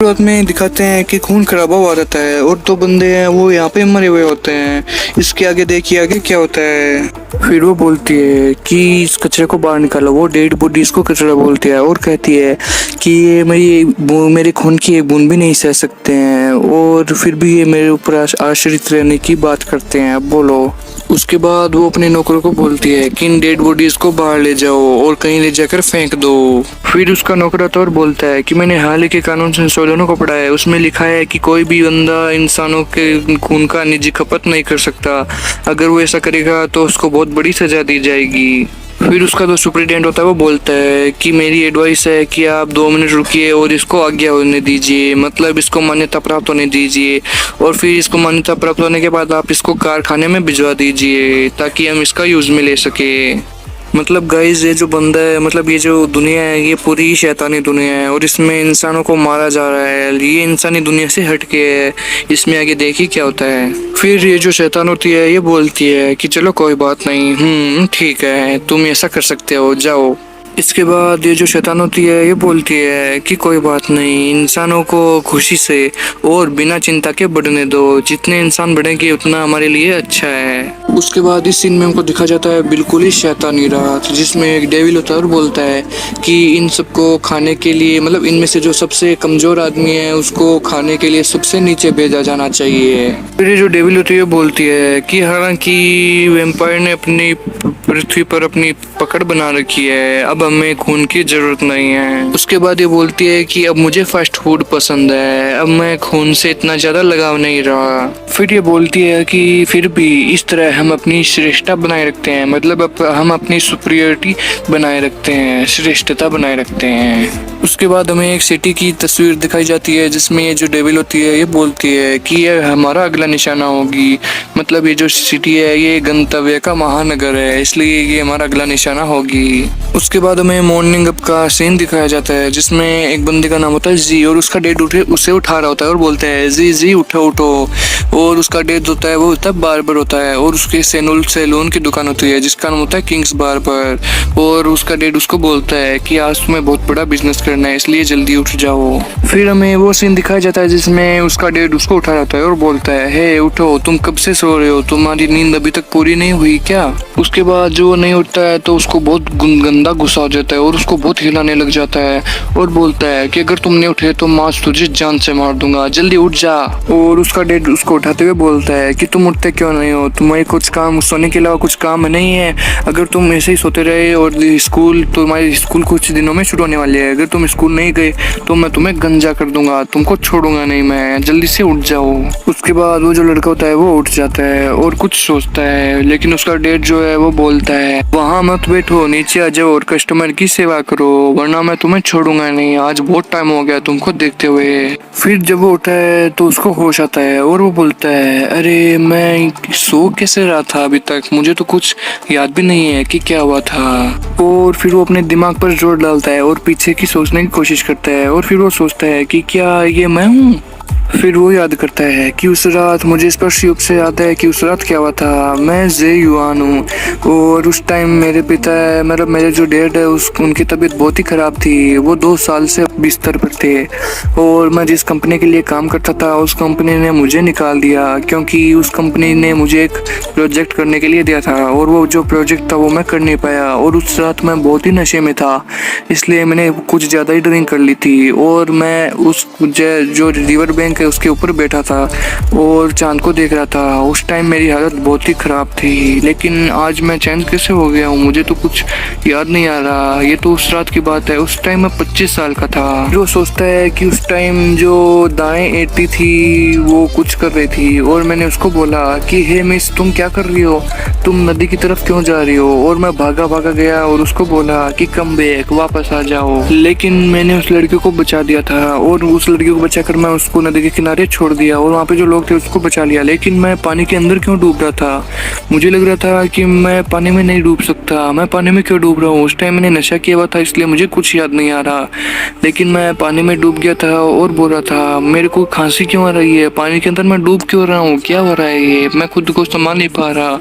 शुरुआत में दिखाते हैं कि खून खराबा हुआ रहता है और दो बंदे हैं वो यहाँ पे मरे हुए होते हैं। इसके आगे देखिए आगे क्या होता है। फिर वो बोलती है कि इस कचरे को बाहर निकालो। वो डेड बॉडी इसको कचरा बोलती है और कहती है कि ये मेरे खून की एक बूंद भी नहीं सह सकते हैं और फिर भी ये मेरे ऊपर आश्रित रहने की बात करते हैं। अब बोलो। उसके बाद वो अपने नौकरों को बोलती है कि इन डेड बॉडीज को बाहर ले जाओ और कहीं ले जाकर फेंक दो। फिर उसका नौकर तो और बोलता है कि मैंने हाल ही के कानून संशोधनों को पढ़ा है, उसमें लिखा है कि कोई भी बंदा इंसानों के खून का निजी खपत नहीं कर सकता। अगर वो ऐसा करेगा तो उसको बहुत बड़ी सजा दी जाएगी। फिर उसका जो सुपरिटेंडेंट होता है वो बोलता है कि मेरी एडवाइस है कि आप 2 मिनट रुकिए और इसको आज्ञा होने दीजिए, मतलब इसको मान्यता प्राप्त होने दीजिए और फिर इसको मान्यता प्राप्त होने के बाद आप इसको कारखाने में भिजवा दीजिए ताकि हम इसका यूज में ले सके। मतलब गाइस ये जो बंदा है, मतलब ये जो दुनिया है ये पूरी शैतानी दुनिया है और इसमें इंसानों को मारा जा रहा है। ये इंसानी दुनिया से हटके है। इसमें आगे देखिए क्या होता है। फिर ये जो शैतान होती है ये बोलती है कि चलो कोई बात नहीं, ठीक है तुम ऐसा कर सकते हो, जाओ। इसके बाद ये जो शैतान होती है ये बोलती है कि कोई बात नहीं, इंसानों को खुशी से और बिना चिंता के बढ़ने दो, जितने इंसान बढ़ेंगे उतना हमारे लिए अच्छा है। उसके बाद इस सीन में हमको दिखा जाता है बिल्कुल ही शैतानी रात, जिसमें एक डेविल होता है और बोलता है कि इन सबको खाने के लिए, मतलब इनमें से जो सबसे कमजोर आदमी है उसको खाने के लिए सबसे नीचे भेजा जाना चाहिए। फिर ये जो डेविल होती है बोलती है कि हालांकि वैम्पायर ने अपनी पृथ्वी पर अपनी पकड़ बना रखी है, अब हमें खून की जरूरत नहीं है। उसके बाद ये बोलती है कि अब मुझे फास्ट फूड पसंद है, अब मैं खून से इतना ज्यादा लगाव नहीं रहा। फिर ये बोलती है कि फिर भी इस तरह हम अपनी श्रेष्ठता बनाए रखते हैं, मतलब हम अपनी सुपीरियरिटी बनाए रखते हैं, श्रेष्ठता बनाए रखते हैं। उसके बाद हमें एक सिटी की तस्वीर दिखाई जाती है जिसमें ये जो डेविल होती है ये बोलती है कि ये हमारा अगला निशाना होगी, मतलब ये जो सिटी है ये गंतव्य का महानगर है, इसलिए ये हमारा अगला निशाना होगी। उसके बाद हमें मॉर्निंग अप का सीन दिखाया जाता है जिसमें एक बंदे का नाम होता है जी और उसका डेड उसे उठा रहा होता है और बोलता है जी उठो उठो, और उसका डेड होता है वो होता है बार्बर होता है और उसके सैलून की दुकान होती है जिसका नाम होता है किंग्स बार्बर, और उसका डेड उसको बोलता है कि आज तुम्हें बहुत बड़ा बिजनेस करना है इसलिए जल्दी उठ जाओ। फिर हमें वो सीन दिखाया जाता है जिसमें उसका डेड उसको उठा जाता है और बोलता है हे उठो, तुम कब से सो रहे हो, तुम्हारी नींद अभी तक पूरी नहीं हुई क्या। उसके बाद जो वो नहीं उठता है तो उसको बहुत गंदा गुस्सा हो जाता है और उसको बहुत हिलाने लग जाता है और बोलता है कि अगर तुम नहीं उठे तो मैं आज तुझे जान से मार दूंगा, जल्दी उठ जा। और उसका डेड उसको उठाते हुए बोलता है कि तुम उठते क्यों नहीं हो, तुम्हारी कुछ काम, सोने के अलावा कुछ काम नहीं है, अगर तुम ऐसे ही सोते रहे और तुम्हारी स्कूल कुछ दिनों में शुरू होने वाली है, अगर तुम स्कूल नहीं गए तो मैं तुम्हें गंजा कर दूंगा, तुमको छोड़ूंगा नहीं मैं, जल्दी से उठ जाओ। उसके बाद वो जो लड़का होता है वो उठ जाता है और कुछ सोचता है, लेकिन उसका डेड जो है वो बोलता है वहाँ मत बैठो, नीचे आ जाओ और कस्टमर की सेवा करो वरना मैं तुम्हें छोड़ूंगा नहीं, आज बहुत टाइम हो गया तुमको देखते हुए। फिर जब वो उठा है तो उसको होश आता है और वो बोलता है अरे मैं सो कैसे रहा था अभी तक, मुझे तो कुछ याद भी नहीं है कि क्या हुआ था। और फिर वो अपने दिमाग पर जोर डालता है और पीछे की सोचने की कोशिश करता है और फिर वो सोचता है कि क्या ये मैं हूँ। फिर वो याद करता है कि उस रात, मुझे स्पष्ट रूप से याद है कि उस रात क्या हुआ था, मैं जे युआन हूँ और उस टाइम मेरे पिता, मतलब मेरे जो डैड है उनकी तबीयत बहुत ही ख़राब थी, वो 2 साल से बिस्तर पर थे और मैं जिस कंपनी के लिए काम करता था उस कंपनी ने मुझे निकाल दिया क्योंकि उस कंपनी ने मुझे एक प्रोजेक्ट करने के लिए दिया था और वो जो प्रोजेक्ट था वो मैं कर नहीं पाया और उस रात मैं बहुत ही नशे में था, इसलिए मैंने कुछ ज़्यादा ही ड्रिंक कर ली थी और मैं उस जो रिवर बैंक है उसके ऊपर बैठा था और चांद को देख रहा था। उस टाइम मेरी हालत बहुत ही ख़राब थी, लेकिन आज मैं चेंज कैसे हो गया हूँ, मुझे तो कुछ याद नहीं आ रहा, ये तो उस रात की बात है, उस टाइम मैं 25 साल का था। जो सोचता है कि उस टाइम जो दाएं एटी थी वो कुछ कर रही थी और मैंने उसको बोला कि हे मिस तुम क्या कर रही हो, तुम नदी की तरफ क्यों जा रही हो, और मैं भागा गया और उसको बोला कि कम बैक, वापस आ जाओ, लेकिन मैंने उस लड़के को बचा दिया था और उस लड़के को बचाकर मैं उसको नदी के किनारे छोड़ दिया और वहाँ पे जो लोग थे उसको बचा लिया, लेकिन मैं पानी के अंदर क्यों डूब रहा था, मुझे लग रहा था कि मैं पानी में नहीं डूब सकता, मैं पानी में क्यों डूब रहा हूँ, उस टाइम मैंने नशा किया हुआ था इसलिए मुझे कुछ याद नहीं आ रहा, लेकिन मैं पानी में डूब गया था और बोल रहा था मेरे को खांसी क्यों आ रही है, पानी के अंदर मैं डूब क्यों रहा हूँ, क्या हो रहा है ये, मैं खुद को संभाल नहीं पा रहा,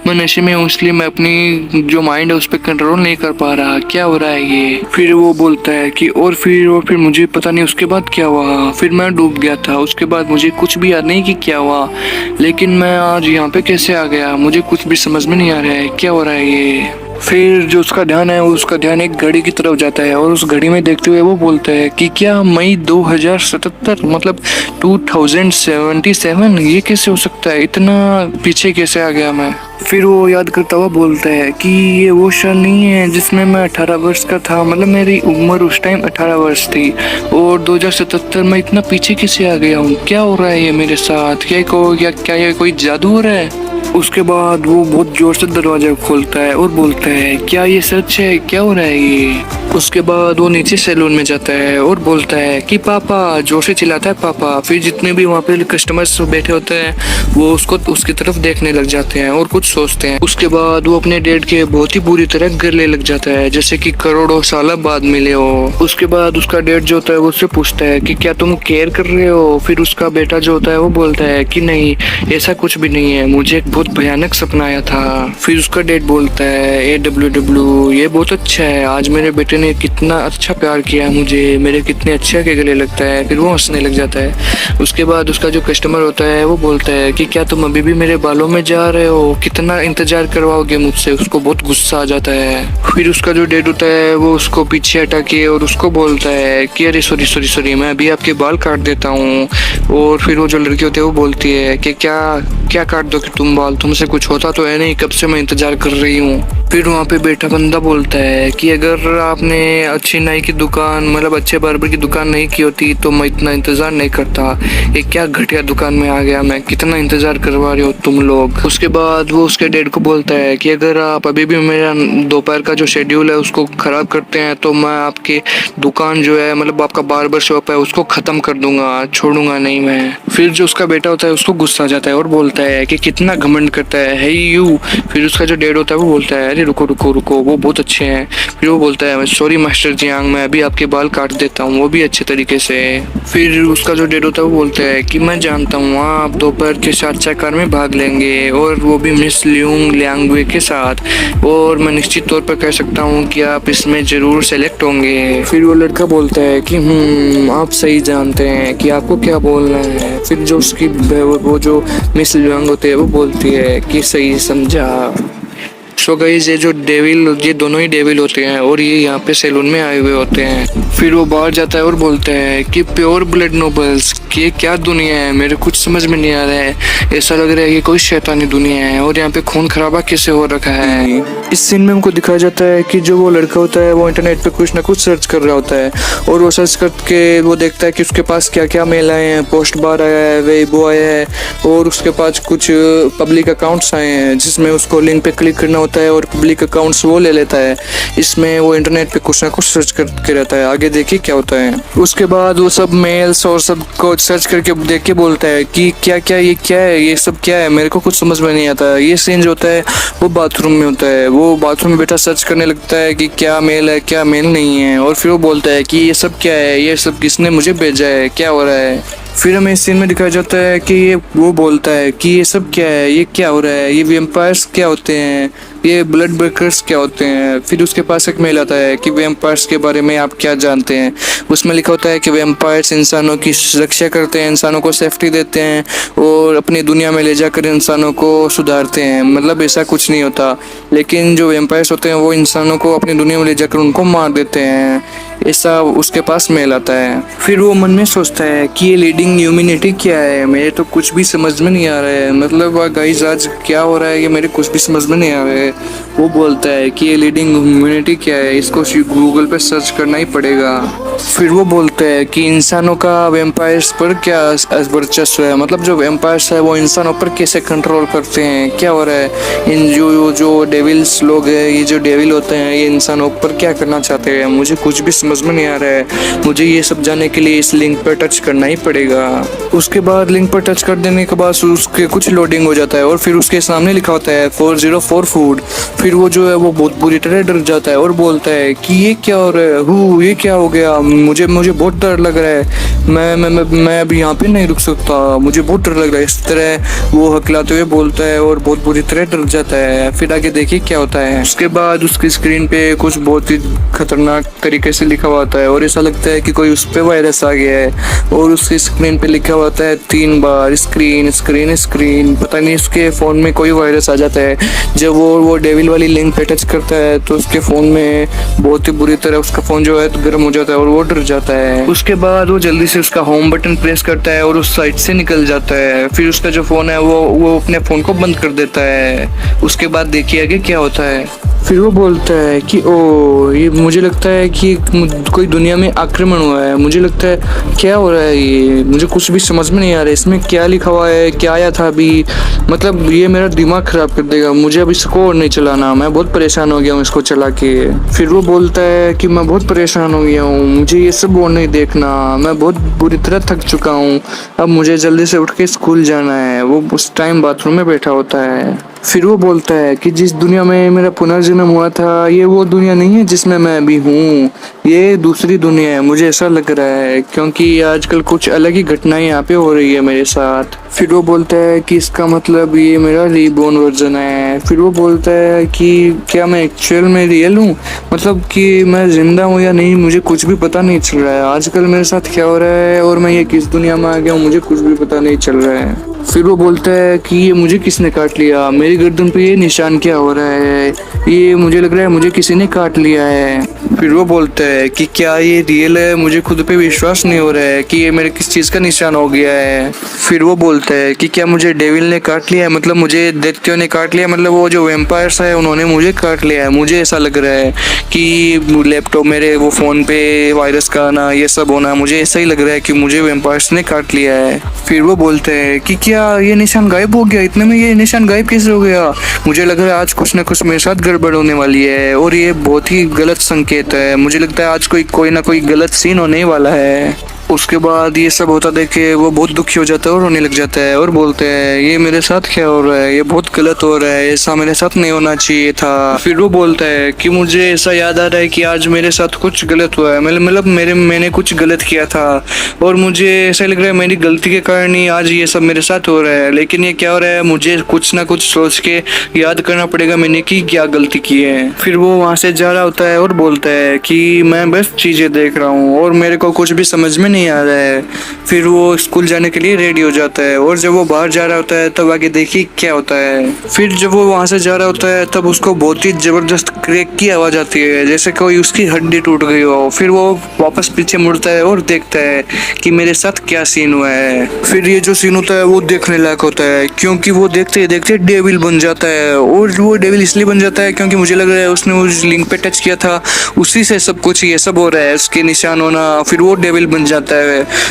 मैं नशे में हूँ इसलिए मैं अपनी जो माइंड है उस पर कंट्रोल नहीं कर पा रहा, क्या हो रहा है ये। फिर वो बोलता है कि और फिर मुझे पता नहीं उसके बाद क्या हुआ, फिर मैं डूब गया था। उसके बाद मुझे कुछ भी याद नहीं कि क्या हुआ, लेकिन मैं आज यहाँ पे कैसे आ गया, मुझे कुछ भी समझ में नहीं आ रहा है क्या हो रहा है ये। फिर जो उसका ध्यान है उसका ध्यान एक घड़ी की तरफ जाता है और उस घड़ी में देखते हुए वो बोलता है कि क्या मई 2077 मतलब 2077, ये कैसे हो सकता है, इतना पीछे कैसे आ गया मैं। फिर वो याद करता हुआ बोलता है कि ये वो साल नहीं है जिसमें मैं 18 वर्ष का था, मतलब मेरी उम्र उस टाइम 18 वर्ष थी, और 2077 में इतना पीछे कैसे आ गया हूँ, क्या हो रहा है ये मेरे साथ, क्या ये कोई जादू हो रहा है। उसके बाद वो बहुत जोर से दरवाजा खोलता है और बोलता है क्या ये सच है, क्या हो रहा है ये। उसके बाद वो नीचे सैलून में जाता है और बोलता है कि पापा, जोर से चिल्लाता है पापा। फिर जितने भी वहाँ पे कस्टमर्स बैठे होते हैं वो उसकी तरफ देखने लग जाते हैं और कुछ सोचते हैं। उसके बाद वो अपने डैड के बहुत ही बुरी तरह गले लग जाता है, जैसे कि करोड़ों साल बाद मिले हो। उसके बाद उसका डैड जो होता है वो उससे पूछता है कि क्या तुम केयर कर रहे हो। फिर उसका बेटा जो होता है वो बोलता है कि नहीं, ऐसा कुछ भी नहीं है, मुझे एक बहुत भयानक सपना आया था। फिर उसका डैड बोलता है AWW, ये बहुत अच्छा है, आज मेरे बेटे ने कितना अच्छा प्यार किया है मुझे, मेरे कितने अच्छे के गले लगता है। फिर वो हंसने लग जाता है। उसके बाद उसका जो कस्टमर होता है वो बोलता है कि क्या तुम अभी भी मेरे बालों में जा रहे हो, कितना इंतजार करवाओगे मुझसे। उसको बहुत गुस्सा आ जाता है। फिर उसका जो डैड होता है वो उसको पीछे हटा के और उसको बोलता है कि अरे सॉरी मैं अभी आपके बाल काट देता हूँ। और फिर वो जो लड़की होती है वो बोलती है कि क्या काट दो कि तुम बाल, तुमसे कुछ होता तो है नहीं, कब से मैं इंतजार कर रही हूँ। फिर वहाँ पे बैठा बंदा बोलता है कि अगर आपने अच्छी नाई की दुकान मतलब अच्छे बार्बर की दुकान नहीं की होती तो मैं इतना इंतजार नहीं करता। ये क्या घटिया दुकान में आ गया मैं, कितना इंतजार करवा रहे हो तुम लोग। उसके बाद वो उसके डैड को बोलता है कि अगर आप अभी भी मेरा दोपहर का जो शेड्यूल है उसको खराब करते हैं तो मैं आपकी दुकान जो है मतलब आपका बार्बर शॉप है उसको खत्म कर दूंगा, छोड़ूंगा नहीं मैं। फिर जो उसका बेटा होता है उसको गुस्सा आ जाता है और बोलता है कि कितना घमंड करता है यू। फिर उसका जो डैड होता है वो बोलता है रुको वो बहुत अच्छे हैं। फिर वो बोलता है सॉरी मास्टर जियांग, मैं अभी आपके बाल काट देता हूँ वो भी अच्छे तरीके से। फिर उसका जो डैड होता है वो बोलता है कि मैं जानता हूँ आप दोपहर के साक्षात्कार में भाग लेंगे और वो भी मिस लियोंग लियांगवे के साथ, और मैं निश्चित तौर पर कह सकता हूँ कि आप इसमें जरूर सेलेक्ट होंगे। फिर वो लड़का बोलता है कि आप सही जानते हैं कि आपको क्या बोलना है। फिर जो उसकी वो जो मिस लियांग होते हैं वो बोलती है कि सही समझा। सो गाइस ये जो डेविल, ये दोनों ही डेविल होते हैं और ये यहाँ पे सैलून में आए हुए होते हैं। फिर वो बाहर जाता है और बोलता है कि प्योर ब्लड नोबल्स, ये क्या दुनिया है, मेरे कुछ समझ में नहीं आ रहा है, ऐसा लग रहा है कि कोई शैतानी दुनिया है और यहाँ पे खून खराबा कैसे हो रखा है। इस सीन में हमको दिखाया जाता है कि जो वो लड़का होता है वो इंटरनेट पे कुछ ना कुछ सर्च कर रहा होता है और वो सर्च करके वो देखता है कि उसके पास क्या क्या मेल आए हैं, पोस्ट बार आया है, वेबो आया है और उसके पास कुछ पब्लिक अकाउंट्स आए हैं जिसमें उसको लिंक पे क्लिक करना होता है और पब्लिक अकाउंट्स वो ले लेता है। इसमें वो इंटरनेट पे कुछ ना कुछ सर्च करके रहता है। आगे देखिए क्या होता है। उसके बाद वो सब मेल्स और सब को सर्च करके देख के बोलता है कि क्या है, ये सब क्या है, मेरे को कुछ समझ में नहीं आता। ये सीन जो होता है वो बाथरूम में होता है। वो बाथरूम में बैठा सर्च करने लगता है कि क्या मेल है क्या मेल नहीं है, और फिर वो बोलता है कि ये सब क्या है, ये सब किसने मुझे भेजा है, क्या हो रहा है। फिर हमें इस सीन में दिखाया जाता है कि ये वो बोलता है कि ये सब क्या है, ये क्या हो रहा है, ये वैम्पायर्स क्या होते हैं, ये ब्लड ब्रेकर्स क्या होते हैं। फिर उसके पास एक मेल आता है कि वैम्पायर्स के बारे में आप क्या जानते हैं। उसमें लिखा होता है कि वैम्पायर्स इंसानों की रक्षा करते हैं, इंसानों को सेफ्टी देते हैं और अपनी दुनिया में ले जाकर इंसानों को सुधारते हैं। मतलब ऐसा कुछ नहीं होता, लेकिन जो वैम्पायर्स होते हैं वो इंसानों को अपनी दुनिया में ले जाकर उनको मार देते हैं, ऐसा उसके पास मेल आता है। फिर वो मन में सोचता है कि ये लीडिंग ह्यूमैनिटी क्या है, मेरे तो कुछ भी समझ में नहीं आ रहा है। मतलब गाइस आज क्या हो रहा है ये मेरे कुछ भी समझ में नहीं आ रहा है। वो बोलता है कि ये लीडिंग ह्यूमैनिटी क्या है, इसको गूगल पे सर्च करना ही पड़ेगा। फिर वो बोलता है कि इंसानों का वैम्पायर्स पर क्या वर्चस्व है, मतलब जो वैम्पायर्स है वो इंसानों पर कैसे कंट्रोल करते हैं, क्या हो रहा है। इन जो डेविल्स लोग हैं, ये जो डेविल होते हैं ये इंसानों पर क्या करना चाहते हैं, मुझे कुछ भी समझ में नहीं आ रहा है। मुझे ये सब जानने के लिए इस लिंक पर टच करना ही पड़ेगा। उसके बाद लिंक पर टच कर देने के बाद उसके कुछ लोडिंग हो जाता है और फिर उसके सामने लिखा होता है 404 फूड। फिर वो जो है वो बहुत बुरी तरह डर जाता है और बोलता है कि ये क्या हो रहा है, ये क्या हो गया, मुझे बहुत डर लग रहा है, मैं अभी यहाँ पे नहीं रुक सकता, मुझे बहुत डर लग रहा है। इस तरह वो हकलाते हुए बोलता है और बहुत बुरी तरह डर जाता है। फिर आगे देखिए क्या होता है। उसके बाद उसकी स्क्रीन पे कुछ बहुत ही खतरनाक तरीके से लिखा हुआ होता है और ऐसा लगता है कि कोई उस पे वायरस आ गया है और उसकी स्क्रीन पे लिखा हुआ होता है 3 बार स्क्रीन स्क्रीन स्क्रीन। पता नहीं उसके फोन में कोई वायरस आ जाता है। जब वो डेविल वाली लिंक पे टच करता है तो उसके फोन में बहुत ही बुरी तरह उसका फोन जो है गर्म हो जाता है और वो डर जाता है। उसके बाद वो जल्दी से उसका होम बटन प्रेस करता है और उस साइट से निकल जाता है। फिर उसका जो फोन है वो अपने फोन को बंद कर देता है। उसके बाद देखिए आगे क्या होता है। फिर वो बोलता है कि ओ ये मुझे लगता है कि कोई दुनिया में आक्रमण हुआ है। मुझे लगता है क्या हो रहा है, ये मुझे कुछ भी समझ में नहीं आ रहा है। इसमें क्या लिखा हुआ है, क्या आया था अभी, मतलब ये मेरा दिमाग खराब कर देगा। मुझे अब इसको और नहीं चलाना, मैं बहुत परेशान हो गया हूँ इसको चला के। फिर वो बोलता है कि मैं बहुत परेशान हो गया हूँ, मुझे ये सब और नहीं देखना, मैं बहुत बुरी तरह थक चुका हूँ, अब मुझे जल्दी से उठ के स्कूल जाना है। वो उस टाइम बाथरूम में बैठा होता है। फिर वो बोलता है कि जिस दुनिया में मेरा पुनर्जन्म हुआ था ये वो दुनिया नहीं है जिसमें मैं अभी हूँ, ये दूसरी दुनिया है, मुझे ऐसा लग रहा है, क्योंकि आजकल कुछ अलग ही घटनाएं यहाँ पे हो रही है मेरे साथ। फिर वो बोलता है कि इसका मतलब ये मेरा रीबोर्न वर्जन है। फिर वो बोलता है कि क्या मैं एक्चुअल में रियल हूँ, मतलब कि मैं जिंदा हूँ या नहीं, मुझे कुछ भी पता नहीं चल रहा है। आजकल मेरे साथ क्या हो रहा है और मैं ये किस दुनिया में आ गया हूँ, मुझे कुछ भी पता नहीं चल रहा है। फिर वो बोलता है कि ये मुझे किसने काट लिया, मेरी गर्दन पे ये निशान क्या हो रहा है, ये मुझे लग रहा है मुझे किसी ने काट लिया है। फिर वो बोलता है कि क्या ये रियल है, मुझे खुद पे विश्वास नहीं हो रहा है कि ये मेरे किस चीज़ का निशान हो गया है। फिर वो बोलता है कि क्या मुझे डेविल ने काट लिया है, मतलब मुझे दैत्यों ने काट लिया, मतलब वो जो वैम्पायर्स है उन्होंने मुझे काट लिया है। मुझे ऐसा लग रहा है कि लैपटॉप मेरे वो फ़ोन पे वायरस का आना ये सब होना, मुझे ऐसा ही लग रहा है कि मुझे वैम्पायर्स ने काट लिया है। फिर वो बोलते हैं कि क्या ये निशान गायब हो गया, इतने में ये निशान गायब कैसे हो गया, मुझे लग रहा है आज कुछ ना कुछ मेरे साथ गड़बड़ होने वाली है और ये बहुत ही गलत संकेत है। मुझे लगता है आज कोई ना कोई गलत सीन होने वाला है। उसके बाद ये सब होता देख के वो बहुत दुखी हो जाता है और रोने लग जाता है और बोलते हैं ये मेरे साथ क्या हो रहा है, ये बहुत गलत हो रहा है, ऐसा मेरे साथ नहीं होना चाहिए था। फिर वो बोलता है कि मुझे ऐसा याद आ रहा है कि आज मेरे साथ कुछ गलत हुआ है, मतलब मैंने कुछ गलत किया था और मुझे ऐसा लग रहा है मेरी गलती के कारण ही आज ये सब मेरे साथ हो रहा है। लेकिन ये क्या हो रहा है, मुझे कुछ ना कुछ सोच के याद करना पड़ेगा मैंने की क्या गलती की है। फिर वो वहाँ से जा रहा होता है और बोलता है कि मैं बस चीज़ें देख रहा हूँ और मेरे को कुछ भी समझ में नहीं आ रहा है। फिर वो स्कूल जाने के लिए रेडी हो जाता है और जब वो बाहर जा रहा होता है तब आगे देखिए क्या होता है। फिर जब वो वहाँ से जा रहा होता है तब उसको बहुत ही जबरदस्त क्रैक की आवाज़ आती है, जैसे कोई उसकी हड्डी टूट गई हो। फिर वो वापस पीछे मुड़ता है और देखता है कि मेरे साथ क्या सीन हुआ है। फिर ये जो सीन होता है वो देखने लायक होता है, क्योंकि वो देखते देखते डेविल बन जाता है। और वो डेविल इसलिए बन जाता है क्योंकि मुझे लग रहा है उसने उस लिंक पे टच किया था, उसी से सब कुछ ये सब हो रहा है, उसके निशान होना, फिर वो डेविल बन जाता है।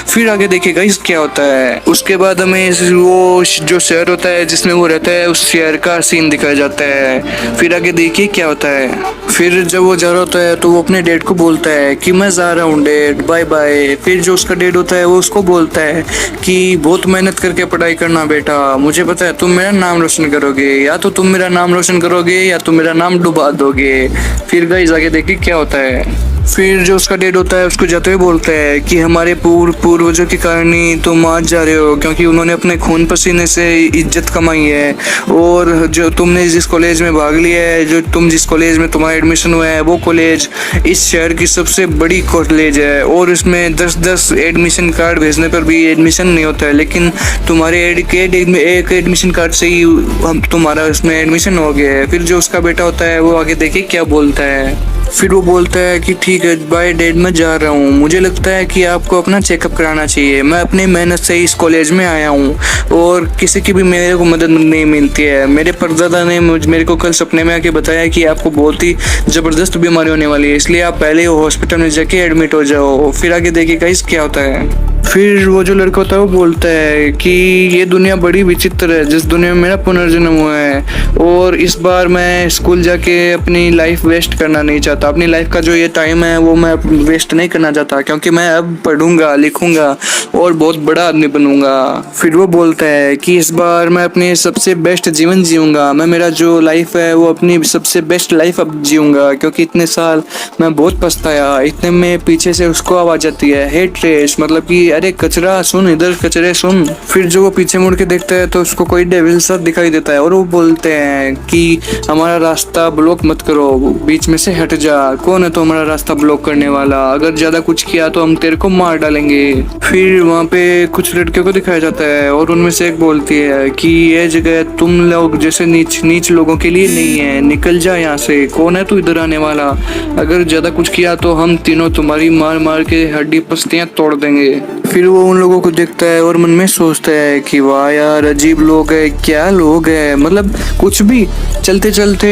फिर आगे देखिएगा इस क्या होता है। उसके बाद हमें वो जो शहर होता है जिसमें वो रहता है उस शहर का सीन दिखाया जाता है। फिर आगे देखिए क्या होता है। फिर जब वो जा रहा होता है तो वो अपने डैड को बोलता है कि मैं जा रहा हूँ डैड, बाय बाय। फिर जो उसका डैड होता है वो उसको बोलता है कि बहुत मेहनत करके पढ़ाई करना बेटा, मुझे पता है तुम मेरा नाम रोशन करोगे, या तो तुम मेरा नाम रोशन करोगे या तुम मेरा नाम डुबा दोगे। फिर गाइस आगे देखिए क्या होता है। फिर जो उसका डैड होता है उसको जाते हुए बोलता है कि हमारे पूर्वजों के कारण ही तुम आज जा रहे हो, क्योंकि उन्होंने अपने खून पसीने से इज्जत कमाई है। और जो तुमने जिस कॉलेज में भाग लिया है, जिस कॉलेज में तुम्हारा एडमिशन हुआ है, वो कॉलेज इस शहर की सबसे बड़ी कॉलेज है और इसमें 10-10 एडमिशन कार्ड भेजने पर भी एडमिशन नहीं होता है, लेकिन तुम्हारे एक एडमिशन कार्ड से ही तुम्हारा इसमें एडमिशन हो गया है। फिर जो उसका बेटा होता है वो आगे देखिए क्या बोलता है। फिर वो बोलता है कि ठीक है बाय डैड, मैं जा रहा हूँ, मुझे लगता है कि आपको अपना चेकअप कराना चाहिए, मैं अपनी मेहनत से इस कॉलेज में आया हूँ और किसी की भी मेरे को मदद नहीं मिलती है। मेरे परदादा ने मेरे को कल सपने में आके बताया कि आपको बहुत ही ज़बरदस्त बीमारी होने वाली है, इसलिए आप पहले हॉस्पिटल में जाके एडमिट हो जाओ। फिर आगे देखिएगा इस क्या होता है। फिर वो जो लड़का होता है वो बोलता है कि ये दुनिया बड़ी विचित्र है, जिस दुनिया में मेरा पुनर्जन्म हुआ है, और इस बार मैं स्कूल जाके अपनी लाइफ वेस्ट करना नहीं चाहता। अपनी लाइफ का जो ये टाइम है वो मैं वेस्ट नहीं करना चाहता, क्योंकि मैं अब पढ़ूंगा लिखूंगा और बहुत बड़ा आदमी बनूंगा। फिर वो बोलता है कि इस बार मैं अपने सबसे बेस्ट जीवन जीऊंगा, मैं मेरा जो लाइफ है वो अपनी सबसे बेस्ट लाइफ अब जीऊंगा, क्योंकि इतने साल मैं बहुत पछताया। इतने में पीछे से उसको आवाज आती है, हे ट्रेस, मतलब कि अरे कचरा सुन, इधर कचरे सुन। फिर जो वो पीछे मुड़ के देखता है तो उसको कोई डेविल सा दिखाई देता है और वो बोलते हैं कि हमारा रास्ता ब्लॉक मत करो, बीच में से हट जा। कौन है तो हमारा रास्ता ब्लॉक करने वाला? अगर ज्यादा कुछ किया तो हम तेरे को मार डालेंगे। फिर वहाँ पे कुछ लड़कियों को दिखाया जाता है और उनमें से एक बोलती है कि ये जगह तुम लोग जैसे नीच नीच लोगों के लिए नहीं है, निकल जा यहाँ से। कौन है तू इधर आने वाला? अगर ज्यादा कुछ किया तो हम तीनों तुम्हारी मार मार के हड्डी पसलियां तोड़ देंगे। फिर वो उन लोगों को देखता है और मन में सोचता है कि वाह यार, अजीब लोग है, क्या लोग है, मतलब कुछ भी चलते चलते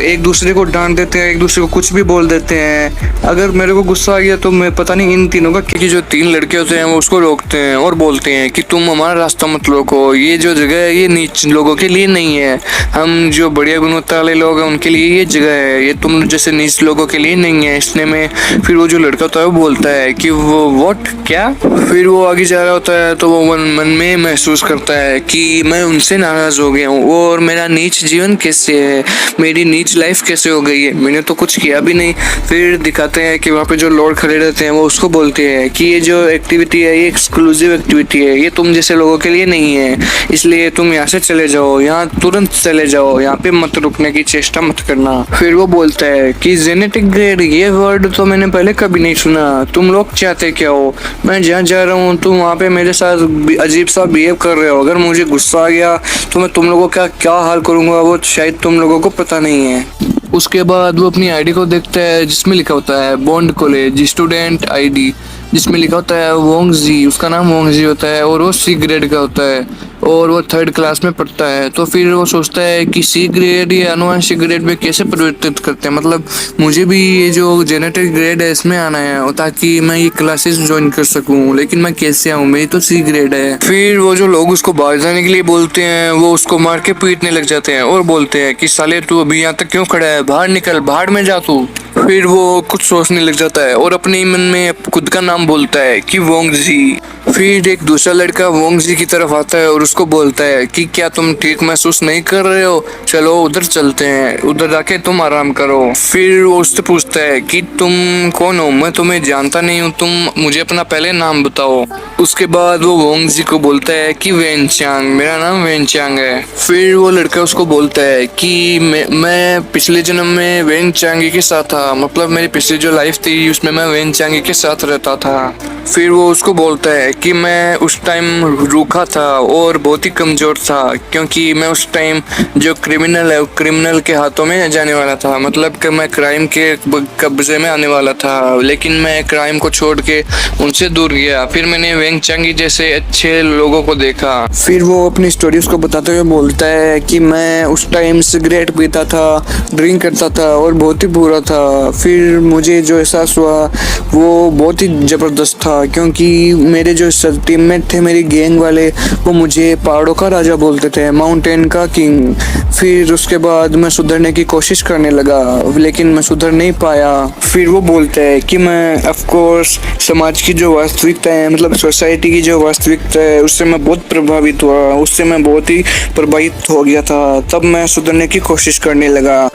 एक दूसरे को डांट देते हैं, एक दूसरे को कुछ भी बोल देते हैं। अगर मेरे को गुस्सा आ गया तो मैं पता नहीं इन तीनों का, क्योंकि जो तीन लड़के होते हैं वो उसको रोकते हैं और बोलते हैं कि तुम हमारा रास्ता मत रोको, ये जो जगह है ये नीच लोगों के लिए नहीं है, हम जो बढ़िया गुणवत्ता वाले लोग हैं उनके लिए ये जगह है, ये तुम जैसे नीच लोगों के लिए नहीं है। इसने में फिर वो जो लड़का होता है वो बोलता है कि वो व्हाट, क्या? फिर वो आगे जा रहा होता है तो वो मन में महसूस करता है कि मैं उनसे नाराज हो गया हूँ और मेरा नीच जीवन कैसे है, मेरी नीच लाइफ कैसे हो गई है, मैंने तो कुछ किया भी नहीं। फिर दिखाते हैं कि वहाँ पे जो लॉर्ड खड़े रहते हैं वो उसको बोलते हैं कि ये जो एक्टिविटी है ये एक्सक्लूसिव एक्टिविटी है, ये तुम जैसे लोगों के लिए नहीं है, इसलिए तुम यहाँ से चले जाओ, यहाँ तुरंत चले जाओ, यहाँ पे मत रुकने की चेष्टा मत करना। फिर वो बोलता है कि जेनेटिक ग्रेड, ये वर्ड तो मैंने पहले कभी नहीं सुना, तुम लोग चाहते क्या हो? मैं जहाँ जा रहा हूँ तुम वहाँ पे मेरे साथ अजीब सा बिहेव कर रहे हो, अगर मुझे गुस्सा आ गया तो मैं तुम लोगों का क्या हाल करूँगा वो शायद तुम लोगों को पता नहीं है। उसके बाद वो अपनी आईडी को देखता है जिसमें लिखा होता है बॉन्ड कॉलेज स्टूडेंट आईडी, जिसमें लिखा होता है वोंगजी, उसका नाम वोंगजी होता है और वो सी ग्रेड का होता है और वो 3rd क्लास में पढ़ता है। तो फिर वो सोचता है कि सी ग्रेड या अनुवांशिक ग्रेड में कैसे परिवर्तित करते हैं, मतलब मुझे भी ये जो जेनेटिक ग्रेड है इसमें आना है ताकि मैं ये क्लासेस ज्वाइन कर सकूं, लेकिन मैं कैसे आऊँ, मेरी तो सी ग्रेड है। फिर वो जो लोग उसको बाहर जाने के लिए बोलते हैं वो उसको मार के पीटने लग जाते हैं और बोलते हैं कि साले तू अभी यहाँ तक क्यों खड़ा है, बाहर निकल, बाहर में जा तू। फिर वो कुछ सोचने लग जाता है और अपने मन में खुद का नाम बोलता है कि वोंगजी। फिर एक दूसरा लड़का वोंगजी की तरफ आता है और उसको बोलता है कि क्या तुम ठीक महसूस नहीं कर रहे हो, चलो उधर चलते हैं, उधर जाके तुम आराम करो। फिर वो उससे पूछता है कि तुम कौन हो, मैं तुम्हें जानता नहीं हूँ, तुम मुझे अपना पहले नाम बताओ। उसके बाद वो वोंगजी को बोलता है कि वेनचांग, मेरा नाम वेनचांग है। फिर वो लड़का उसको बोलता है कि मैं पिछले जन्म में वेनचांगी के साथ था, मतलब मेरी पिछली जो लाइफ थी उसमें मैं वेनचांगी के साथ रहता था। फिर वो उसको बोलता है कि मैं उस टाइम रूखा था और बहुत ही कमजोर था, क्योंकि मैं उस टाइम जो क्रिमिनल है क्रिमिनल के हाथों में जाने वाला था, मतलब कि मैं क्राइम के कब्जे में आने वाला था, लेकिन मैं क्राइम को छोड़ के उनसे दूर गया। फिर मैंने वेनचांगी जैसे अच्छे लोगों को देखा। फिर वो अपनी स्टोरी उसको बताते हुए बोलता है कि मैं उस टाइम सिगरेट पीता था, ड्रिंक करता था और बहुत ही बुरा था। फिर मुझे जो एहसास हुआ वो बहुत ही ज़बरदस्त था, क्योंकि मेरे जो टीममेट थे मेरी गैंग वाले वो मुझे पहाड़ों का राजा बोलते थे, माउंटेन का किंग। फिर उसके बाद मैं सुधरने की कोशिश करने लगा, लेकिन मैं सुधर नहीं पाया। फिर वो बोलते हैं कि मैं ऑफ कोर्स समाज की जो वास्तविकता है, मतलब सोसाइटी की जो वास्तविकता है उससे मैं बहुत प्रभावित हुआ, उससे मैं बहुत ही प्रभावित हो गया था, तब मैं सुधरने की कोशिश करने लगा।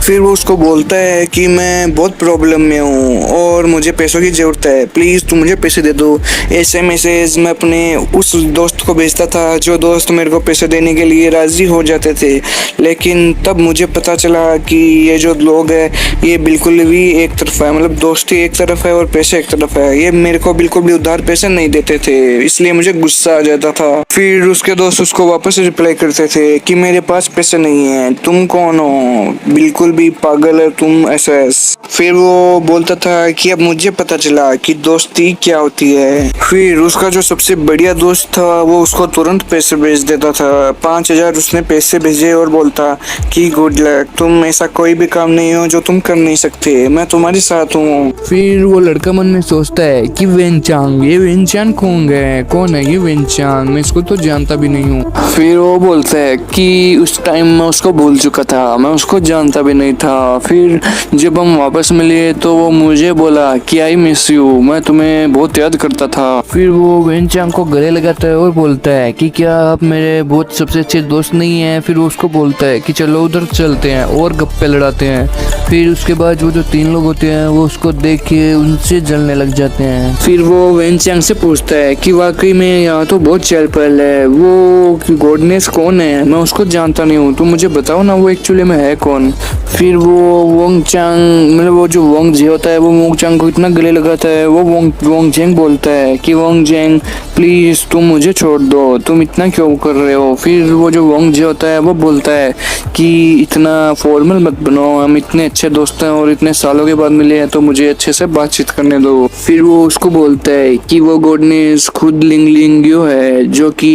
फिर वो उसको बोलता है कि मैं बहुत प्रॉब्लम में हूँ और मुझे पैसों की ज़रूरत है, प्लीज़ तू मुझे पैसे दे दो। ऐसे मैसेज मैं अपने उस दोस्त को भेजता था जो दोस्त मेरे को पैसे देने के लिए राज़ी हो जाते थे, लेकिन तब मुझे पता चला कि ये जो लोग हैं ये बिल्कुल भी एक तरफा है, मतलब दोस्ती एक तरफ है और पैसे एक तरफ है, ये मेरे को बिल्कुल भी उधार पैसे नहीं देते थे, इसलिए मुझे गुस्सा आ जाता था। फिर उसके दोस्त उसको वापस रिप्लाई करते थे कि मेरे पास पैसे नहीं है, तुम कौन हो, बिल्कुल भी पागल है तुम SS। फिर वो बोलता था कि अब मुझे पता चला कि दोस्ती क्या होती है। फिर उसका जो सबसे बढ़िया दोस्त था वो उसको तुरंत पैसे भेज देता था। 5,000 उसने पैसे भेजे और बोलता कि गुड लक, तुम ऐसा कोई भी काम नहीं हो जो तुम कर नहीं सकते, मैं तुम्हारे साथ हूँ। फिर वो लड़का मन में सोचता है कि वेंचांग, ये वेंचांग कौन है ये वेंचांग, मैं इसको तो जानता भी नहीं हूँ। फिर वो बोलता है कि उस टाइम मैं उसको भूल चुका था, मैं उसको जानता भी नहीं था। फिर जब हम वापस मिले तो वो मुझे बोला कि आई मिस यू, मैं तुम्हें बहुत याद करता था। फिर वो वेंचांग को गले लगाता है और बोलता है कि क्या आप मेरे बहुत सबसे अच्छे दोस्त नहीं हैं। फिर वो उसको बोलता है कि चलो उधर चलते हैं और गप्पे लड़ाते हैं। फिर उसके बाद वो जो 3 लोग होते हैं वो उसको देख के उनसे जलने लग जाते हैं। फिर वो वेंचांग से पूछता है कि वाकई में यहाँ तो बहुत चहल पहल है, वो गॉडनेस कौन है, मैं उसको जानता नहीं हूँ, तुम मुझे बताओ ना वो एक्चुअली में है कौन। फिर वो वोंगचांग मतलब वो जो वोंग जे होता है वो वोंगचांग को इतना गले लगाता है। वो वोंगजेंग बोलता है कि वोंगजेंग प्लीज तुम मुझे छोड़ दो, तुम इतना क्यों कर रहे हो। फिर वो जो वोंग जे होता है वो बोलता है कि इतना फॉर्मल मत बनो, हम इतने अच्छे दोस्त हैं और इतने सालों के बाद मिले हैं तो मुझे अच्छे से बातचीत करने दो। फिर वो उसको बोलता है कि वो गॉडनेस खुद लिंगलिंग्यो है जो कि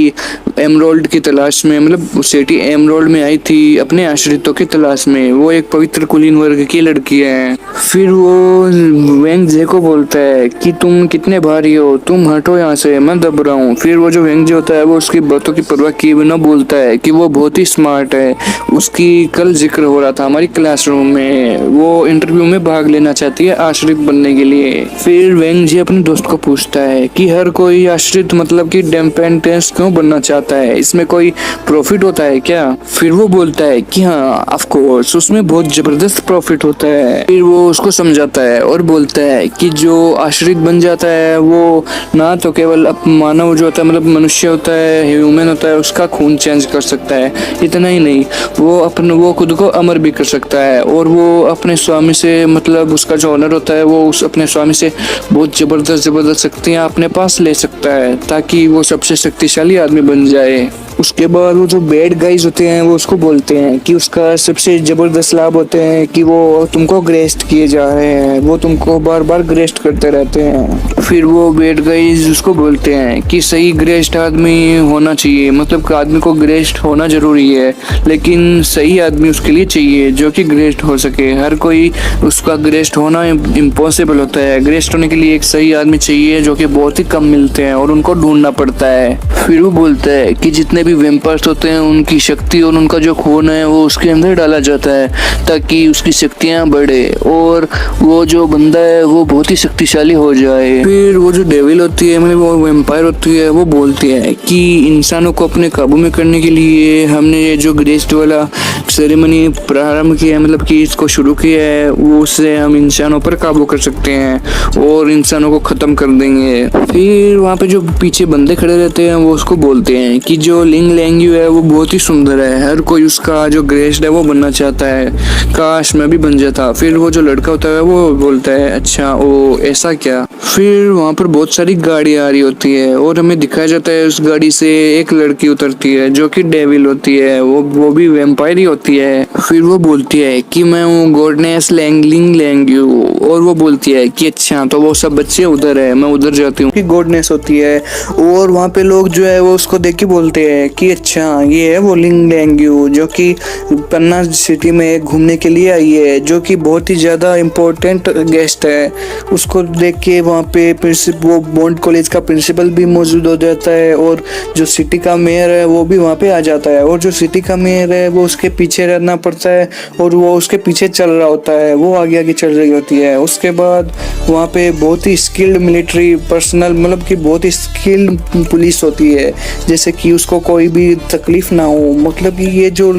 एमरोल्ड की तलाश में मतलब सिटी एमरोल्ड में आई थी अपने आश्रितों की तलाश में। वो एक पवित्र कुलीन वर्ग की लड़की है। फिर वो वेंग जे को बोलता है कि तुम कितने भारी हो, तुम हटो यहाँ से, मैं दब रहा हूँ। फिर वो जो वेंग जे होता है वो उसकी बातों की परवाह किए बिना बोलता है कि वो बहुत ही स्मार्ट है, उसकी कल जिक्र हो रहा था हमारी क्लासरूम में, वो इंटरव्यू में भाग लेना चाहती है आश्रित बनने के लिए। फिर वेंग जे अपने दोस्त को पूछता है कि हर कोई आश्रित मतलब कि डिपेंडेंस क्यों बनना चाहता है, इसमें कोई प्रॉफिट होता है क्या। फिर वो बोलता है कि हाँ ऑफ कोर्स, उसमें बहुत जबरदस्त प्रॉफिट होता है। फिर वो उसको समझाता है और बोलता है कि जो आश्रित बन जाता है वो ना तो केवल मानव जो होता है मतलब मनुष्य होता है, ह्यूमन होता है, उसका खून चेंज कर सकता है, इतना ही नहीं वो खुद को अमर भी कर सकता है और वो अपने स्वामी से मतलब उसका जो ऑनर होता है वो उस अपने स्वामी से बहुत जबरदस्त शक्तियाँ अपने पास ले सकता है ताकि वो सबसे शक्तिशाली आदमी बन जाए। उसके बाद वो जो बैड गाइज होते हैं वो उसको बोलते हैं कि उसका सबसे जबरदस्त लाभ होते हैं कि वो तुमको ग्रेस्ट किए जा रहे हैं, वो तुमको बार बार ग्रेस्ट करते रहते हैं। फिर वो बैड गाइज उसको बोलते हैं कि सही ग्रेस्ट आदमी होना चाहिए, मतलब कि आदमी को ग्रेस्ट होना जरूरी है लेकिन सही आदमी उसके लिए चाहिए जो कि ग्रेस्ट हो सके। हर कोई उसका ग्रेस्ट होना इम्पॉसिबल होता है, ग्रेस्ट होने के लिए एक सही आदमी चाहिए जो कि बहुत ही कम मिलते हैं और उनको ढूंढना पड़ता है। फिर वो बोलता है कि जितने भी वेम्पायर्स होते हैं उनकी शक्ति और उनका जो खून है वो उसके अंदर डाला जाता है ताकि उसकी शक्तियां बढ़े और वो जो बंदा है वो बहुत ही शक्तिशाली हो जाए। फिर वो जो डेविल होती है मतलब वो वेम्पायर होती है वो बोलती है कि इंसानों को अपने काबू में करने के लिए हमने ये जो ग्रेस्ट वाला सेरेमनी प्रारंभ किया है मतलब कि इसको शुरू किया है, वो उससे हम इंसानों पर काबू कर सकते हैं और इंसानों को खत्म कर देंगे। फिर वहाँ पे जो पीछे बंदे खड़े रहते हैं वो उसको बोलते हैं कि जो लिंग लैंग्यू है वो बहुत ही सुंदर है, हर कोई उसका जो ग्रेस्ट है वो बनना चाहता है, काश मैं भी बन जाता। फिर वो जो लड़का होता है वो बोलता है अच्छा ओ ऐसा क्या। फिर वहाँ पर बहुत सारी गाड़ी आ रही होती है और हमें दिखाया जाता है उस गाड़ी से एक लड़की उतरती है जो कि डेविल होती है, वो भी वैम्पायर ही होती है। फिर वो बोलती है कि मैं हूँ गॉडनेस लिंग लैंग्यू और वो बोलती है कि अच्छा तो वो सब बच्चे उधर है, मैं उधर जाती हूँ। गॉडनेस होती है और वहाँ पे लोग जो है वो उसको देख के बोलते हैं कि अच्छा ये है वो लिंग लैंग्यू जो कि पन्ना सिटी में घूमने के लिए आई है, जो कि बहुत ही ज़्यादा इम्पोर्टेंट गेस्ट है। उसको देख के वहाँ पे वो बॉन्ड कॉलेज का प्रिंसिपल भी मौजूद हो जाता है और जो सिटी का मेयर है वो भी वहाँ पे आ जाता है और जो सिटी का मेयर है वो उसके पीछे रहना पड़ता है और वो उसके पीछे चल रहा होता है, वो आगे आगे चल रही होती है। उसके बाद वहाँ पे बहुत ही स्किल्ड मिलिट्री पर्सनल मतलब कि बहुत ही स्किल्ड पुलिस होती है जैसे कि उसको कोई भी तकलीफ ना हो। मतलब कि ये जो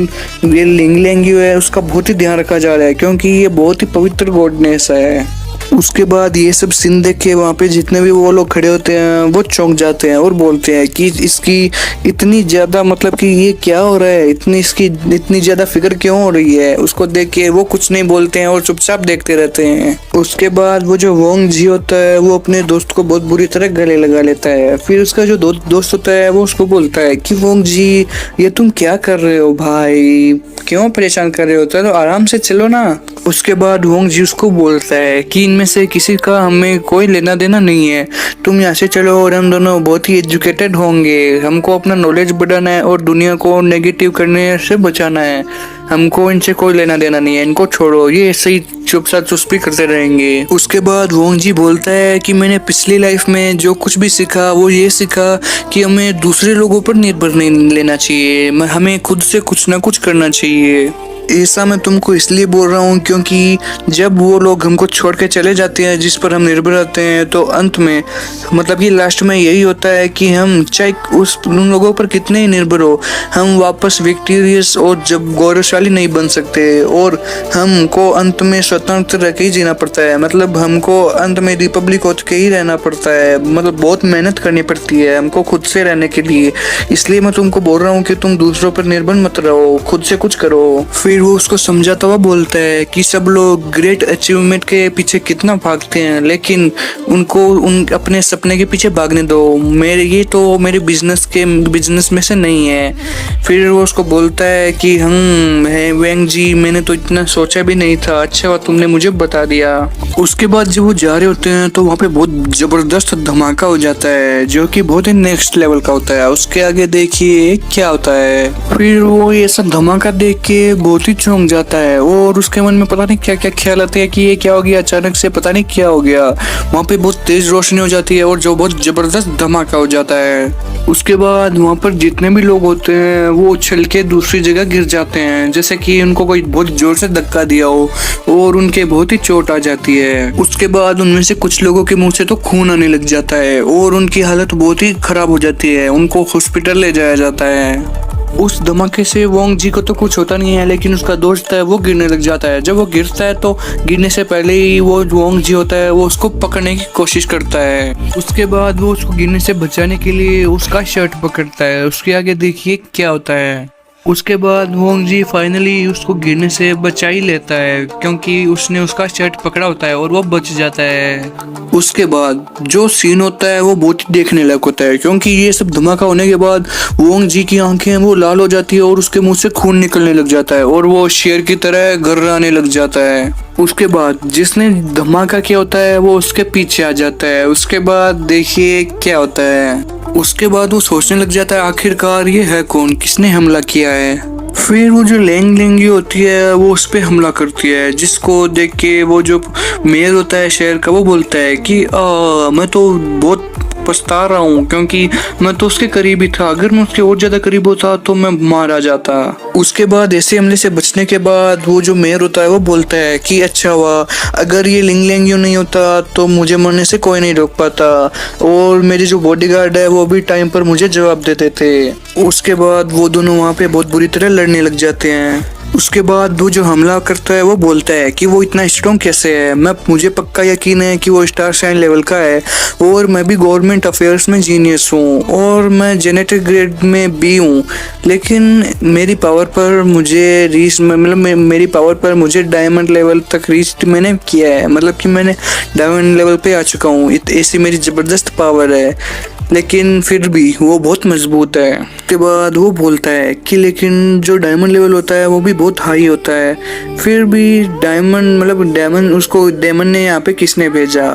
लिंग लैंग्यू है उसका बहुत ही ध्यान रखा जा रहा है क्योंकि ये बहुत ही पवित्र गॉडनेस है। उसके बाद ये सब सीन देख के वहाँ पे जितने भी वो लोग खड़े होते हैं वो चौंक जाते हैं और बोलते हैं कि इसकी इतनी ज्यादा मतलब कि ये क्या हो रहा है, इसकी इतनी ज्यादा फिक्र क्यों हो रही है। उसको देख के वो कुछ नहीं बोलते हैं और चुपचाप देखते रहते हैं। उसके बाद वो जो वोंग जी होता है वो अपने दोस्त को बहुत बुरी तरह गले लगा लेता है। फिर उसका जो दोस्त होता है वो उसको बोलता है कि वोंग जी ये तुम क्या कर रहे हो भाई, क्यों परेशान कर रहे हो, चलो आराम से चलो ना। उसके बाद वोंग जी उसको बोलता है कि इनमें से किसी का हमें कोई लेना देना नहीं है, तुम यहाँ से चलो और हम दोनों बहुत ही एजुकेटेड होंगे। हमको अपना नॉलेज बढ़ाना है और दुनिया को नेगेटिव करने से बचाना है। हमको इनसे कोई लेना देना नहीं है, इनको छोड़ो, ये ऐसे ही चुपचाप चुस्पी करते रहेंगे। उसके बाद वोंग जी बोलता है कि मैंने पिछली लाइफ में जो कुछ भी सीखा वो ये सीखा कि हमें दूसरे लोगों पर निर्भर नहीं लेना चाहिए, हमें खुद से कुछ ना कुछ करना चाहिए। ऐसा मैं तुमको इसलिए बोल रहा हूँ क्योंकि जब वो लोग हमको छोड़ के चले जाते हैं जिस पर हम निर्भर रहते हैं, तो अंत में मतलब कि लास्ट में यही होता है कि हम चाहे उन लोगों पर कितने ही निर्भर हो, हम वापस विक्टोरियस और जब गौरवशाली नहीं बन सकते और हमको अंत में स्वतंत्र रह के ही जीना पड़ता है। मतलब हमको अंत में रिपब्लिक होकर के ही रहना पड़ता है, मतलब बहुत मेहनत करनी पड़ती है हमको खुद से रहने के लिए। इसलिए मैं तुमको बोल रहा हूँ कि तुम दूसरों पर निर्भर मत रहो, खुद से कुछ करो। फिर वो उसको समझाता हुआ बोलता है कि सब लोग ग्रेट अचीवमेंट के पीछे कितना भागते हैं, लेकिन उनको अपने सपने के पीछे भागने दो, ये तो मेरे बिजनेस में से नहीं है। फिर वो उसको बोलता है कि वेंग जी मैंने तो इतना सोचा भी नहीं था, अच्छा हुआ तुमने मुझे बता दिया। उसके बाद जब वो जा रहे होते हैं तो वहाँ पे बहुत जबरदस्त धमाका हो जाता है जो कि बहुत ही नेक्स्ट लेवल का होता है। उसके आगे देखिए क्या होता है। फिर वो ये सब धमाका देख के बहुत ही चौंक जाता है और उसके मन में पता नहीं क्या क्या ख्याल आते हैं कि ये क्या हो गया, अचानक से पता नहीं क्या हो गया। वहाँ पे बहुत तेज रोशनी हो जाती है और जो बहुत जबरदस्त धमाका हो जाता है। उसके बाद वहाँ पर जितने भी लोग होते हैं वो उछल के दूसरी जगह गिर जाते हैं, जैसे कि उनको कोई बहुत जोर से धक्का दिया हो और उनके बहुत ही चोट आ जाती है। उसके बाद उनमें से कुछ लोगों के मुंह से तो खून आने लग जाता है और उनकी हालत बहुत ही खराब हो जाती है, उनको हॉस्पिटल ले जाया जाता है। उस धमाके से वोंग जी को तो कुछ होता नहीं है, लेकिन उसका दोस्त है वो गिरने लग जाता है। जब वो गिरता है तो गिरने से पहले ही वो वोंग जी होता है वो उसको पकड़ने की कोशिश करता है। उसके बाद वो उसको गिरने से बचाने के लिए उसका शर्ट पकड़ता है। उसके आगे देखिए क्या होता है। उसके बाद वोंग जी फाइनली उसको गिरने से बचा ही लेता है क्योंकि उसने उसका शर्ट पकड़ा होता है और वो बच जाता है। उसके बाद जो सीन होता है वो बहुत ही देखने लायक होता है क्योंकि ये सब धमाका होने के बाद वोंग जी की आंखें वो लाल हो जाती है और उसके मुंह से खून निकलने लग जाता है और वो शेर की तरह गर्राने लग जाता है। उसके बाद जिसने धमाका किया होता है वो उसके पीछे आ जाता है। उसके बाद देखिए क्या होता है। उसके बाद वो सोचने लग जाता है आखिरकार ये है कौन, किसने हमला किया है। फिर वो जो लेंग लेंगी होती है वो उस पे हमला करती है, जिसको देख के वो जो मेयर होता है शहर का वो बोलता है कि मैं तो बहुत पछता रहा हूँ क्योंकि मैं तो उसके करीब ही था, अगर मैं उसके और ज्यादा करीब होता तो मैं मारा जाता। उसके बाद ऐसे हमले से बचने के बाद वो जो मेयर होता है वो बोलता है कि अच्छा हुआ, अगर ये लिंग लेंग नहीं होता तो मुझे मरने से कोई नहीं रोक पाता और मेरे जो बॉडीगार्ड है वो भी टाइम पर मुझे जवाब देते थे। उसके बाद वो दोनों वहाँ पे बहुत बुरी तरह लड़ने लग जाते हैं। उसके बाद वो जो हमला करता है वो बोलता है कि वो इतना स्ट्रॉन्ग कैसे है, मुझे पक्का यकीन है कि वो स्टार शाइन लेवल का है और मैं भी गवर्नमेंट अफेयर्स में जीनियस हूँ और मैं जेनेटिक ग्रेड में भी हूँ, लेकिन मेरी पावर पर मुझे डायमंड लेवल तक रीच मैंने किया है, मतलब कि मैंने डायमंड लेवल पे आ चुका हूँ, ऐसी मेरी ज़बरदस्त पावर है, लेकिन फिर भी वो बहुत मजबूत है। उसके बाद वो बोलता है कि लेकिन जो डायमंड लेवल होता है वो भी बहुत हाई होता है, फिर भी डेमन ने यहाँ पे किसने भेजा।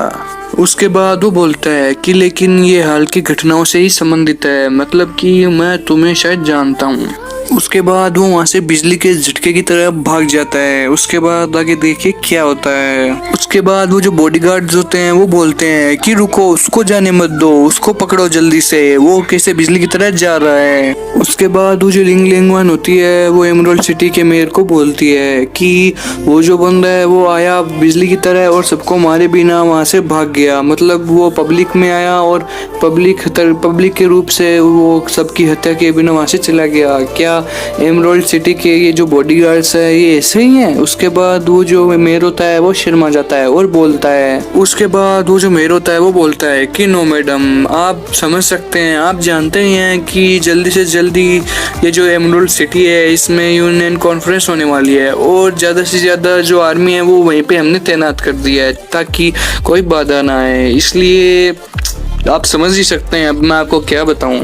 उसके बाद वो बोलता है कि लेकिन ये हाल की घटनाओं से ही संबंधित है, मतलब कि मैं तुम्हें शायद जानता हूँ। उसके बाद वो वहाँ से बिजली के झटके की तरह भाग जाता है। उसके बाद आगे देखिए क्या होता है। उसके बाद वो जो बॉडीगार्ड्स होते हैं वो बोलते हैं कि रुको, उसको जाने मत दो, उसको पकड़ो जल्दी से, वो कैसे बिजली की तरह जा रहा है। उसके बाद वो जो लिंग लेंगवान होती है वो एमराल्ड सिटी के मेयर को बोलती है कि वो जो बंदा है वो आया बिजली की तरह और सबको मारे बिना वहाँ से भाग गया, मतलब वो पब्लिक में आया और पब्लिक के रूप से वो सबकी हत्या किए बिना वहाँ से चला गया। क्या एमराल्ड सिटी के ये जो बॉडीगार्ड्स है ये ऐसे ही हैं। उसके बाद वो जो मेयर होता है वो शर्मा जाता है और बोलता है, उसके बाद वो जो मेयर होता है वो बोलता है कि नो मैडम, आप समझ सकते हैं, आप जानते ही हैं कि जल्दी से जल्दी ये जो एमराल्ड सिटी है इसमें यूनियन कॉन्फ्रेंस होने वाली है और ज़्यादा से ज़्यादा जो आर्मी है वो वहीं पे हमने तैनात कर दिया है ताकि कोई बाधा ना आए, इसलिए आप समझ ही सकते हैं अब मैं आपको क्या बताऊं।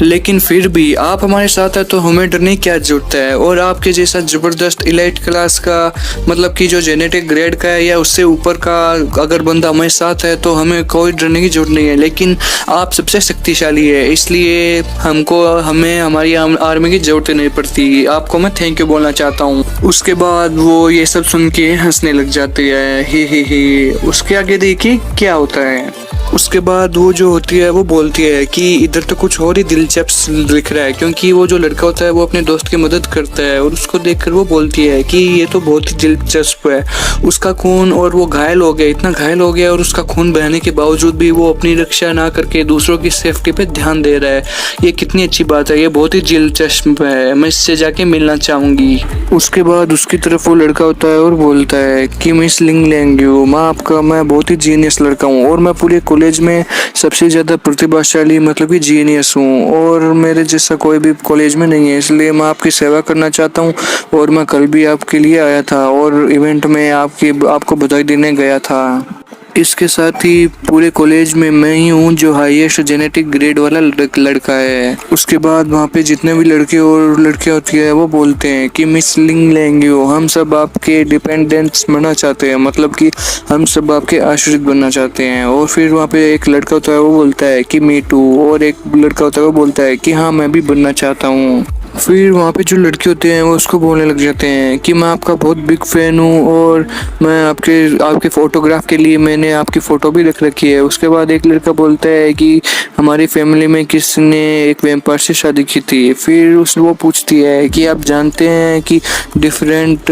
लेकिन फिर भी आप हमारे साथ है तो हमें डरने की क्या जरूरत है। और आपके जैसा ज़बरदस्त इलाइट क्लास का मतलब कि जो जेनेटिक ग्रेड का है या उससे ऊपर का अगर बंदा हमारे साथ है तो हमें कोई डरने की जरूरत नहीं है। लेकिन आप सबसे शक्तिशाली है, इसलिए हमें हमारी आर्मी की जरूरत नहीं पड़ती। आपको मैं थैंक यू बोलना चाहता हूँ। उसके बाद वो ये सब सुन के हंसने लग जाती है, ही। उसके आगे देखिए क्या होता है। उसके बाद वो जो होती है वो बोलती है कि इधर तो कुछ और ही दिलचस्प दिख रहा है, क्योंकि वो जो लड़का होता है वो अपने दोस्त की मदद करता है और उसको देखकर वो बोलती है कि ये तो बहुत ही दिलचस्प है। उसका खून, और वो घायल हो गया, इतना घायल हो गया और उसका खून बहने के बावजूद भी वो अपनी रक्षा ना करके दूसरों की सेफ्टी पे ध्यान दे रहा है। ये कितनी अच्छी बात है, ये बहुत ही दिलचस्प है, मैं इससे जाके मिलना चाहूँगी। उसके बाद उसकी तरफ वो लड़का होता है और बोलता है कि मिस लिंग लेंग्यू, मैं बहुत ही जीनियस लड़का हूँ और मैं पूरे कॉलेज में सबसे ज़्यादा प्रतिभाशाली मतलब कि जीनियस हूँ और मेरे जैसा कोई भी कॉलेज में नहीं है, इसलिए मैं आपकी सेवा करना चाहता हूँ। और मैं कल भी आपके लिए आया था और इवेंट में आपको बधाई देने गया था। इसके साथ ही पूरे कॉलेज में मैं ही हूँ जो हाईएस्ट जेनेटिक ग्रेड वाला लड़का है। उसके बाद वहाँ पे जितने भी लड़के और लड़कियाँ होती है वो बोलते हैं कि मिस लिंग लेंग्यू, हम सब आपके डिपेंडेंट्स बनना चाहते हैं, मतलब कि हम सब आपके आश्रित बनना चाहते हैं। और फिर वहाँ पे एक लड़का होता है वो बोलता है कि मी टू, और एक लड़का होता है वो बोलता है कि हाँ मैं भी बनना चाहता हूँ। फिर वहाँ पे जो लड़के होते हैं वो उसको बोलने लग जाते हैं कि मैं आपका बहुत बिग फैन हूँ और मैं आपके फ़ोटोग्राफ के लिए मैंने आपकी फ़ोटो भी रख रखी है। उसके बाद एक लड़का बोलता है कि हमारी फैमिली में किसने एक वैम्पायर से शादी की थी। फिर वो पूछती है कि आप जानते हैं कि डिफरेंट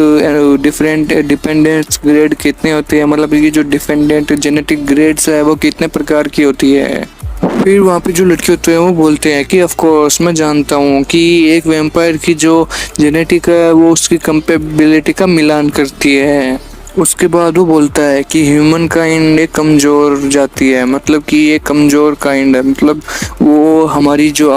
डिपेंडेंट्स ग्रेड कितने होते हैं, मतलब ये जो डिपेंडेंट जेनेटिक ग्रेड्स है वो कितने प्रकार की होती है। फिर वहाँ पे जो लड़के होते हैं वो बोलते हैं कि ऑफ कोर्स मैं जानता हूँ कि एक वैम्पायर की जो जेनेटिक है वो उसकी कंपेबिलिटी का मिलान करती है। उसके बाद वो बोलता है कि ह्यूमन काइंड एक कमज़ोर जाती है, मतलब कि ये कमज़ोर काइंड है, मतलब वो हमारी जो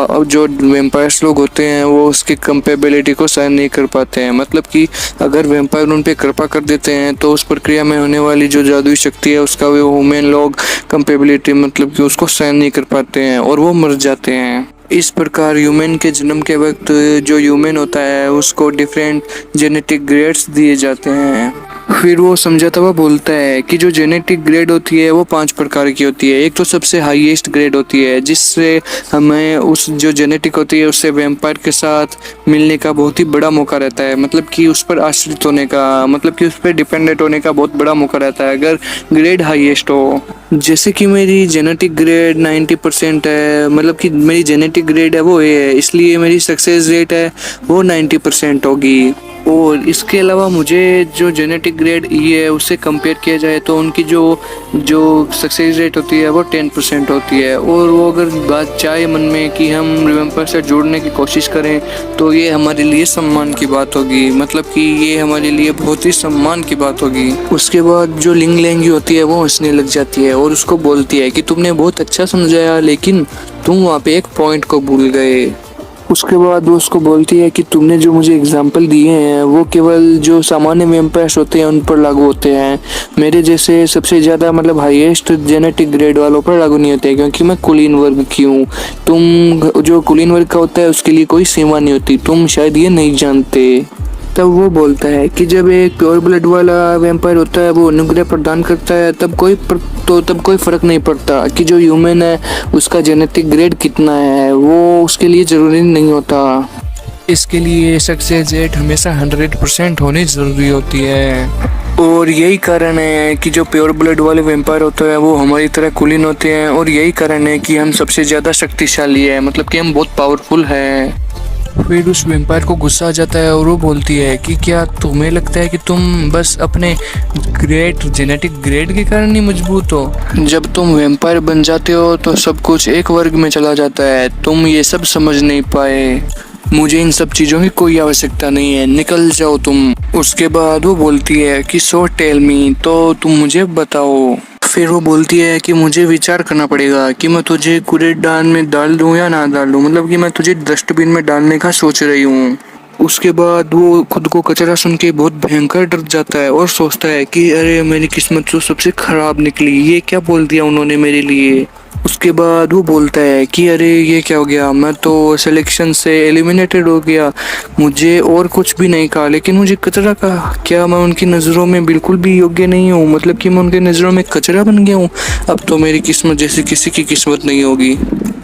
वैम्पायर्स लोग होते हैं वो उसकी कंपेबिलिटी को सहन नहीं कर पाते हैं। मतलब कि अगर वैम्पायर उन पे कृपा कर देते हैं तो उस प्रक्रिया में होने वाली जो जादुई शक्ति है उसका वो ह्यूमन लोग कंपेबिलिटी मतलब कि उसको सहन नहीं कर पाते हैं और वो मर जाते हैं। इस प्रकार ह्यूमन के जन्म के वक्त जो ह्यूमन होता है उसको डिफरेंट जेनेटिक ग्रेड्स दिए जाते हैं। फिर वो समझाता हुआ बोलता है कि जो जेनेटिक ग्रेड होती है वो 5 प्रकार की होती है। एक तो सबसे हाईएस्ट ग्रेड होती है जिससे हमें उस जो जेनेटिक होती है उससे वैम्पायर के साथ मिलने का बहुत ही बड़ा मौका रहता है, मतलब कि उस पर आश्रित होने का, मतलब कि उस पर डिपेंडेंट होने का बहुत बड़ा मौका रहता है अगर ग्रेड हाईएस्ट हो। जैसे कि मेरी जेनेटिक ग्रेड 90% है, मतलब कि मेरी जेनेटिक ग्रेड है वो ए है, इसलिए मेरी सक्सेस रेट है वो 90% होगी। और इसके अलावा मुझे जो जेनेटिक ग्रेड ई है उससे कंपेयर किया जाए तो उनकी जो सक्सेस रेट होती है वो 10% होती है। और वो अगर बात चाहे मन में कि हम वैम्पायर से जुड़ने की कोशिश करें तो ये हमारे लिए सम्मान की बात होगी, मतलब कि ये हमारे लिए बहुत ही सम्मान की बात होगी। उसके बाद जो लिंग लेंगी होती है वो हंसने लग जाती है और उसको बोलती है कि तुमने बहुत अच्छा समझाया लेकिन तुम वहाँ पे एक पॉइंट को भूल गए। उसके बाद वो उसको बोलती है कि तुमने जो मुझे एग्जाम्पल दिए हैं वो केवल जो सामान्य वैम्पायर्स होते हैं उन पर लागू होते हैं, मेरे जैसे सबसे ज़्यादा मतलब हाईएस्ट जेनेटिक ग्रेड वालों पर लागू नहीं होते क्योंकि मैं कुलीन वर्ग की हूँ। तुम जो कुलीन वर्ग का होता है उसके लिए कोई सीमा नहीं होती, तुम शायद ये नहीं जानते। तब वो बोलता है कि जब एक प्योर ब्लड वाला वैम्पायर होता है वो अनुग्रह प्रदान करता है तब कोई फ़र्क नहीं पड़ता कि जो ह्यूमन है उसका जेनेटिक ग्रेड कितना है, वो उसके लिए ज़रूरी नहीं होता। इसके लिए सक्सेस रेट हमेशा 100% होनी ज़रूरी होती है। और यही कारण है कि जो प्योर ब्लड वाले वैम्पायर होते हैं वो हमारी तरह कुलीन होते हैं और यही कारण है कि हम सबसे ज़्यादा शक्तिशाली है, मतलब कि हम बहुत पावरफुल हैं। फिर उस वैम्पायर को गुस्सा आ जाता है और वो बोलती है कि क्या तुम्हें लगता है कि तुम बस अपने जेनेटिक ग्रेड के कारण ही मजबूत हो? जब तुम वैम्पायर बन जाते हो तो सब कुछ एक वर्ग में चला जाता है, तुम ये सब समझ नहीं पाए। मुझे इन सब चीजों की कोई आवश्यकता नहीं है, निकल जाओ तुम। उसके बाद वो बोलती है कि सो टेल मी, तो तुम मुझे बताओ। फिर वो बोलती है कि मुझे विचार करना पड़ेगा कि मैं तुझे कूड़ेदान में डाल दूं या ना डाल दूं, मतलब कि मैं तुझे डस्टबिन में डालने का सोच रही हूँ। उसके बाद वो खुद को कचरा सुन के बहुत भयंकर डर जाता है और सोचता है कि अरे मेरी किस्मत तो सबसे खराब निकली, ये क्या बोल दिया उन्होंने मेरे लिए। उसके बाद वो बोलता है कि अरे ये क्या हो गया, मैं तो सिलेक्शन से एलिमिनेटेड हो गया, मुझे और कुछ भी नहीं कहा लेकिन मुझे कचरा कहा। क्या मैं उनकी नज़रों में बिल्कुल भी योग्य नहीं हूँ, मतलब कि मैं उनकी नज़रों में कचरा बन गया हूँ। अब तो मेरी किस्मत जैसी किसी की किस्मत नहीं होगी,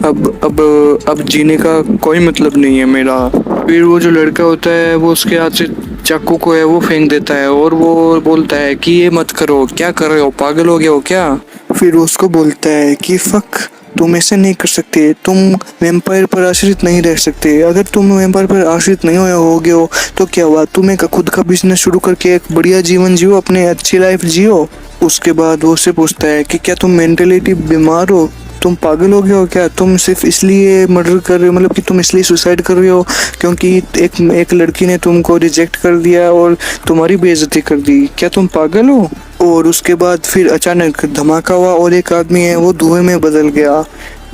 अब जीने का कोई मतलब नहीं है मेरा। फिर वो जो लड़का होता है वो उसके हाथ से चाकू को है वो फेंक देता है और वो बोलता है कि ये मत करो, क्या कर रहे हो, पागल हो गए हो क्या। फिर उसको बोलता है कि फक, तुम ऐसे नहीं कर सकते, तुम वैम्पायर पर आश्रित नहीं रह सकते। अगर तुम वैम्पायर पर आश्रित नहीं होगे हो तो क्या हुआ, तुम एक खुद का बिजनेस शुरू करके एक बढ़िया जीवन जियो, अपने अच्छी लाइफ जियो। उसके बाद वो उससे पूछता है कि क्या तुम मेंटलिटी बीमार हो, तुम पागल हो गए हो क्या, तुम सिर्फ इसलिए मर्डर कर रहे हो, मतलब कि तुम इसलिए सुसाइड कर रहे हो क्योंकि एक लड़की ने तुमको रिजेक्ट कर दिया और तुम्हारी बेइज्जती कर दी, क्या तुम पागल हो। और उसके बाद फिर अचानक धमाका हुआ और एक आदमी है वो धुएं में बदल गया।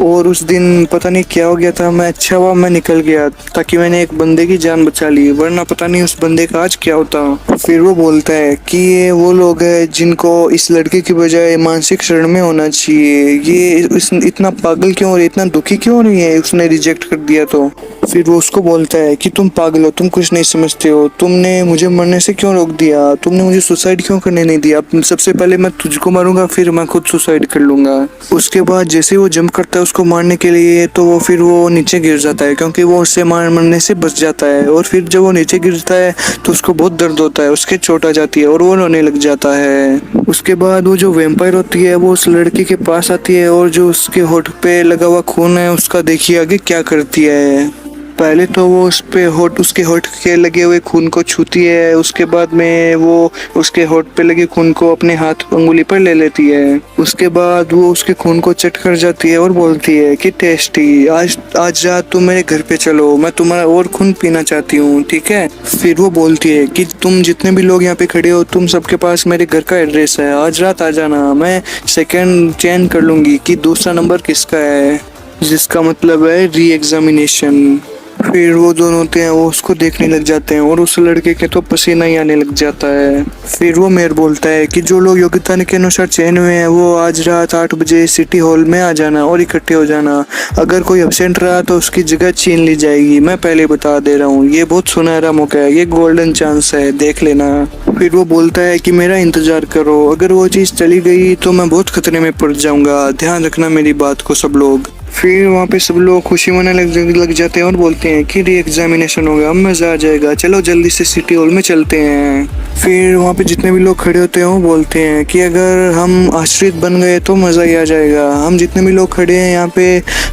और उस दिन पता नहीं क्या हो गया था, मैं अच्छा हुआ मैं निकल गया ताकि मैंने एक बंदे की जान बचा ली, वरना पता नहीं उस बंदे का आज क्या होता। फिर वो बोलता है कि ये वो लोग हैं जिनको इस लड़के की बजाय मानसिक शरण में होना चाहिए, ये इतना पागल क्यों और इतना दुखी क्यों नहीं है, उसने रिजेक्ट कर दिया तो। फिर वो उसको बोलता है कि तुम पागल हो, तुम कुछ नहीं समझते हो, तुमने मुझे मरने से क्यों रोक दिया, तुमने मुझे सुसाइड क्यों करने नहीं दिया, सबसे पहले मैं तुझको मारूंगा फिर मैं खुद सुसाइड कर लूंगा। उसके बाद जैसे वो जंप करता है उसको मारने के लिए तो वो नीचे गिर जाता है क्योंकि वो उससे मरने से बच जाता है। और फिर जब वो नीचे गिरता है तो उसको बहुत दर्द होता है, उसके चोट आ जाती है और वो रोने लग जाता है। उसके बाद वो जो वैम्पायर होती है वो उस लड़के के पास आती है और जो उसके होठ पे लगा हुआ खून है उसका देखिए आगे क्या करती है। पहले तो वो उसके होठ के लगे हुए खून को छूती है, उसके बाद में वो उसके होठ पे लगे खून को अपने हाथ अंगुली पर ले लेती है। उसके बाद वो उसके खून को चट कर जाती है और बोलती है कि टेस्टी, आज रात तुम मेरे घर पे चलो, मैं तुम्हारा और खून पीना चाहती हूँ, ठीक है। फिर वो बोलती है कि तुम जितने भी लोग यहाँ पे खड़े हो तुम सबके पास मेरे घर का एड्रेस है, आज रात आ जाना, मैं सेकंड चेंज कर लूंगी कि दूसरा नंबर किसका है, जिसका मतलब है री एग्जामिनेशन। फिर वो दोनों होते हैं वो उसको देखने लग जाते हैं और उस लड़के के तो पसीना ही आने लग जाता है। फिर वो मेयर बोलता है कि जो लोग योग्यता के अनुसार चयन हुए हैं वो आज रात 8 बजे सिटी हॉल में आ जाना और इकट्ठे हो जाना, अगर कोई एब्सेंट रहा तो उसकी जगह छीन ली जाएगी, मैं पहले बता दे रहा हूँ, ये बहुत सुनहरा मौका है, ये गोल्डन चांस है, देख लेना। फिर वो बोलता है कि मेरा इंतजार करो, अगर वो चीज़ चली गई तो मैं बहुत खतरे में पड़ जाऊंगा, ध्यान रखना मेरी बात को सब लोग। फिर वहाँ पे सब लोग खुशी मनाने लग जाते हैं और बोलते हैं कि री एग्जामिनेशन होगा, अब मज़ा आ जाएगा, चलो जल्दी से सिटी हॉल में चलते हैं। फिर वहाँ पे जितने भी लोग खड़े होते हैं वो बोलते हैं कि अगर हम आश्रित बन गए तो मज़ा ही आ जाएगा, हम जितने भी लोग खड़े हैं यहाँ पे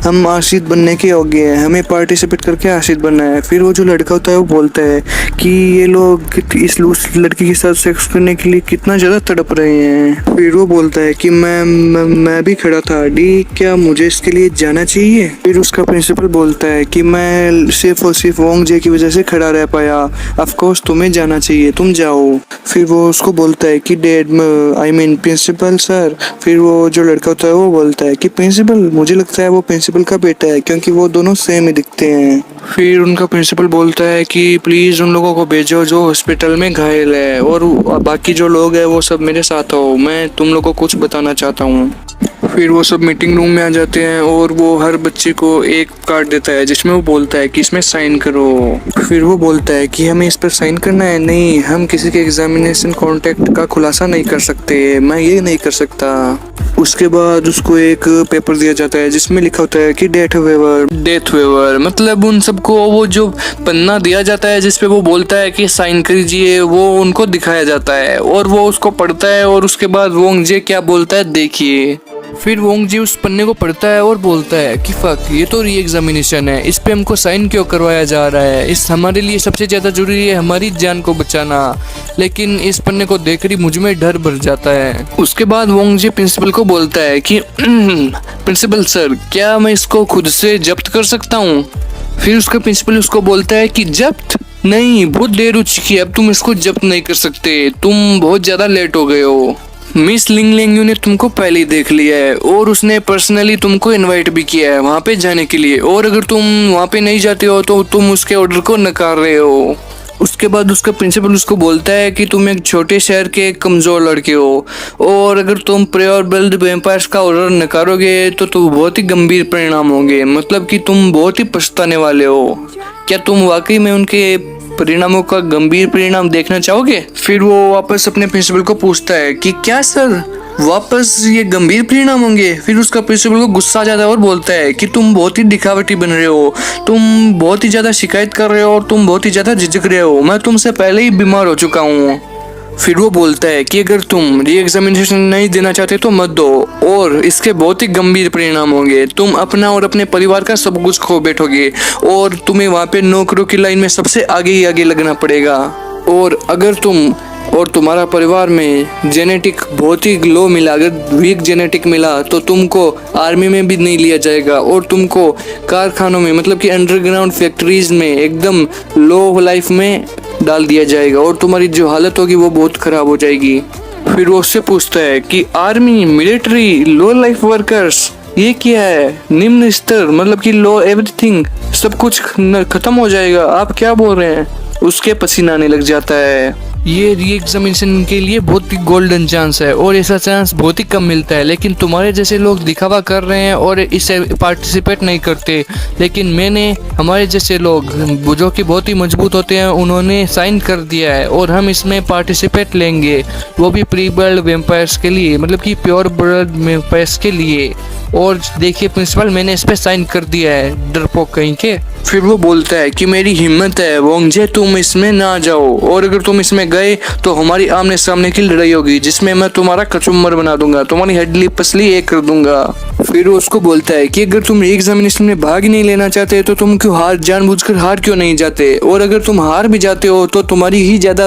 हम आश्रित बनने के योग्य हैं, हमें पार्टिसिपेट करके आश्रित बनना है। फिर वो जो लड़का होता है वो बोलता है कि ये लोग इस लड़की के साथ सेक्स करने के लिए कितना ज़्यादा तड़प रहे हैं। फिर वो बोलता है कि मैं भी खड़ा था डी, क्या मुझे इसके लिए जाना चाहिए। फिर उसका प्रिंसिपल बोलता है कि मैं सिर्फ और सिर्फ वोंग जे की वजह से खड़ा रह पाया, ऑफ कोर्स तुम्हें जाना चाहिए, तुम जाओ। फिर वो उसको बोलता है कि आई मीन प्रिंसिपल सर। फिर वो जो लड़का होता है वो बोलता है कि प्रिंसिपल, मुझे लगता है वो प्रिंसिपल का बेटा है क्योंकि वो दोनों सेम ही दिखते हैं। फिर उनका प्रिंसिपल बोलता है कि प्लीज़ उन लोगों को भेजो जो हॉस्पिटल में घायल है और बाकी जो लोग हैं वो सब मेरे साथ हो, मैं तुम लोगों को कुछ बताना चाहता हूँ। फिर वो सब मीटिंग रूम में आ जाते हैं और वो हर बच्चे को एक कार्ड देता है जिसमें वो बोलता है कि इसमें साइन करो। फिर वो बोलता है कि हमें इस पर साइन करना है, नहीं हम किसी के एग्जामिनेशन कॉन्टेक्ट का खुलासा नहीं कर सकते, मैं ये नहीं कर सकता। उसके बाद उसको एक पेपर दिया जाता है जिसमें लिखा होता है कि डेथ वेवर मतलब उन सबको वो जो पन्ना दिया जाता है जिसपे वो बोलता है कि साइन कीजिए, वो उनको दिखाया जाता है और वो उसको पढ़ता है और उसके बाद वोंग जे क्या बोलता है देखिए। फिर वोंग जी उस पन्ने को पढ़ता है और बोलता है कि फक, ये तो री एग्जामिनेशन है, इस पे हमको साइन क्यों करवाया जा रहा है, इस हमारे लिए सबसे ज़्यादा जरूरी है हमारी जान को बचाना। लेकिन इस पन्ने को देखकर ही मुझ में डर भर जाता है। उसके बाद वोंग जी प्रिंसिपल को बोलता है कि प्रिंसिपल सर, क्या मैं इसको खुद से जब्त कर सकता हूँ। फिर उसका प्रिंसिपल उसको बोलता है कि जब्त नहीं, बहुत देर हो चुकी है, अब तुम इसको जब्त नहीं कर सकते, तुम बहुत ज्यादा लेट हो गए हो। मिस लिंग लेंग्यू ने तुमको पहले ही देख लिया है और उसने पर्सनली तुमको इनवाइट भी किया है वहाँ पे जाने के लिए, और अगर तुम वहाँ पे नहीं जाते हो तो तुम उसके ऑर्डर को नकार रहे हो। उसके बाद उसका प्रिंसिपल उसको बोलता है कि तुम एक छोटे शहर के कमज़ोर लड़के हो और अगर तुम प्योर ब्लड वैम्पायर्स का ऑर्डर नकारोगे तो बहुत ही गंभीर परिणाम होंगे, मतलब कि तुम बहुत ही पछताने वाले हो। क्या तुम वाकई में उनके परिणामों का गंभीर परिणाम देखना चाहोगे? फिर वो वापस अपने प्रिंसिपल को पूछता है कि क्या सर, वापस ये गंभीर परिणाम होंगे? फिर उसका प्रिंसिपल को गुस्सा आ जाता है और बोलता है कि तुम बहुत ही दिखावटी बन रहे हो, तुम बहुत ही ज़्यादा शिकायत कर रहे हो और तुम बहुत ही ज़्यादा झिझक रहे हो, मैं तुमसे पहले ही बीमार हो चुका हूँ। फिर वो बोलता है कि अगर तुम री एग्जामिनेशन नहीं देना चाहते तो मत दो, और इसके बहुत ही गंभीर परिणाम होंगे, तुम अपना और अपने परिवार का सब कुछ खो बैठोगे और तुम्हें वहाँ पे नौकरियों की लाइन में सबसे आगे ही आगे लगना पड़ेगा। और अगर तुम और तुम्हारा परिवार में जेनेटिक बहुत ही लो मिला, अगर वीक जेनेटिक मिला तो तुमको आर्मी में भी नहीं लिया जाएगा और तुमको कारखानों में, मतलब कि अंडरग्राउंड फैक्ट्रीज में एकदम लो लाइफ में डाल दिया जाएगा और तुम्हारी जो हालत होगी वो बहुत खराब हो जाएगी। फिर वो उससे पूछता है कि आर्मी, मिलिट्री, लो लाइफ वर्कर्स, ये क्या है? निम्न स्तर, मतलब कि लो एवरीथिंग, सब कुछ खत्म हो जाएगा, आप क्या बोल रहे हैं? उसके पसीना आने लग जाता है। ये री एग्जामिनेशन के लिए बहुत ही गोल्डन चांस है और ऐसा चांस बहुत ही कम मिलता है, लेकिन तुम्हारे जैसे लोग दिखावा कर रहे हैं और इसे पार्टिसिपेट नहीं करते, लेकिन मैंने, हमारे जैसे लोग जो कि बहुत ही मजबूत होते हैं, उन्होंने साइन कर दिया है और हम इसमें पार्टिसिपेट लेंगे, वो भी प्री ब्लड वैम्पायर्स के लिए, मतलब कि प्योर ब्लड वैम्पायर्स के लिए। और देखिए प्रिंसिपल, मैंने इस पे साइन कर दिया है, डरपोक कहीं के। फिर वो बोलता है कि मेरी हिम्मत है वोंगजे, तुम इसमें ना जाओ, और अगर तुम इसमें गए तो हमारी आमने सामने की लड़ाई होगी जिसमें मैं तुम्हारा कचुम्बर बना दूंगा, तुम्हारी हड्डी पसली एक कर दूंगा। फिर वो उसको बोलता है कि अगर तुम एग्जामिनेशन में भाग नहीं लेना चाहते तो तुम क्यों जानबूझकर हार क्यों नहीं जाते, और अगर तुम हार भी जाते हो तो तुम्हारी ही ज्यादा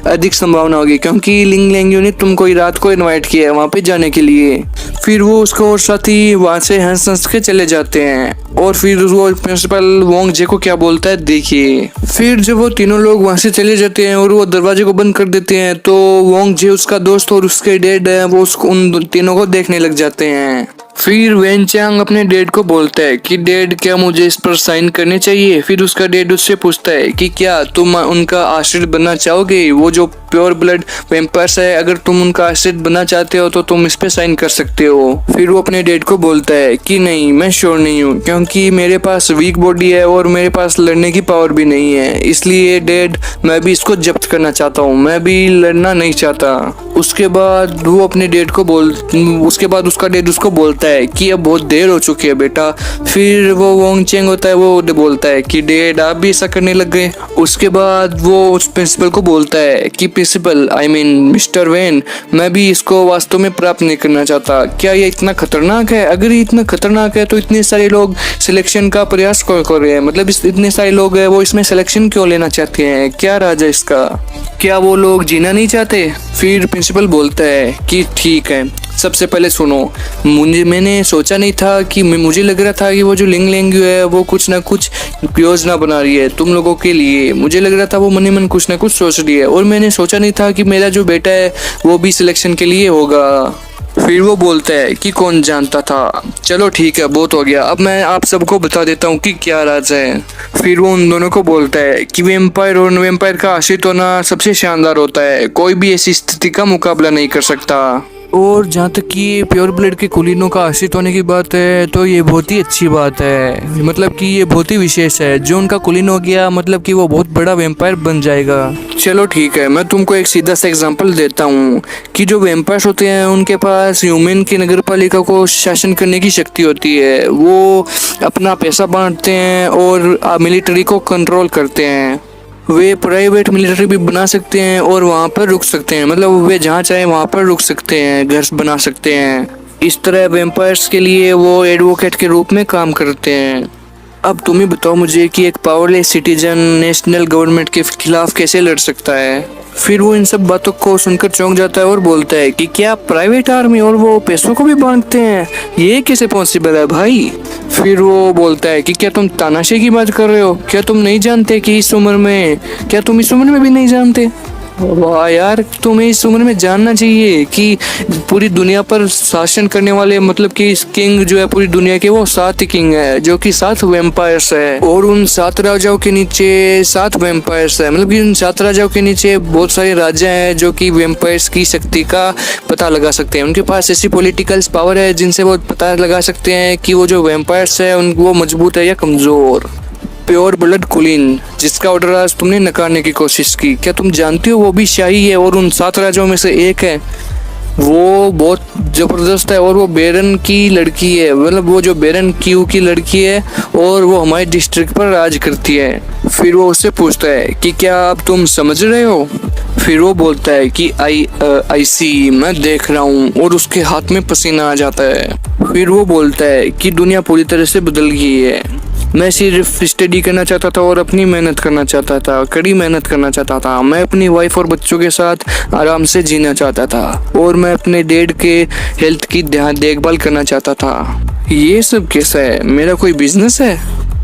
अधिक संभावना होगी, क्योंकि लिंग लेंग्यू ने तुमको ही रात को इन्वाइट किया है वहाँ पे जाने के लिए। फिर वो उसको और साथी वहाँ से हंस हंस के चले जाते हैं और फिर वो प्रिंसिपल वोंगजे को क्या बोलता है देखिए। फिर जब वो तीनों लोग वहाँ से चले जाते हैं और वो दरवाजे को बंद कर देते हैं तो वोंगजे, उसका दोस्त और उसके डैड है, वो उसको उन तीनों को देखने लग जाते हैं। फिर वेनचांग अपने डैड को बोलता है कि डैड, क्या मुझे इस पर साइन करने चाहिए? फिर उसका डैड उससे पूछता है कि क्या तुम उनका आश्रित बनना चाहोगे? वो जो प्योर ब्लड वैम्पायर्स है, अगर तुम उनका आश्रित बनना चाहते हो तो तुम इस पे साइन कर सकते हो। फिर वो अपने डैड को बोलता है कि नहीं, मैं श्योर नहीं हूँ, क्योंकि मेरे पास वीक बॉडी है और मेरे पास लड़ने की पावर भी नहीं है, इसलिए डैड मैं भी इसको जब्त करना चाहता हूँ, मैं भी लड़ना नहीं चाहता। उसके बाद वो अपने डैड को उसके बाद उसका डैड उसको बोलता है कि अब बहुत देर हो चुकी है बेटा। फिर वो वोंगचेंग होता है, वो बोलता है कि डैड आप भी ऐसा करने लग गए। उसके बाद वो उस प्रिंसिपल को बोलता है कि principal, I mean mister Wayne, मैं भी इसको वास्तव में प्राप्त नहीं करना चाहता। क्या ये इतना खतरनाक है? अगर ये इतना खतरनाक है तो इतने सारे लोग सिलेक्शन का प्रयास क्यों कर रहे हैं, मतलब इतने सारे लोग हैं, वो इसमें सिलेक्शन क्यों लेना चाहते हैं? क्या राज है इसका? क्या वो लोग जीना नहीं चाहते? फिर प्रिंसिपल बोलता है कि ठीक है, सबसे पहले सुनो, मैंने सोचा नहीं था कि मुझे लग रहा था कि वो जो लिंग लेंग्यू है वो कुछ ना कुछ योजना बना रही है तुम लोगों के लिए। मुझे लग रहा था वो मन ही मन कुछ ना कुछ सोच रही है, और मैंने सोचा नहीं था कि मेरा जो बेटा है वो भी सिलेक्शन के लिए होगा। फिर वो बोलता है कि कौन जानता था, चलो ठीक है, बहुत हो गया, अब मैं आप सबको बता देता हूँ कि क्या राज है। फिर वो उन दोनों को बोलता है कि वैम्पायर और वैम्पायर का आश्रित होना सबसे शानदार होता है, कोई भी ऐसी स्थिति का मुकाबला नहीं कर सकता। और जहाँ तक कि प्योर ब्लड के कुलीनों का आश्रित होने की बात है तो ये बहुत ही अच्छी बात है, मतलब कि ये बहुत ही विशेष है। जो उनका कुलीन हो गया मतलब कि वो बहुत बड़ा वैम्पायर बन जाएगा। चलो ठीक है, मैं तुमको एक सीधा सा एग्जांपल देता हूँ कि जो वैम्पायर्स होते हैं उनके पास ह्यूमन की नगरपालिका को शासन करने की शक्ति होती है। वो अपना पैसा बांटते हैं और मिलिट्री को कंट्रोल करते हैं। वे प्राइवेट मिलिट्री भी बना सकते हैं और वहाँ पर रुक सकते हैं, मतलब वे जहाँ चाहे वहाँ पर रुक सकते हैं, घर बना सकते हैं। इस तरह वैम्पायर्स के लिए वो एडवोकेट के रूप में काम करते हैं। अब तुम ही बताओ मुझे कि एक पावरलेस सिटीजन नेशनल गवर्नमेंट के खिलाफ कैसे लड़ सकता है? फिर वो इन सब बातों को सुनकर चौंक जाता है और बोलता है कि क्या प्राइवेट आर्मी और वो पैसों को भी बांटते हैं, ये कैसे पॉसिबल है भाई। फिर वो बोलता है कि क्या तुम तानाशाही की बात कर रहे हो, क्या तुम नहीं जानते कि इस उम्र में, क्या तुम इस उम्र में भी नहीं जानते। वाह यार, तुम्हें इस उम्र में जानना चाहिए कि पूरी दुनिया पर शासन करने वाले, मतलब कि किंग जो है पूरी दुनिया के, वो 7 किंग है, जो कि 7 वेम्पायर्स है, और उन 7 राजाओं के नीचे 7 वेम्पायर्स है, मतलब कि उन 7 राजाओं के नीचे बहुत सारे राजा हैं जो कि वेम्पायर्स की शक्ति का पता लगा सकते हैं। उनके पास ऐसी पॉलिटिकल पावर है जिनसे वो पता लगा सकते हैं कि वो जो वेम्पायर्स है वो मजबूत है या कमजोर। प्योर ब्लड कुलीन, जिसका ऑर्डर आज तुमने नकारने की कोशिश की, क्या तुम जानती हो वो भी शाही है और उन 7 राजाओं में से एक है। वो बहुत जबरदस्त है और वो बेरन की लड़की है, मतलब वो जो बेरन क्यू की लड़की है, और वो हमारे डिस्ट्रिक्ट पर राज करती है। फिर वो उससे पूछता है कि क्या अब तुम समझ रहे हो। फिर वो बोलता है कि आई सी, मैं देख रहा हूँ, और उसके हाथ में पसीना आ जाता है। फिर वो बोलता है कि दुनिया पूरी तरह से बदल गई है, मैं सिर्फ स्टडी करना चाहता था और अपनी मेहनत करना चाहता था, कड़ी मेहनत करना चाहता था। मैं अपनी वाइफ और बच्चों के साथ आराम से जीना चाहता था, और मैं अपने डैड के हेल्थ की देखभाल करना चाहता था। ये सब कैसा है, मेरा कोई बिजनेस है।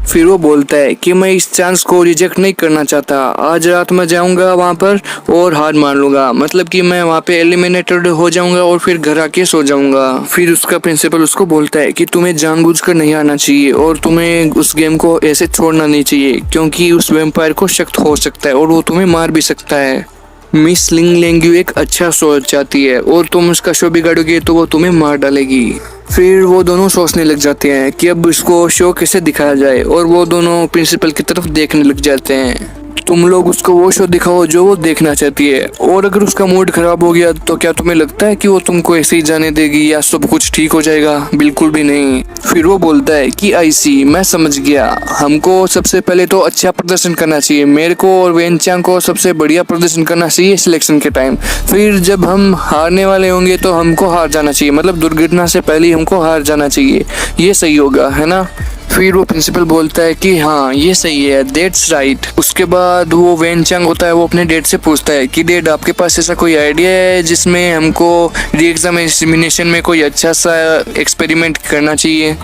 फिर वो बोलता है कि मैं इस चांस को रिजेक्ट नहीं करना चाहता। आज रात मैं जाऊंगा वहाँ पर और हार मान लूंगा, मतलब कि मैं वहाँ पे एलिमिनेटेड हो जाऊंगा और फिर घर आके सो जाऊंगा। फिर उसका प्रिंसिपल उसको बोलता है कि तुम्हें जानबूझकर नहीं आना चाहिए और तुम्हें उस गेम को ऐसे छोड़ना नहीं चाहिए, क्योंकि उस वैम्पायर को शक हो सकता है और वो तुम्हें मार भी सकता है। मिस लिंग लेंग्यू एक अच्छा शो चाहती है और तुम उसका शो बिगाड़ोगे तो वो तुम्हें मार डालेगी। फिर वो दोनों सोचने लग जाते हैं कि अब इसको शो कैसे दिखाया जाए, और वो दोनों प्रिंसिपल की तरफ देखने लग जाते हैं। तुम लोग उसको वो शो दिखाओ जो वो देखना चाहती है, और अगर उसका मूड खराब हो गया तो क्या तुम्हें लगता है कि वो तुमको ऐसे ही जाने देगी या सब कुछ ठीक हो जाएगा? बिल्कुल भी नहीं। फिर वो बोलता है कि आई सी, मैं समझ गया, हमको सबसे पहले तो अच्छा प्रदर्शन करना चाहिए, मेरे को और वेनचांग को सबसे बढ़िया प्रदर्शन करना चाहिए सिलेक्शन के टाइम। फिर जब हम हारने वाले होंगे तो हमको हार जाना चाहिए, मतलब दुर्घटना से पहले हमको हार जाना चाहिए, ये सही होगा, है ना। फिर वो प्रिंसिपल बोलता है कि हाँ ये सही है, दैट्स राइट। उसके बाद वो वेनचांग होता है, वो अपने डैड से पूछता है कि डैड, आपके पास ऐसा कोई आइडिया है जिसमें हमको री एग्जामिनेशन में कोई अच्छा सा एक्सपेरिमेंट करना चाहिए?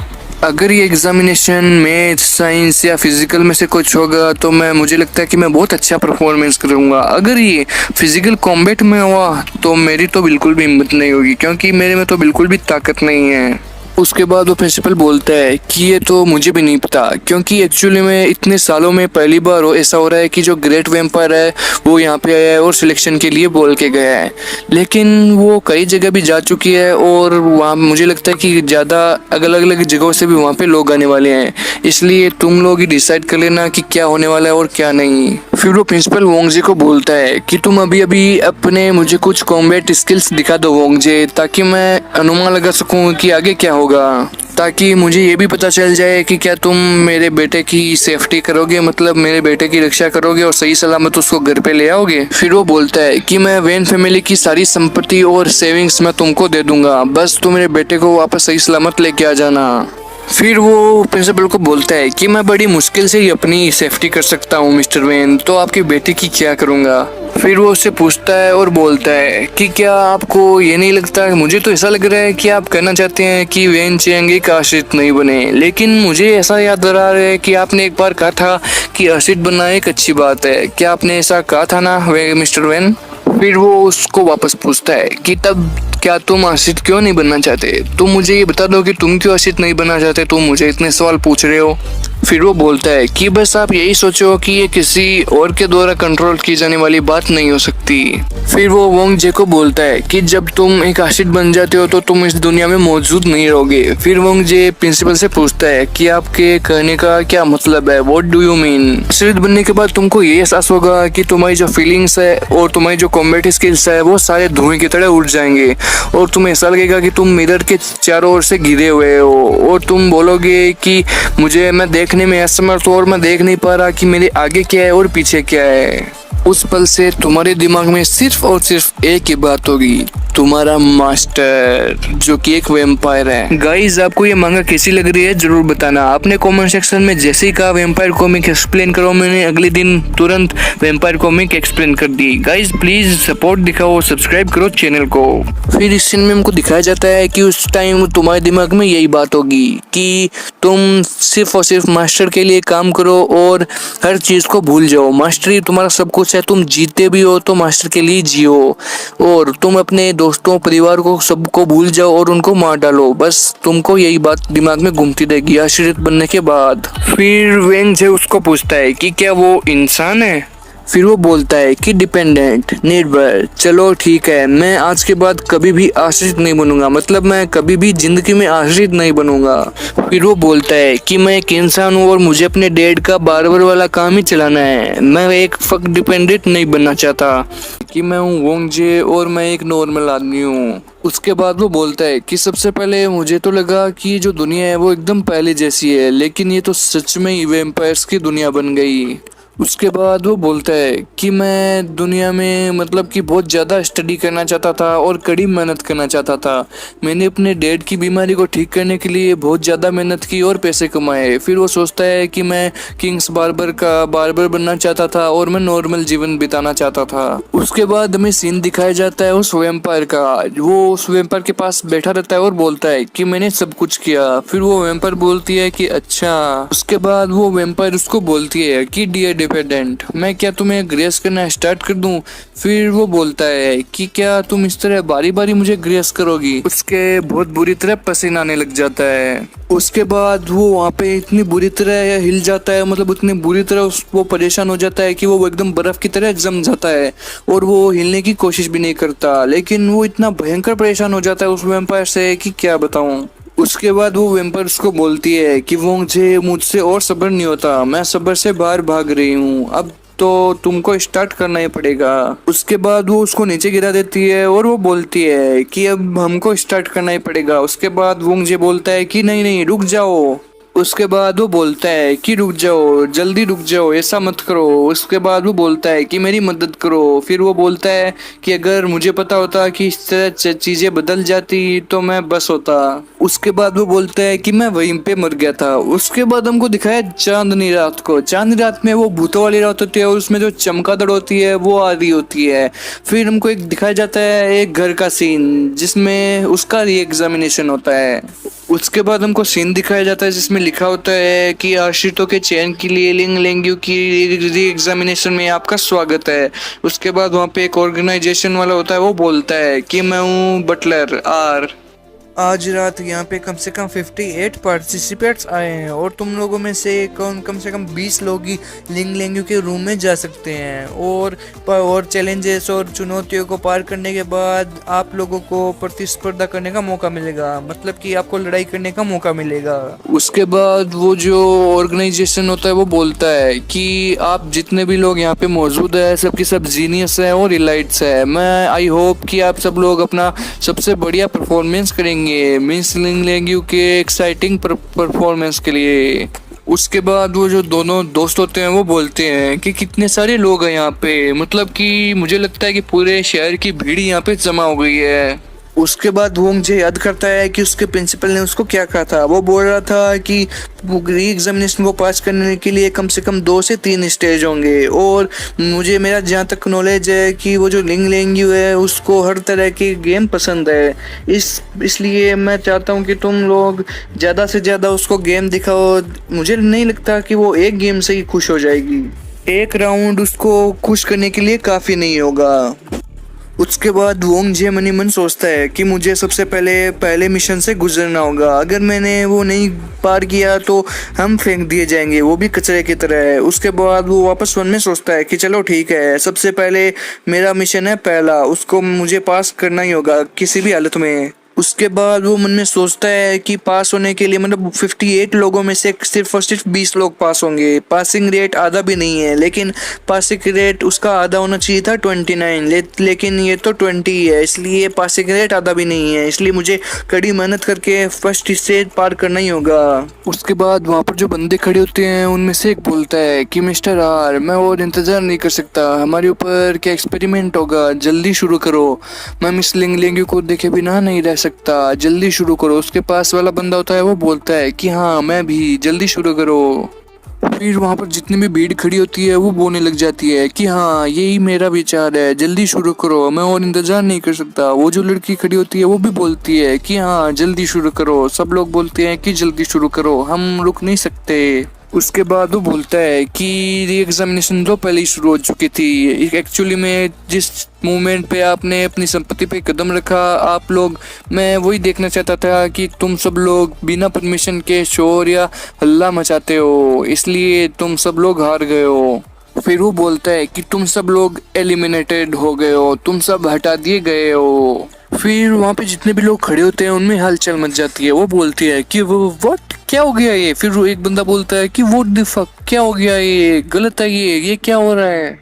अगर ये एग्जामिनेशन मैथ, साइंस या फिजिकल में से कुछ होगा तो मुझे लगता है कि मैं बहुत अच्छा परफॉर्मेंस करूँगा। अगर ये फिजिकल कॉम्बैट में हुआ तो मेरी तो बिल्कुल भी हिम्मत नहीं होगी, क्योंकि मेरे में तो बिल्कुल भी ताकत नहीं है। उसके बाद वो प्रिंसिपल बोलता है कि ये तो मुझे भी नहीं पता, क्योंकि एक्चुअली में इतने सालों में पहली बार ऐसा हो रहा है कि जो ग्रेट वैम्पायर है वो यहाँ पे आया है और सिलेक्शन के लिए बोल के गया है। लेकिन वो कई जगह भी जा चुकी है और वहाँ मुझे लगता है कि ज़्यादा अलग अलग जगहों से भी वहाँ पे लोग आने वाले हैं, इसलिए तुम लोग ही डिसाइड कर लेना कि क्या होने वाला है और क्या नहीं। फिर वो प्रिंसिपल वोंगजे को बोलता है कि तुम अभी अभी अपने मुझे कुछ कॉम्बैट स्किल्स दिखा दो वोंगजे, ताकि मैं अनुमान लगा सकूँ कि आगे क्या होगा, ताकि मुझे ये भी पता चल जाए कि क्या तुम मेरे बेटे की सेफ्टी करोगे, मतलब मेरे बेटे की रक्षा करोगे और सही सलामत उसको घर पे ले आओगे। फिर वो बोलता है कि मैं वेन फैमिली की सारी संपत्ति और सेविंग्स मैं तुमको दे दूंगा, बस तुम मेरे बेटे को वापस सही सलामत लेके आ जाना। फिर वो प्रिंसिपल को बोलता है कि मैं बड़ी मुश्किल से ही अपनी सेफ्टी कर सकता हूँ मिस्टर वेन, तो आपके बेटे की क्या करूँगा। फिर वो उससे पूछता है और बोलता है कि क्या आपको ये नहीं लगता, मुझे तो ऐसा लग रहा है कि आप कहना चाहते हैं कि वेन चैंग एक आश्रित नहीं बने, लेकिन मुझे ऐसा याद आ रहा है कि आपने एक बार कहा था कि आश्रित बनना एक अच्छी बात है, क्या आपने ऐसा कहा था ना मिस्टर वेन। फिर वो उसको वापस पूछता है कि तब क्या तुम आश्रित क्यों नहीं बनना चाहते, तुम मुझे ये बता दो कि तुम क्यों आश्रित नहीं बनना चाहते, तुम मुझे इतने सवाल पूछ रहे हो। फिर वो बोलता है कि बस आप यही सोचो कि ये किसी और के द्वारा कंट्रोल की जाने वाली बात नहीं हो सकती। फिर वो वोंगजे को बोलता है कि जब तुम एक आश्रित बन जाते हो तो तुम इस दुनिया में मौजूद नहीं रहोगे। फिर वोंगजे प्रिंसिपल से पूछता है कि आपके कहने का क्या मतलब है, व्हाट डू यू मीन। आश्रित बनने के बाद तुमको ये एहसास होगा कि तुम्हारी जो फीलिंग्स है और तुम्हारी जो कॉम्बैट स्किल्स है वो सारे धुएं की तरह उड़ जाएंगे, और तुम्हें ऐसा लगेगा कि तुम मिरर के चारों ओर से घिरे हुए हो, और तुम बोलोगे कि मैं देखने में असमर्थ हूं और मैं देख नहीं पा रहा कि मेरे आगे क्या है और पीछे क्या है। उस पल से तुम्हारे दिमाग में सिर्फ और सिर्फ एक ही बात होगी, तुम्हारा मास्टर जो कि एक वैम्पायर है। गाइज आपको ये मांगा कैसी लग रही है जरूर बताना। आपने कमेंट सेक्शन में जैसे ही कहा वैम्पायर कॉमिक एक्सप्लेन करो, मैंने अगले दिन तुरंत वैम्पायर कॉमिक एक्सप्लेन कर दी। गाइज प्लीज सपोर्ट दिखाओ, सब्सक्राइब करो चैनल को। फिर इस सीन में हमको दिखाया जाता है कि उस टाइम तुम्हारे दिमाग में यही बात होगी कि तुम सिर्फ और सिर्फ मास्टर के लिए काम करो और हर चीज को भूल जाओ। मास्टर ही तुम्हारा सब कुछ है, तुम जीते भी हो तो मास्टर के लिए जियो और तुम अपने दोस्तों परिवार को सबको भूल जाओ और उनको मार डालो। बस तुमको यही बात दिमाग में घूमती रहेगी आश्रित बनने के बाद। फिर वेंग जे उसको पूछता है कि क्या वो इंसान है। फिर वो बोलता है कि डिपेंडेंट, निर्भर। चलो ठीक है, मैं आज के बाद कभी भी आश्रित नहीं बनूंगा, मतलब मैं कभी भी जिंदगी में आश्रित नहीं बनूंगा। फिर वो बोलता है कि मैं एक इंसान हूँ और मुझे अपने डैड का बार्बर वाला काम ही चलाना है, मैं एक फक डिपेंडेंट नहीं बनना चाहता कि मैं हूँ वोंग जे और मैं एक नॉर्मल आदमी हूँ। उसके बाद वो बोलता है कि सबसे पहले मुझे तो लगा कि जो दुनिया है वो एकदम पहले जैसी है, लेकिन ये तो सच में ही वैम्पायर्स की दुनिया बन गई। उसके बाद वो बोलता है कि मैं दुनिया में मतलब कि बहुत ज़्यादा स्टडी करना चाहता था और कड़ी मेहनत करना चाहता था। मैंने अपने डैड की बीमारी को ठीक करने के लिए बहुत ज़्यादा मेहनत की और पैसे कमाए। फिर वो सोचता है कि मैं किंग्स बार्बर का बार्बर बनना चाहता था और मैं नॉर्मल जीवन बिताना चाहता था। उसके बाद हमें सीन दिखाया जाता है उस वैम्पायर का। वो उस वैम्पायर के पास बैठा रहता है और बोलता है कि मैंने सब कुछ किया। फिर वो वैम्पायर बोलती है कि अच्छा। उसके बाद वो वैम्पायर उसको बोलती है कि डियर डिपेंडेंट, मैं क्या तुम्हें ग्रेस करना स्टार्ट कर दूं। फिर वो बोलता है कि क्या तुम इस तरह बारी बारी मुझे ग्रेस करोगी। उसके बहुत बुरी तरह पसीना आने लग जाता है। उसके बाद वो वहाँ पे इतनी बुरी तरह हिल जाता है, मतलब उतनी बुरी तरह वो परेशान हो जाता है कि वो एकदम बर्फ की तरह जम जाता है और वो हिलने की कोशिश भी नहीं करता। लेकिन वो इतना भयंकर परेशान हो जाता है उस वैम्पायर से कि क्या बताऊं। उसके बाद वो वैम्पायर्स को बोलती है कि वोंग जे मुझसे और सब्र नहीं होता, मैं सब्र से बाहर भाग रही हूँ, अब तो तुमको स्टार्ट करना ही पड़ेगा। उसके बाद वो उसको नीचे गिरा देती है और वो बोलती है कि अब हमको स्टार्ट करना ही पड़ेगा। उसके बाद वोंग जे बोलता है कि नहीं नहीं रुक जाओ। उसके बाद वो बोलता है कि रुक जाओ, जल्दी रुक जाओ, ऐसा मत करो। उसके बाद वो बोलता है कि मेरी मदद करो। फिर वो बोलता है कि अगर मुझे पता होता कि इस तरह चीजें बदल जाती तो मैं बस होता। उसके बाद वो बोलता है कि मैं वहीं पे मर गया था। उसके बाद हमको दिखाया चांदनी रात को। चांदनी रात में वो भूतों वाली रात होती है और उसमें जो चमगादड़ होती है वो आ रही होती है। फिर हमको एक दिखाया जाता है एक घर का सीन जिसमें उसका री एग्जामिनेशन होता है। उसके बाद हमको सीन दिखाया जाता है जिसमें लिखा होता है कि आश्रितों के चयन के लिए लिंग लेंग्यू की री एग्जामिनेशन में आपका स्वागत है। उसके बाद वहाँ पे एक ऑर्गेनाइजेशन वाला होता है, वो बोलता है कि मैं हूँ बटलर आर। आज रात यहाँ पे कम से कम 58 पार्टिसिपेंट्स आए हैं और तुम लोगों में से कम से कम 20 लोग ही लिंग लेंग्यू के रूम में जा सकते हैं और चैलेंजेस और चुनौतियों को पार करने के बाद आप लोगों को प्रतिस्पर्धा करने का मौका मिलेगा, मतलब कि आपको लड़ाई करने का मौका मिलेगा। उसके बाद वो जो ऑर्गेनाइजेशन होता है वो बोलता है कि आप जितने भी लोग यहाँ पे मौजूद है सबकी सब जीनियस है और इलाइट्स है। मैं आई होप कि आप सब लोग अपना सबसे बढ़िया परफॉर्मेंस करेंगे मिस लिंग लेंग्यू के एक्साइटिंग परफॉर्मेंस के लिए। उसके बाद वो जो दोनों दोस्त होते हैं वो बोलते हैं कि कितने सारे लोग हैं यहाँ पे, मतलब कि मुझे लगता है कि पूरे शहर की भीड़ यहाँ पे जमा हो गई है। उसके बाद वो मुझे याद करता है कि उसके प्रिंसिपल ने उसको क्या कहा था। वो बोल रहा था कि री एग्जामिनेशन को पास करने के लिए कम से कम 2 से 3 स्टेज होंगे और मुझे मेरा जहाँ तक नॉलेज है कि वो जो लिंग लेंग्यू है उसको हर तरह की गेम पसंद है। इसलिए मैं चाहता हूँ कि तुम लोग ज़्यादा से ज़्यादा उसको गेम दिखाओ। मुझे नहीं लगता कि वो एक गेम से ही खुश हो जाएगी, एक राउंड उसको खुश करने के लिए काफ़ी नहीं होगा। उसके बाद वोंग जे मनी मन सोचता है कि मुझे सबसे पहले मिशन से गुजरना होगा। अगर मैंने वो नहीं पार किया तो हम फेंक दिए जाएंगे, वो भी कचरे की तरह है। उसके बाद वो वापस वन में सोचता है कि चलो ठीक है, सबसे पहले मेरा मिशन है पहला, उसको मुझे पास करना ही होगा किसी भी हालत में। उसके बाद वो मन में सोचता है कि पास होने के लिए मतलब 58 लोगों में से सिर्फ और सिर्फ 20 लोग पास होंगे। पासिंग रेट आधा भी नहीं है, लेकिन पासिंग रेट उसका आधा होना चाहिए था 29, लेकिन ये तो 20 ही है, इसलिए पासिंग रेट आधा भी नहीं है। इसलिए मुझे कड़ी मेहनत करके फर्स्ट स्टेज पार करना ही होगा। उसके बाद वहाँ पर जो बंदे खड़े होते हैं उनमें से एक बोलता है कि मिस्टर आर, मैं और इंतज़ार नहीं कर सकता, हमारे ऊपर क्या एक्सपेरिमेंट होगा, जल्दी शुरू करो। मैं मिस लिंग लिंग को देखे बिना नहीं रह सकता, जल्दी शुरू करो। उसके पास वाला बंदा होता है वो बोलता है कि हाँ मैं भी, जल्दी शुरू करो। फिर वहाँ पर जितनी भी भीड़ खड़ी होती है वो बोलने लग जाती है कि हाँ यही मेरा विचार है, जल्दी शुरू करो, मैं और इंतजार नहीं कर सकता। वो जो लड़की खड़ी होती है वो भी बोलती है कि हाँ जल्दी शुरू करो। सब लोग बोलते हैं कि जल्दी शुरू करो, हम रुक नहीं सकते। उसके बाद वो बोलता है कि री एग्जामिनेशन तो पहले ही शुरू हो चुकी थी। एक्चुअली में जिस मोमेंट पे आपने अपनी संपत्ति पे कदम रखा आप लोग, मैं वही देखना चाहता था कि तुम सब लोग बिना परमिशन के शोर या हल्ला मचाते हो, इसलिए तुम सब लोग हार गए हो। फिर वो बोलता है कि तुम सब लोग एलिमिनेटेड हो गए हो, तुम सब हटा दिए गए हो। फिर वहाँ पे जितने भी लोग खड़े होते हैं उनमें हलचल मच जाती है। वो बोलती है कि वो व्हाट, क्या हो गया ये। फिर वो एक बंदा बोलता है कि व्हाट द फक, क्या हो गया, ये गलत है, ये क्या हो रहा है,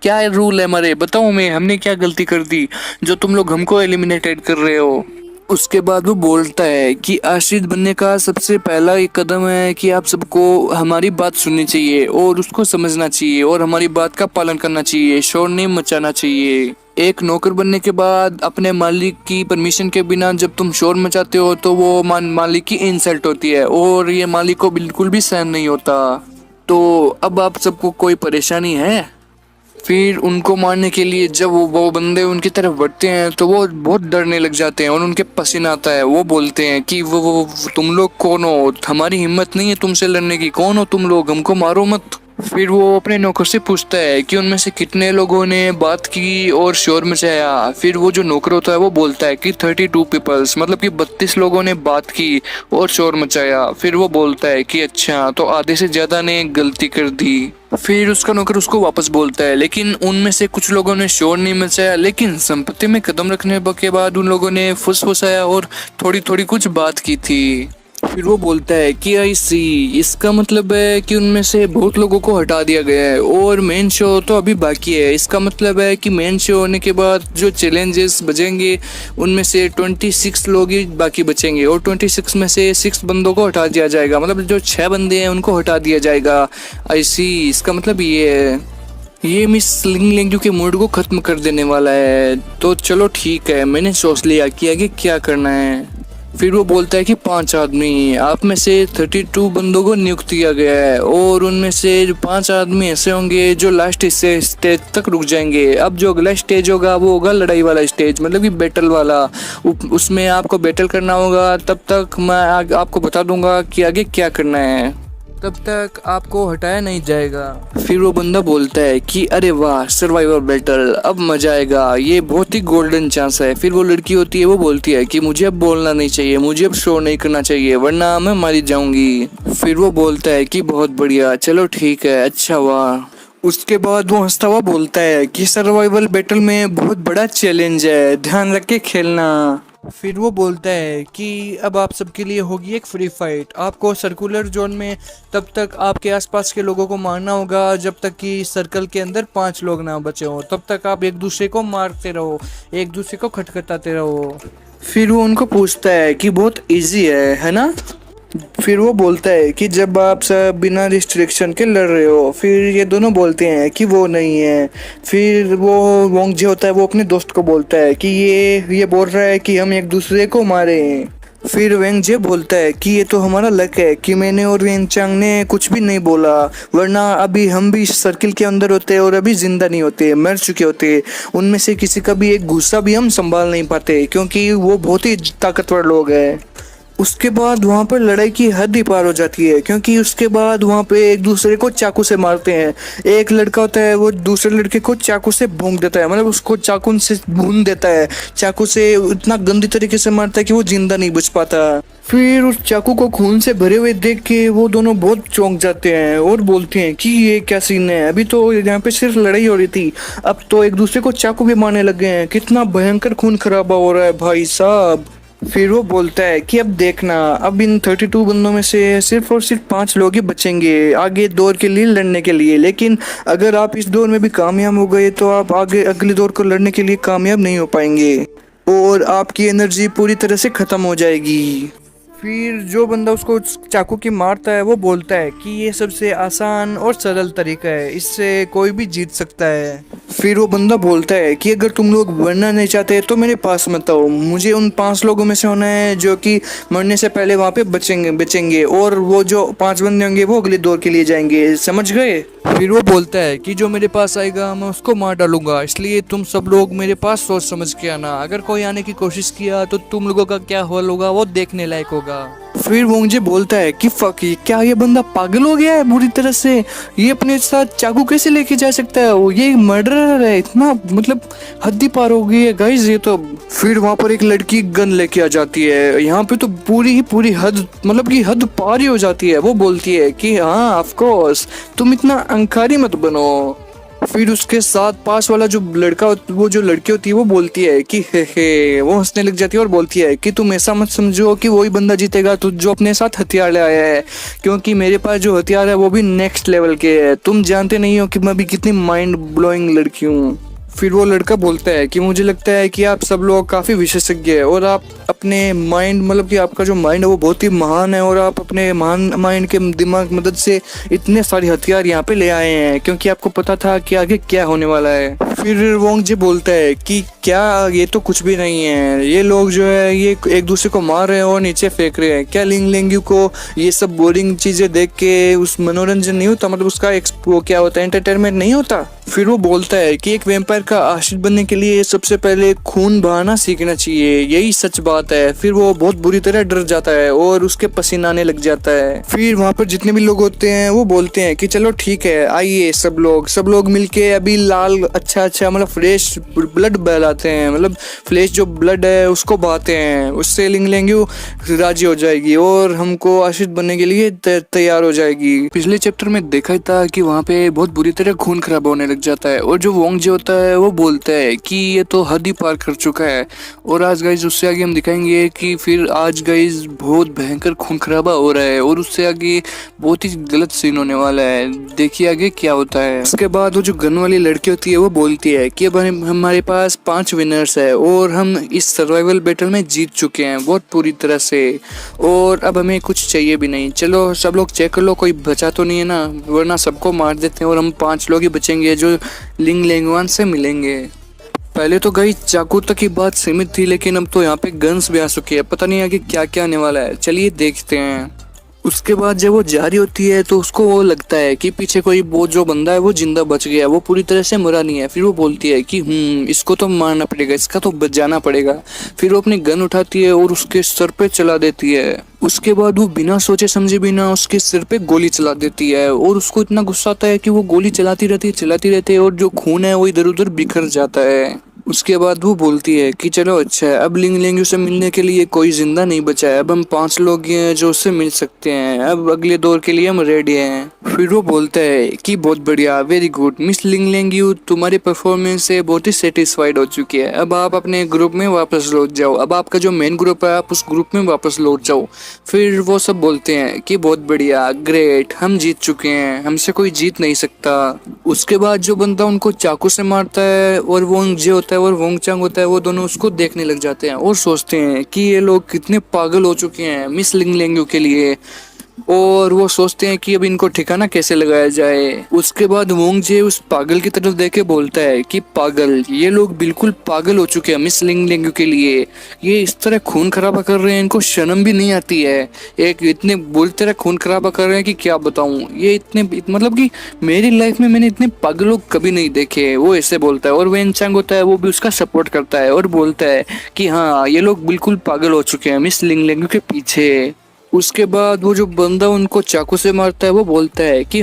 क्या रूल है हमारे, बताओ मैं, हमने क्या गलती कर दी जो तुम लोग हमको एलिमिनेटेड कर रहे हो। उसके बाद वो बोलता है कि आश्रित बनने का सबसे पहला एक कदम है कि आप सबको हमारी बात सुननी चाहिए और उसको समझना चाहिए और हमारी बात का पालन करना चाहिए, शोर नहीं मचाना चाहिए। एक नौकर बनने के बाद अपने मालिक की परमिशन के बिना जब तुम शोर मचाते हो तो वो मालिक की इंसल्ट होती है और ये मालिक को बिल्कुल भी सहन नहीं होता। तो अब आप सबको कोई परेशानी है। फिर उनको मारने के लिए जब वो बंदे उनकी तरफ बढ़ते हैं तो वो बहुत डरने लग जाते हैं और उनके पसीना आता है। वो बोलते हैं कि वो तुम लोग कौन हो, हमारी हिम्मत नहीं है तुमसे लड़ने की, कौन हो तुम लोग, हमको मारो मत। फिर वो अपने नौकर से पूछता है कि उनमें से कितने लोगों ने बात की और शोर मचाया। फिर वो जो नौकर होता है वो बोलता है कि 32 पीपल्स, मतलब कि 32 लोगों ने बात की और शोर मचाया। फिर वो बोलता है कि अच्छा, तो आधे से ज्यादा ने गलती कर दी। फिर उसका नौकर उसको वापस बोलता है लेकिन उनमें से कुछ लोगों ने शोर नहीं मचाया, लेकिन संपत्ति में कदम रखने के बाद उन लोगों ने फुसफुसाया और थोड़ी थोड़ी कुछ बात की थी। फिर वो बोलता है कि आई सी, इसका मतलब है कि उनमें से बहुत लोगों को हटा दिया गया है और मेन शो तो अभी बाकी है। इसका मतलब है कि मेन शो होने के बाद जो चैलेंजेस बचेंगे उनमें से 26 लोग ही बाकी बचेंगे और 26 में से 6 बंदों को हटा दिया जाएगा, मतलब जो 6 बंदे हैं उनको हटा दिया जाएगा। आई सी, इसका मतलब ये है, ये मिस लिंग लिंग के मूड को खत्म कर देने वाला है। तो चलो ठीक है, मैंने सोच लिया कि आगे क्या करना है। फिर वो बोलता है कि 5 आदमी, आप में से 32 बंदों को नियुक्त किया गया है और उनमें से 5 आदमी ऐसे होंगे जो लास्ट स्टेज तक रुक जाएंगे। अब जो अगला स्टेज होगा वो होगा लड़ाई वाला स्टेज, मतलब कि बैटल वाला। उसमें आपको बैटल करना होगा, तब तक मैं आपको बता दूंगा कि आगे क्या करना है, तब तक आपको हटाया नहीं जाएगा। फिर वो बंदा बोलता है कि अरे वाह, सर्वाइवल बैटल, अब मजा आएगा, ये बहुत ही गोल्डन चांस है। फिर वो लड़की होती है वो बोलती है कि मुझे अब बोलना नहीं चाहिए, मुझे अब शो नहीं करना चाहिए वरना मैं मारी जाऊंगी। फिर वो बोलता है कि बहुत बढ़िया, चलो ठीक है, अच्छा वाह। उसके बाद वो हंसता हुआ बोलता है कि सर्वाइवल बैटल में बहुत बड़ा चैलेंज है, ध्यान रख के खेलना। फिर वो बोलता है कि अब आप सबके लिए होगी एक फ्री फाइट। आपको सर्कुलर जोन में तब तक आपके आसपास के लोगों को मारना होगा जब तक कि सर्कल के अंदर 5 लोग ना बचे हो, तब तक आप एक दूसरे को मारते रहो, एक दूसरे को खटखटाते रहो। फिर वो उनको पूछता है कि बहुत इजी है ना। फिर वो बोलता है कि जब आप सब बिना रिस्ट्रिक्शन के लड़ रहे हो। फिर ये दोनों बोलते हैं कि वो नहीं है। फिर वो वोंग जे होता है वो अपने दोस्त को बोलता है कि ये बोल रहा है कि हम एक दूसरे को मारें। फिर वेंग जे बोलता है कि ये तो हमारा लक है कि मैंने और वेंग चांग ने कुछ भी नहीं बोला, वरना अभी हम भी इस सर्किल के अंदर होते और अभी जिंदा नहीं होते, मर चुके होते। उनमें से किसी का भी एक गुस्सा भी हम संभाल नहीं पाते क्योंकि वो बहुत ही ताकतवर लोग हैं। उसके बाद वहाँ पर लड़ाई की हद ही पार हो जाती है क्योंकि उसके बाद वहाँ पे एक दूसरे को चाकू से मारते हैं। एक लड़का होता है वो दूसरे लड़के को चाकू से भून देता है, मतलब उसको चाकू से भून देता है, चाकू से इतना गंदी तरीके से मारता है कि वो जिंदा नहीं बच पाता। फिर उस चाकू को खून से भरे हुए देख के वो दोनों बहुत चौंक जाते हैं और बोलते हैं कि ये क्या सीन है, अभी तो यहाँ पे सिर्फ लड़ाई हो रही थी, अब तो एक दूसरे को चाकू भी मारने लग गए हैं, कितना भयंकर खून खराबा हो रहा है भाई साहब। फिर वो बोलता है कि अब देखना, अब इन 32 बंदों में से सिर्फ और सिर्फ 5 लोग ही बचेंगे आगे दौर के लिए लड़ने के लिए, लेकिन अगर आप इस दौर में भी कामयाब हो गए तो आप आगे अगले दौर को लड़ने के लिए कामयाब नहीं हो पाएंगे और आपकी एनर्जी पूरी तरह से ख़त्म हो जाएगी। फिर जो बंदा उसको चाकू की मारता है वो बोलता है कि ये सबसे आसान और सरल तरीका है, इससे कोई भी जीत सकता है। फिर वो बंदा बोलता है कि अगर तुम लोग मरना नहीं चाहते तो मेरे पास मत आओ, मुझे उन 5 लोगों में से होना है जो कि मरने से पहले वहाँ पे बचेंगे और वो जो 5 बंदे होंगे वो अगले दौर के लिए जाएंगे, समझ गए। फिर वो बोलता है कि जो मेरे पास आएगा मैं उसको मार डालूंगा, इसलिए तुम सब लोग मेरे पास सोच समझ के आना, अगर कोई आने की कोशिश किया तो तुम लोगों का क्या हाल होगा वो देखने लायक होगा। फिर वो मुझे बोलता है कि फक, क्या ये बंदा पागल हो गया है बुरी तरह से, ये अपने साथ चाकू कैसे लेके जा सकता है, वो ये मर्डरर है, इतना मतलब हद ही पार हो गई है गाइस ये तो। फिर वहाँ पर एक लड़की गन लेके आ जाती है, यहाँ पे तो पूरी हद मतलब कि हद पार ही हो जाती है। वो बोलती है कि हाँ ऑफ कोर्स, तुम इतना अहंकारी मत बनो। फिर उसके साथ पास वाला जो लड़का वो जो लड़की होती है वो बोलती है कि हे, वो हंसने लग जाती है और बोलती है कि तुम ऐसा मत समझो कि वही बंदा जीतेगा तो जो अपने साथ हथियार ले आया है, क्योंकि मेरे पास जो हथियार है वो भी नेक्स्ट लेवल के है, तुम जानते नहीं हो कि मैं भी कितनी माइंड ब्लोइंग लड़की हूँ। फिर वो लड़का बोलता है कि मुझे लगता है कि आप सब लोग काफ़ी विशेषज्ञ हैं और आप अपने माइंड मतलब कि आपका जो माइंड है वो बहुत ही महान है और आप अपने महान माइंड के दिमाग मदद से इतने सारे हथियार यहाँ पे ले आए हैं क्योंकि आपको पता था कि आगे क्या होने वाला है। फिर वोंग जी बोलता है कि क्या ये तो कुछ भी नहीं है, ये लोग जो है ये एक दूसरे को मार रहे हैं और नीचे फेंक रहे हैं, क्या लिंग लेंग्यू को ये सब बोरिंग चीज़ें देख के उस मनोरंजन नहीं होता, मतलब उसका वो क्या होता है, एंटरटेनमेंट नहीं होता। फिर वो बोलता है कि एक वेम्पायर का आशिक बनने के लिए सबसे पहले खून बहाना सीखना चाहिए, यही सच बात है। फिर वो बहुत बुरी तरह डर जाता है और उसके पसीना आने लग जाता है। फिर वहाँ पर जितने भी लोग होते हैं वो बोलते हैं कि चलो ठीक है, आइए सब लोग मिलके अभी लाल अच्छा मतलब फ्रेश ब्लड बहलाते हैं, मतलब फ्रेश जो ब्लड है उसको बहाते हैं, उससे लिंग लेंग्यू राजी हो जाएगी और हमको आशिक बनने के लिए तैयार हो जाएगी। पिछले चैप्टर में देखा ही था कि वहाँ पे बहुत बुरी तरह खून खराब होने लग जाता है और जो वोंग जी होता है वो बोलता है कि ये तो हद ही पार कर चुका है। और आज गाइज उससे आगे हम दिखाएंगे कि फिर आज गाइज बहुत भयंकर खून खराबा हो रहा है और उससे आगे बहुत ही गलत सीन होने वाला है, देखिए आगे क्या होता है। उसके बाद वो जो गन वाली लड़की होती है वो बोलती है कि अब हमारे पास 5 विनर्स है और हम इस सर्वाइवल बैटल में जीत चुके हैं बहुत पूरी तरह से और अब हमें कुछ चाहिए भी नहीं, चलो सब लोग चेक कर लो कोई बचा तो नहीं है ना, वरना सबको मार देते हैं और हम 5 लोग ही बचेंगे जो लिंग लेंगवान से मिलेंगे। पहले तो गई चाकू तक की बात सीमित थी लेकिन अब तो यहाँ पे गन्स भी आ चुकी है, पता नहीं आगे क्या क्या आने वाला है, चलिए देखते हैं। उसके बाद जब वो जारी होती है तो उसको वो लगता है कि पीछे कोई वो जो बंदा है वो जिंदा बच गया, वो पूरी तरह से मरा नहीं है। फिर वो बोलती है कि इसको तो मारना पड़ेगा, इसका तो बचाना पड़ेगा। फिर वो अपनी गन उठाती है और उसके सर पे चला देती है। उसके बाद वो बिना सोचे समझे बिना उसके सिर पे गोली चला देती है और उसको इतना गुस्सा आता है कि वो गोली चलाती रहती है और जो खून है वो इधर उधर बिखर जाता है। उसके बाद वो बोलती है कि चलो अच्छा है, अब लिंग लेंग्यू से मिलने के लिए कोई जिंदा नहीं बचा है, अब हम 5 लोग हैं जो उससे मिल सकते हैं, अब अगले दौर के लिए हम रेडी हैं। फिर वो बोलता है कि बहुत बढ़िया, वेरी गुड मिस लिंग लेंग्यू, तुम्हारी परफॉर्मेंस से बहुत ही सेटिस्फाइड हो चुकी है, अब आप अपने ग्रुप में वापस लौट जाओ, अब आपका जो मेन ग्रुप है आप उस ग्रुप में वापस लौट जाओ। फिर वो सब बोलते हैं कि बहुत बढ़िया, ग्रेट, हम जीत चुके हैं, हमसे कोई जीत नहीं सकता। उसके बाद जो बंदा उनको चाकू से मारता है और वो जे होता है और वोंग चांग होता है वो दोनों उसको देखने लग जाते हैं और सोचते हैं कि ये लोग कितने पागल हो चुके हैं मिस लिंग लेंग्यू के लिए, और वो सोचते हैं कि अब इनको ठिकाना कैसे लगाया जाए। उसके बाद वोंग जे उस पागल की तरफ देख के बोलता है कि पागल, ये लोग बिल्कुल पागल हो चुके हैं मिस लिंग लेंग्यू के लिए, ये इस तरह खून खराबा कर रहे हैं, इनको शर्म भी नहीं आती है, एक इतने बुरी तरह खून खराबा कर रहे हैं कि क्या बताऊं, ये इतने मतलब कि मेरी लाइफ में मैंने इतने पागल लोग कभी नहीं देखे, वो ऐसे बोलता है। और वेन चांग होता है वो भी उसका सपोर्ट करता है और बोलता है कि हाँ ये लोग बिल्कुल पागल हो चुके हैं मिस लिंग लेंग्यू के पीछे। उसके बाद वो जो बंदा उनको चाकू से मारता है वो बोलता है कि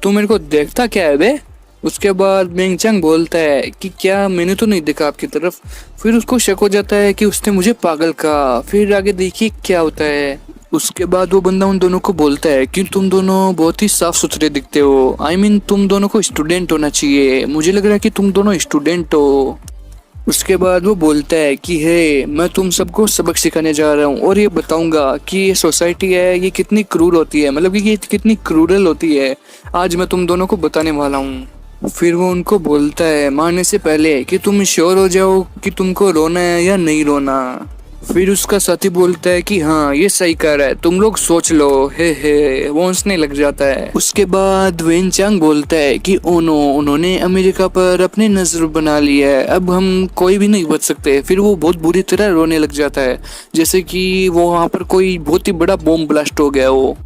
तू मेरे को देखता क्या है बे। उसके बाद मेंग चांग बोलता है कि क्या मैंने तो नहीं देखा आपकी तरफ। फिर उसको शक हो जाता है कि उसने मुझे पागल कहा। फिर आगे देखिए क्या होता है। उसके बाद वो बंदा उन दोनों को बोलता है कि तुम दोनों बहुत ही साफ सुथरे दिखते हो, I mean, तुम दोनों को स्टूडेंट होना चाहिए, मुझे लग रहा है कि तुम दोनों स्टूडेंट हो। उसके बाद वो बोलता है कि हे मैं तुम सबको सबक सिखाने जा रहा हूँ और ये बताऊंगा कि ये सोसाइटी है ये कितनी क्रूर होती है, मतलब कि ये कितनी क्रूरल होती है। आज मैं तुम दोनों को बताने वाला हूँ। फिर वो उनको बोलता है मारने से पहले कि तुम श्योर हो जाओ कि तुमको रोना है या नहीं रोना। फिर उसका साथी बोलता है कि हाँ ये सही कर रहा है, तुम लोग सोच लो। हे वो हंसने लग जाता है। उसके बाद वेन चांग बोलता है कि ओ नो उन्होंने अमेरिका पर अपनी नजर बना ली है, अब हम कोई भी नहीं बच सकते। फिर वो बहुत बुरी तरह रोने लग जाता है जैसे कि वो वहाँ पर कोई बहुत ही बड़ा बॉम्ब ब्लास्ट हो गया हो।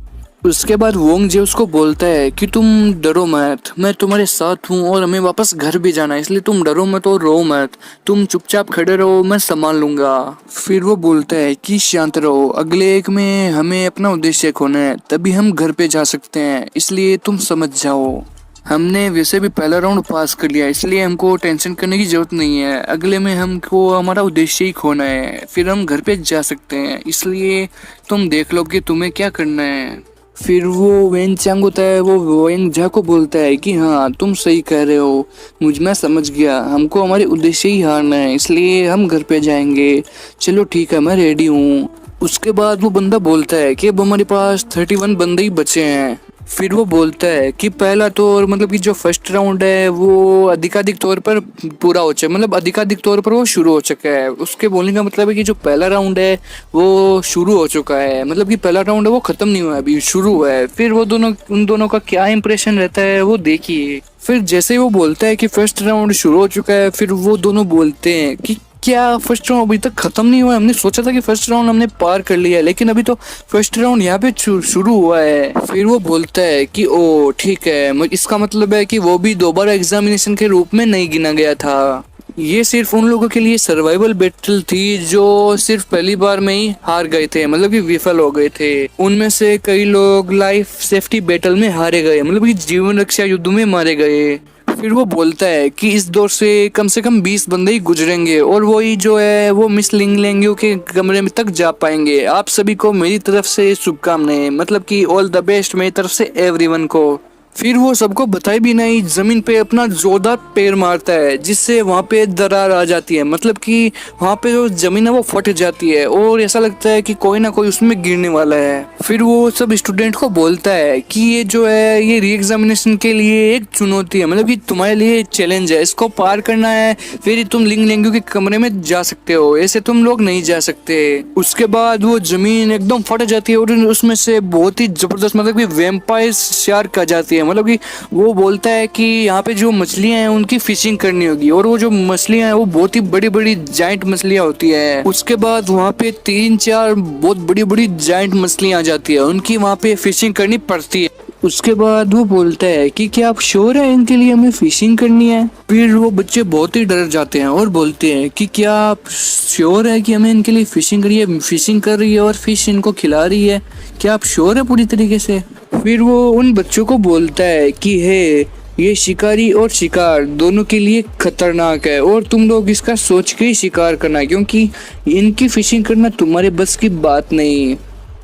उसके बाद वोंग जे उसको बोलता है कि तुम डरो मत, मैं तुम्हारे साथ हूँ और हमें वापस घर भी जाना है, इसलिए तुम डरो मत और रो मत, तुम चुपचाप खड़े रहो, मैं संभाल लूंगा। फिर वो बोलता है कि शांत रहो, अगले एक में हमें अपना उद्देश्य खोना है, तभी हम घर पे जा सकते हैं, इसलिए तुम समझ जाओ। हमने वैसे भी पहला राउंड पास कर लिया, इसलिए हमको टेंशन करने की जरूरत नहीं है, अगले में हमको हमारा उद्देश्य ही खोना है, फिर हम घर पे जा सकते हैं, इसलिए तुम देख लो कि तुम्हें क्या करना है। फिर वो वेन चांग होता है वो वेन झा को बोलता है कि हाँ तुम सही कह रहे हो, मैं समझ गया, हमको हमारे उद्देश्य ही हारना है, इसलिए हम घर पे जाएंगे। चलो ठीक है मैं रेडी हूँ। उसके बाद वो बंदा बोलता है कि अब हमारे पास 31 बंदे ही बचे हैं। फिर वो बोलता है कि पहला तौर मतलब कि जो फर्स्ट राउंड है वो अधिकाधिक तौर पर पूरा हो चुका, मतलब अधिकाधिक तौर पर वो शुरू हो चुका है। उसके बोलने का मतलब है कि जो पहला राउंड है वो शुरू हो चुका है, मतलब कि पहला राउंड है वो खत्म नहीं हुआ है, अभी शुरू हुआ है। फिर वो दोनों उन दोनों का क्या इंप्रेशन रहता है वो देखिए। फिर जैसे ही वो बोलता है कि फर्स्ट राउंड शुरू हो चुका है, फिर वो दोनों बोलते हैं कि क्या फर्स्ट राउंड अभी तक खत्म नहीं हुआ है? हमने सोचा था कि फर्स्ट राउंड हमने पार कर लिया है, लेकिन अभी तो फर्स्ट राउंड यहाँ पे शुरू हुआ है। फिर वो बोलता है कि ओ ठीक है, इसका मतलब है कि वो भी दोबारा एग्जामिनेशन के रूप में नहीं गिना गया था। ये सिर्फ उन लोगों के लिए सर्वाइवल बैटल थी जो सिर्फ पहली बार में ही हार गए थे, मतलब कि विफल हो गए थे। उनमें से कई लोग लाइफ सेफ्टी बैटल में हारे गए, मतलब कि जीवन रक्षा युद्ध में मारे गए। फिर वो बोलता है कि इस दौर से कम 20 बंदे ही गुजरेंगे और वही जो है वो मिस लिंग लेंग्यू के कमरे में तक जा पाएंगे। आप सभी को मेरी तरफ से शुभकामनाएं, मतलब कि ऑल द बेस्ट मेरी तरफ से एवरीवन को। फिर वो सबको बताए भी नहीं जमीन पे अपना जोरदार पैर मारता है जिससे वहाँ पे दरार आ जाती है, मतलब कि वहाँ पे जो जमीन है वो फट जाती है और ऐसा लगता है कि कोई ना कोई उसमें गिरने वाला है। फिर वो सब स्टूडेंट को बोलता है कि ये जो है ये री एग्जामिनेशन के लिए एक चुनौती है, मतलब कि तुम्हारे लिए चैलेंज है, इसको पार करना है, फिर तुम लिंग लेंग्यू के कमरे में जा सकते हो, ऐसे तुम लोग नहीं जा सकते। उसके बाद वो जमीन एकदम फट जाती है और उसमें से बहुत ही जबरदस्त मतलब कि वैम्पायर शार्क आ जाती है, मतलब कि वो बोलता है कि यहाँ पे जो मछलियां हैं उनकी फिशिंग करनी होगी और वो जो मछलियां हैं वो बहुत ही बड़ी बड़ी जाइंट मछलियां होती है। उसके बाद वहाँ पे 3-4 बहुत बड़ी बड़ी जाइंट मछलियां आ जाती है, उनकी वहाँ पे फिशिंग करनी पड़ती है। उसके बाद वो बोलता है कि क्या आप श्योर है इनके लिए हमें फिशिंग करनी है? फिर वो बच्चे बहुत ही डर जाते हैं और बोलते हैं कि क्या आप श्योर है कि हमें इनके लिए फिशिंग कर रही है और फिश इनको खिला रही है, क्या आप श्योर है पूरी तरीके से? फिर वो उन बच्चों को बोलता है कि हे ये शिकारी और शिकार दोनों के लिए खतरनाक है और तुम लोग इसका सोच के ही शिकार करना, क्योंकि इनकी फिशिंग करना तुम्हारे बस की बात नहीं।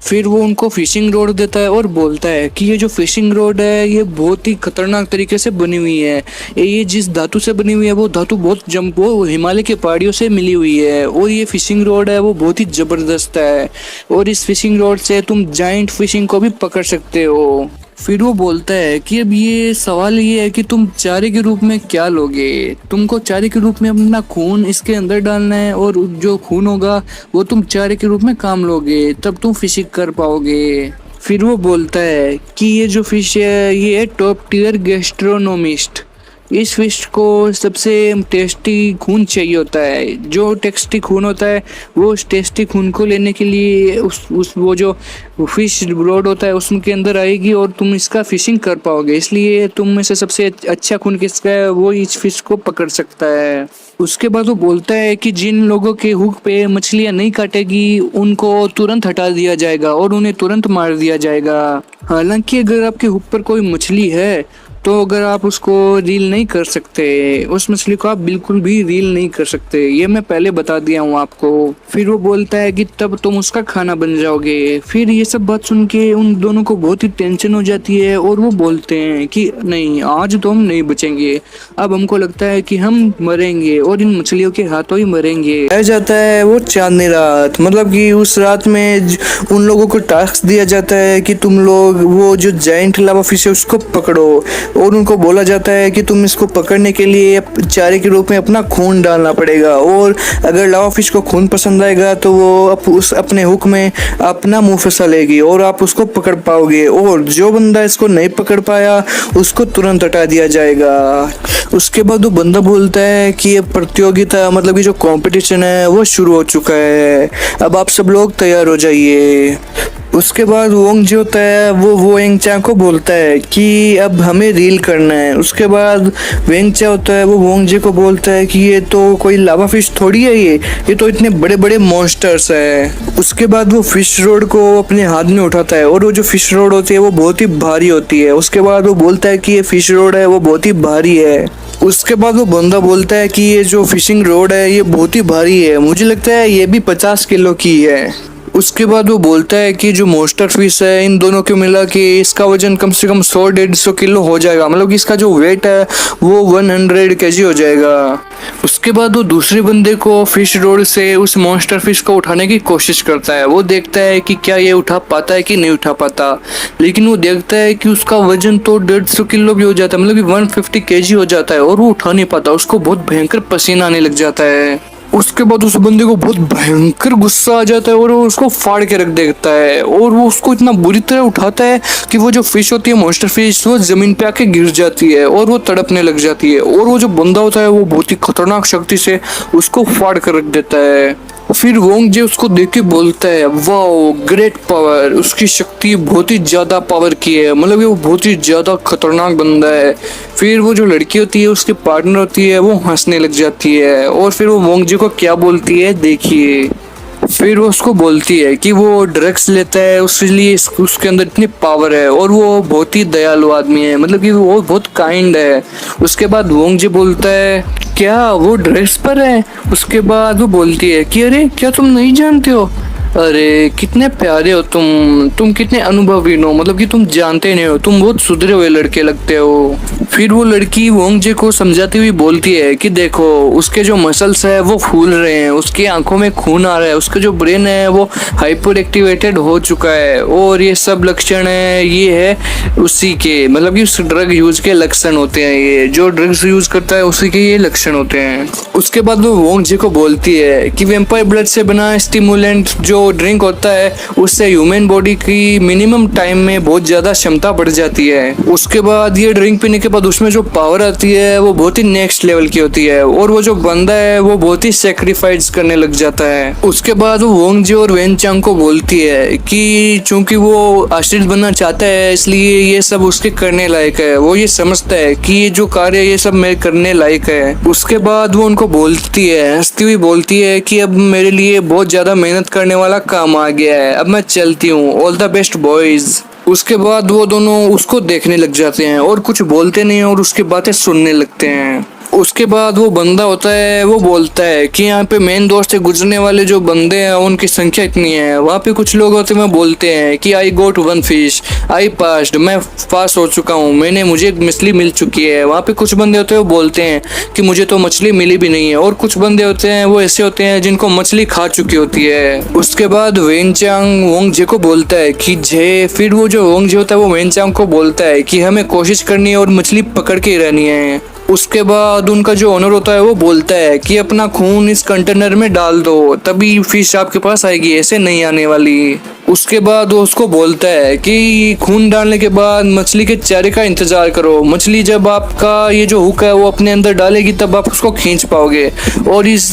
फिर वो उनको फिशिंग रोड देता है और बोलता है कि ये जो फिशिंग रोड है ये बहुत ही खतरनाक तरीके से बनी हुई है, ये जिस धातु से बनी हुई है वो धातु वो हिमालय के पहाड़ियों से मिली हुई है और ये फिशिंग रोड है वो बहुत ही जबरदस्त है और इस फिशिंग रोड से तुम जाइंट फिशिंग को भी पकड़ सकते हो। फिर वो बोलता है कि अब ये सवाल ये है कि तुम चारे के रूप में क्या लोगे, तुमको चारे के रूप में अपना खून इसके अंदर डालना है और जो खून होगा वो तुम चारे के रूप में काम लोगे, तब तुम फिशिंग कर पाओगे। फिर वो बोलता है कि ये जो फिश है ये है टॉप टियर गैस्ट्रोनोमिस्ट, इस फिश को सबसे टेस्टी खून चाहिए होता है, जो टेस्टी खून होता है वो उस टेस्टी खून को लेने के लिए उस वो जो फिश रोड होता है उसके अंदर आएगी और तुम इसका फिशिंग कर पाओगे, इसलिए तुम में से सबसे अच्छा खून किसका है वो इस फिश को पकड़ सकता है। उसके बाद वो बोलता है कि जिन लोगों के हुक पे मछलियां नहीं काटेगी उनको तुरंत हटा दिया जाएगा और उन्हें तुरंत मार दिया जाएगा। हालांकि अगर आपके हुक पर कोई मछली है तो अगर आप उसको रील नहीं कर सकते, उस मछली को आप बिल्कुल भी रील नहीं कर सकते, ये मैं पहले बता दिया हूँ आपको। फिर वो बोलता है कि तब तुम उसका खाना बन जाओगे। फिर ये सब बात सुन के उन दोनों को बहुत ही टेंशन हो जाती है और वो बोलते हैं कि नहीं, आज तो हम नहीं बचेंगे, अब हमको लगता है कि हम मरेंगे और इन मछलियों के हाथों ही मरेंगे। रह जाता है वो चांदनी रात, मतलब कि उस रात में उन लोगों को टास्क दिया जाता है कि तुम लोग वो जो जायंट लावा फिश है उसको पकड़ो, और उनको बोला जाता है कि तुम इसको पकड़ने के लिए चारे के रूप में अपना खून डालना पड़ेगा, और अगर लावा फिश को खून पसंद आएगा तो वो उस अपने हुक में अपना मुंह फंसा लेगी और आप उसको पकड़ पाओगे, और जो बंदा इसको नहीं पकड़ पाया उसको तुरंत हटा दिया जाएगा। उसके बाद वो बंदा बोलता है कि ये प्रतियोगिता, मतलब कि जो कंपटीशन है वो शुरू हो चुका है, अब आप सब लोग तैयार हो जाइए। उसके बाद वोंग जो होता है वो वेंगचा को बोलता है कि अब हमें रील करना है। उसके बाद वेंगचा होता है वो वोंग जे को बोलता है कि ये तो कोई लावा फिश थोड़ी है, ये तो इतने बड़े बड़े मॉन्स्टर्स है। उसके बाद वो फिश रोड को अपने हाथ में उठाता है, और वो जो फिश रोड होती है वो बहुत ही भारी होती है। उसके बाद वो बोलता है कि ये फिश रोड है वो बहुत ही भारी है। उसके बाद वो बंदा बोलता है कि ये जो फिशिंग रोड है ये बहुत ही भारी है, मुझे लगता है ये भी 50 किलो की है। उसके बाद वो बोलता है कि जो मॉन्स्टर फिश है इन दोनों को मिला के इसका वजन कम से कम 100-150 किलो हो जाएगा, मतलब कि इसका जो वेट है वो 100 kg हो जाएगा। उसके बाद वो दूसरे बंदे को फिश रोड से उस मॉन्स्टर फिश को उठाने की कोशिश करता है। वो देखता है कि क्या ये उठा पाता है कि नहीं उठा पाता, लेकिन वो देखता है कि उसका वजन तो 150 किलो भी हो जाता है, मतलब कि 150 kg हो जाता है, और वो उठा नहीं पाता। उसको बहुत भयंकर पसीना आने लग जाता है। उसके बाद उस बंदे को बहुत भयंकर गुस्सा आ जाता है और वो उसको फाड़ के रख देता है, और वो उसको इतना बुरी तरह उठाता है कि वो जो फिश होती है मॉन्स्टर फिश वो जमीन पे आके गिर जाती है और वो तड़पने लग जाती है, और वो जो बंदा होता है वो बहुत ही खतरनाक शक्ति से उसको फाड़ कर रख देता है। फिर वोंग जे उसको देख के बोलता है वाओ ग्रेट पावर, उसकी शक्ति बहुत ही ज्यादा पावर की है, मतलब कि वो बहुत ही ज्यादा खतरनाक बंदा है। फिर वो जो लड़की होती है उसकी पार्टनर होती है वो हंसने लग जाती है, और फिर वो वोंग जे को क्या बोलती है देखिए। फिर वो उसको बोलती है कि वो ड्रग्स लेता है उसके लिए उसके अंदर इतनी पावर है, और वो बहुत ही दयालु आदमी है, मतलब कि वो बहुत काइंड है। उसके बाद वोंग जे बोलता है क्या वो ड्रग्स पर है। उसके बाद वो बोलती है कि अरे क्या तुम नहीं जानते हो, अरे कितने प्यारे हो तुम कितने अनुभवी हो, मतलब कि तुम जानते नहीं हो, तुम बहुत सुधरे हुए लड़के लगते हो। फिर वो लड़की वोंग जे को समझाती हुई बोलती है कि देखो उसके जो मसल्स है वो फूल रहे हैं, उसकी आंखों में खून आ रहा है, उसका जो ब्रेन है वो हाइपर एक्टिवेटेड हो चुका है, और ये सब लक्षण है ये है उसी के, मतलब कि उस ड्रग यूज के लक्षण होते हैं, ये जो ड्रग्स यूज करता है उसी के ये लक्षण होते हैं। उसके बाद वो वोंग जे को बोलती है कि वेम्पायर ब्लड से बना स्टिमुलेंट जो ड्रिंक होता है उससे ह्यूमन बॉडी की मिनिमम टाइम में बहुत ज्यादा क्षमता बढ़ जाती है। उसके बाद ये ड्रिंक पीने के बाद उसमें जो पावर आती है वो बहुत ही नेक्स्ट लेवल की होती है, और वो जो बंदा है वो बहुत ही सेक्रीफाइस करने लग जाता है। उसके बाद वो वोंग जे और वेन चांग को बोलती है कि चूंकि वो आश्रित बनना चाहता है इसलिए ये सब उसके करने लायक है, वो ये समझता है कि ये जो कार्य ये सब मेरे करने लायक है। उसके बाद वो उनको बोलती है, हंसती हुई बोलती है कि अब मेरे लिए बहुत ज्यादा मेहनत करने वाला काम आ गया है, अब मैं चलती हूँ, ऑल द बेस्ट बॉयज। उसके बाद वो दोनों उसको देखने लग जाते हैं और कुछ बोलते नहीं और उसकी बातें सुनने लगते हैं। उसके बाद वो बंदा होता है वो बोलता है कि यहाँ पे मेन डोर से गुजरने वाले जो बंदे हैं उनकी संख्या इतनी है। वहाँ पे कुछ लोग होते हैं बोलते हैं कि आई गोट 1 फिश, आई पास्ड, मैं पास हो चुका हूँ, मुझे एक मछली मिल चुकी है। वहाँ पे कुछ बंदे होते हैं वो बोलते हैं कि मुझे तो मछली मिली भी नहीं है, और कुछ बंदे होते हैं वो ऐसे होते हैं जिनको मछली खा चुकी होती है। उसके बाद वेनचांग वोंग जे को बोलता है कि जे, फिर वो जो वोंग जे होता है वो वेनचांग को बोलता है कि हमें कोशिश करनी है और मछली पकड़ के ही रहनी है। उसके बाद उनका जो ओनर होता है वो बोलता है कि अपना खून इस कंटेनर में डाल दो तभी फिश आपके पास आएगी, ऐसे नहीं आने वाली। उसके बाद वो उसको बोलता है कि खून डालने के बाद मछली के चारे का इंतजार करो, मछली जब आपका ये जो हुक है वो अपने अंदर डालेगी तब आप उसको खींच पाओगे, और इस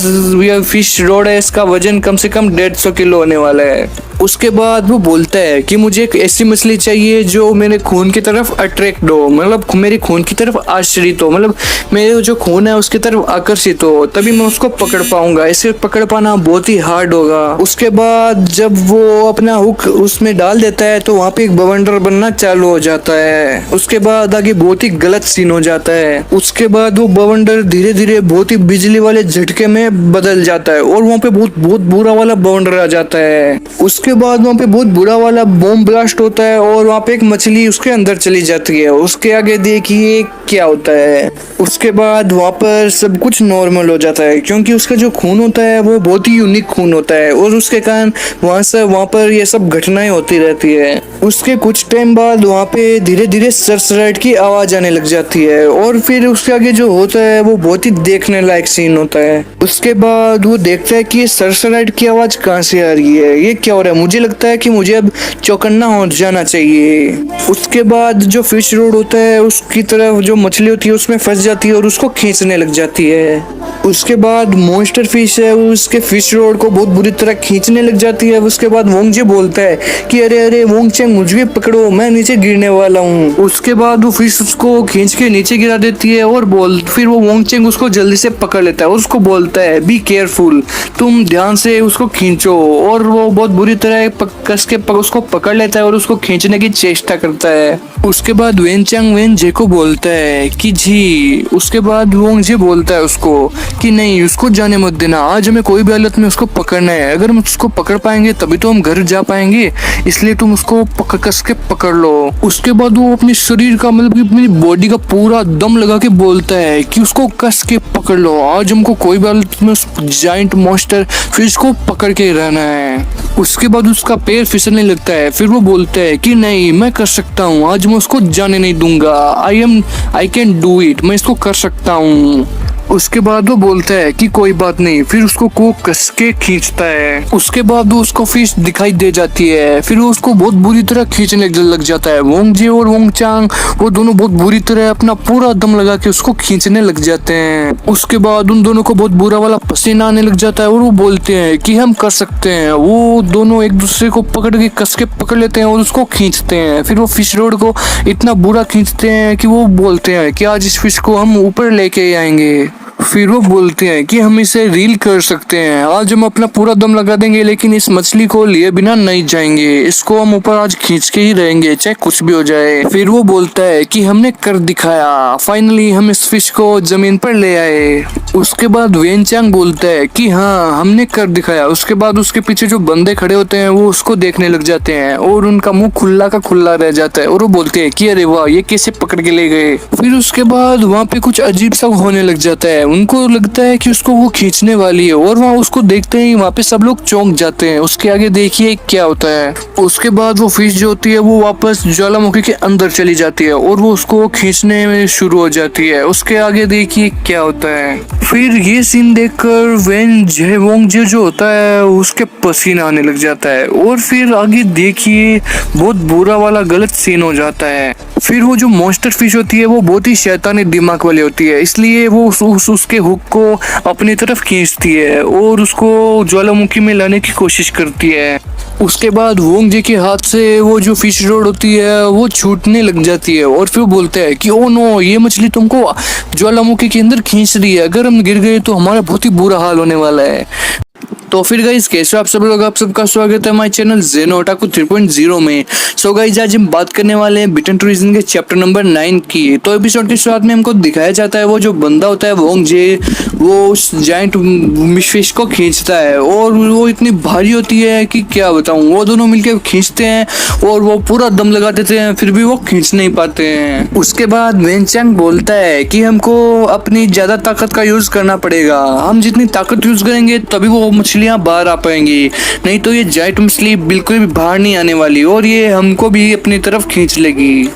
फिश रोड है इसका वजन कम से कम 150 किलो होने वाला है। उसके बाद वो बोलता है कि मुझे एक ऐसी मछली चाहिए जो मेरे खून की तरफ अट्रैक्ट हो, मतलब मेरे खून की तरफ आश्रित हो, मतलब मेरे जो खून है उसकी तरफ आकर्षित हो, तभी मैं उसको पकड़ पाऊंगा। इसे पकड़ पाना बहुत ही हार्ड होगा। उसके बाद जब वो अपना हुक उसमें डाल देता है तो वहाँ पे एक बवंडर बनना चालू हो जाता है। उसके बाद आगे बहुत ही गलत सीन हो जाता है। उसके बाद वो बवंडर धीरे धीरे बहुत ही बिजली वाले झटके में बदल जाता है और वहाँ पे बहुत बहुत बुरा वाला बवंडर आ जाता है। उसके बाद वहाँ पे बहुत बुरा वाला बॉम्ब ब्लास्ट होता है और वहाँ पे एक मछली उसके अंदर चली जाती है। उसके आगे देखिए क्या होता है। उसके बाद वहाँ पर सब कुछ नॉर्मल हो जाता है क्योंकि उसका जो खून होता है वो बहुत ही यूनिक खून होता है और उसके कारण वहाँ पर ये सब घटनाएं होती रहती है। उसके कुछ टाइम बाद वहाँ पे धीरे धीरे सरसराहट की आवाज आने लग जाती है और फिर उसके आगे जो होता है वो बहुत ही देखने लायक सीन होता है। उसके बाद वो देखता है कि ये सरसराहट की आवाज कहाँ से आ रही है, ये क्या हो रहा है। मुझे लगता है कि मुझे अब चौकन्ना हो जाना चाहिए। उसके बाद जो फिश रोड होता है उसकी तरफ जो मछली होती है उसमें फंस जाती है और उसको खींचने लग जाती है। उसके बाद मॉन्स्टर फिश है उसके फिश रोड को बहुत बुरी तरह खींचने लग जाती है। उसके बाद वोंगजे बोलता है कि अरे अरे वोंगचेंग मुझे भी पकड़ो, मैं नीचे गिरने वाला हूँ। उसके बाद वो फिश उसको खींच के नीचे गिरा देती है और फिर वो वोंगचेंग उसको जल्दी से पकड़ लेता है। उसको बोलता है बी केयरफुल, तुम ध्यान से उसको खींचो, और वो बहुत बुरी तरह कस के उसको पकड़ लेता है और उसको खींचने की चेष्टा करता है। उसके बाद वेनजे को बोलता है कि जी, उसके बाद वोंगजे बोलता है उसको कि नहीं उसको जाने मत देना, आज हमें कोई भी हालत में उसको पकड़ना है, अगर हम उसको पकड़ पाएंगे तभी तो हम घर जा पाएंगे, इसलिए तुम उसको कस के पकड़ लो। उसके बाद वो अपने शरीर का मतलब कि अपनी बॉडी का पूरा दम लगा के बोलता है कि उसको कस के पकड़ लो, आज हमको कोई भी हालत में उस जायंट मॉन्स्टर फिश को पकड़ के रहना है। उसके बाद उसका पैर फिसलने लगता है। फिर वो बोलता है कि नहीं मैं कर सकता हूँ, आज मैं उसको जाने नहीं दूंगा, आई कैन डू इट, मैं इसको कर सकता हूँ। उसके बाद वो बोलता है कि कोई बात नहीं, फिर उसको को कस के खींचता है। उसके बाद वो उसको फिश दिखाई दे जाती है। फिर वो उसको बहुत बुरी तरह खींचने लग जाता है। वोंगजे और वोंगचांग वो दोनों बहुत बुरी तरह अपना पूरा दम लगा के उसको खींचने लग जाते हैं। उसके बाद उन दोनों को बहुत बुरा वाला पसीना आने लग जाता है और वो बोलते हैं कि हम कर सकते हैं। वो दोनों एक दूसरे को पकड़ के कस के पकड़ लेते हैं और उसको खींचते हैं। फिर वो फिश रोड को इतना बुरा खींचते हैं कि वो बोलते हैं कि आज इस फिश को हम ऊपर लेके आएंगे। फिर वो बोलते हैं कि हम इसे रील कर सकते हैं, आज हम अपना पूरा दम लगा देंगे लेकिन इस मछली को लिए बिना नहीं जाएंगे, इसको हम ऊपर आज खींच के ही रहेंगे चाहे कुछ भी हो जाए। फिर वो बोलता है कि हमने कर दिखाया, फाइनली हम इस फिश को जमीन पर ले आए। उसके बाद वेनचांग बोलता है कि हाँ हमने कर दिखाया। उसके बाद उसके पीछे जो बंदे खड़े होते हैं वो उसको देखने लग जाते हैं और उनका मुंह खुला का खुला रह जाता है और वो बोलते हैं कि अरे वाह ये कैसे पकड़ के ले गए। फिर उसके बाद वहाँ पे कुछ अजीब सा होने लग जाता है। उनको लगता है कि उसको वो खींचने वाली है और वहाँ उसको देखते ही वहाँ पे सब लोग चौंक जाते हैं। उसके आगे देखिए क्या होता है। उसके बाद वो फिश जो होती है वो वापस ज्वालामुखी के अंदर चली जाती है और वो उसको खींचने में शुरू हो जाती है। उसके आगे देखिए क्या होता है। फिर ये सीन देखकर वोंगजे जो होता है उसके पसीना आने लग जाता है और फिर आगे देखिए बहुत बुरा वाला गलत सीन हो जाता है। फिर वो जो मॉन्स्टर फिश होती है वो बहुत ही शैतानी दिमाग वाली होती है, इसलिए वो उसके हुक को अपनी तरफ खींचती है और उसको ज्वालामुखी में लाने की कोशिश करती है। उसके बाद वोंगजे के हाथ से वो जो फिश रोड होती है वो छूटने लग जाती है और फिर बोलता है कि ओ नो, ये मछली तुमको ज्वालामुखी के अंदर खींच रही है, अगर हम गिर गए तो हमारा बहुत ही बुरा हाल होने वाला है। तो फिर गाइस कैसे आप सब लोग, आप सबका स्वागत है हमारे चैनल ज़ेनो ओटाकू 3.0 में। सो गाइस आज हम बात करने वाले हैं बिटन टूरिज्म के चैप्टर नंबर 9 की। तो एपिसोड के शुरुआत में हमको दिखाया जाता है वो जो बंदा होता है वोंगजे, वो उस जायंट फिश को खींचता है और वो इतनी भारी होती है कि क्या बताऊं। वो दोनों मिलकर खींचते हैं और वो पूरा दम लगा देते हैं, फिर भी वो खींच नहीं पाते हैं। उसके बाद वेनचांग बोलता है कि हमको अपनी ज्यादा ताकत का यूज करना पड़ेगा, हम जितनी ताकत यूज करेंगे तभी वो मछलियां बाहर आ पाएंगी, नहीं तो ये जायंट मछली बिल्कुल भी बाहर नहीं आने वाली और ये हमको भी अपनी तरफ खींच लेगी।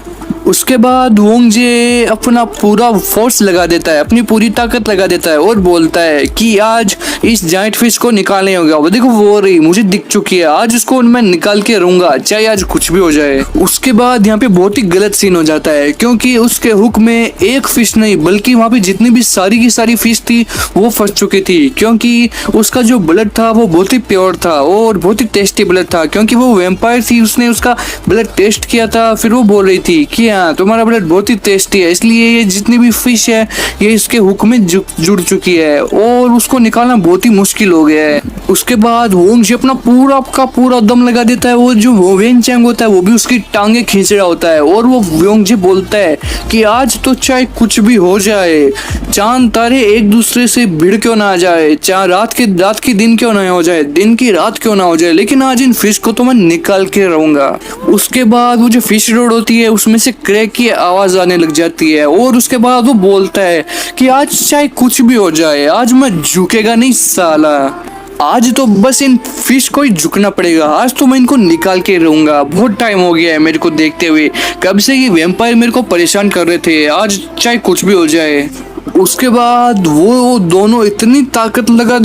उसके बाद वोंगजे अपना पूरा फोर्स लगा देता है, अपनी पूरी ताकत लगा देता है और बोलता है कि आज इस जायंट फिश को निकालने होगा। वो देखो वो रही, मुझे दिख चुकी है, आज उसको मैं निकाल के रहूंगा चाहे आज कुछ भी हो जाए। उसके बाद यहाँ पे बहुत ही गलत सीन हो जाता है क्योंकि उसके हुक में एक फिश नहीं बल्कि वहाँ पे जितनी भी सारी की सारी फिश थी वो फंस चुकी थी, क्योंकि उसका जो ब्लड था वो बहुत ही प्योर था और बहुत ही टेस्टी ब्लड था, क्योंकि वो वैम्पायर थी। उसने उसका ब्लड टेस्ट किया था, फिर वो बोल रही थी कि हाँ तुम्हारा ब्लड बहुत ही टेस्टी है, इसलिए ये जितनी भी फिश है ये इसके हुक में जुड़ चुकी है और उसको निकालना बहुत ही मुश्किल हो गया है। उसके बाद वोंगजे अपना पूरा का पूरा दम लगा देता है, वो जो वेनचैंग होता है वो भी उसकी टांगे खींच रहा होता है और वो वोंगजे बोलता है कि आज तो चाहे कुछ भी हो जाए, चांद तारे एक दूसरे से भिड़ क्यों ना आ जाए, चाहे रात की दिन क्यों ना हो जाए, दिन की रात क्यों ना हो जाए, लेकिन आज इन फिश को तो मैं निकाल के रहूंगा। उसके बाद वो जो फिश रोड होती है उसमें से क्रैक की आवाज आने लग जाती है और उसके बाद वो बोलता है कि आज चाहे कुछ भी हो जाए, आज मैं झुकेगा नहीं साला, आज तो बस इन फिश को ही झुकना पड़ेगा, आज तो मैं इनको निकाल के रहूंगा। बहुत टाइम हो गया है मेरे को देखते हुए, कब से ये वैम्पायर मेरे को परेशान कर रहे थे, आज चाहे कुछ भी हो जाए। उसके बाद वो दोनों इतनी ताकत लगा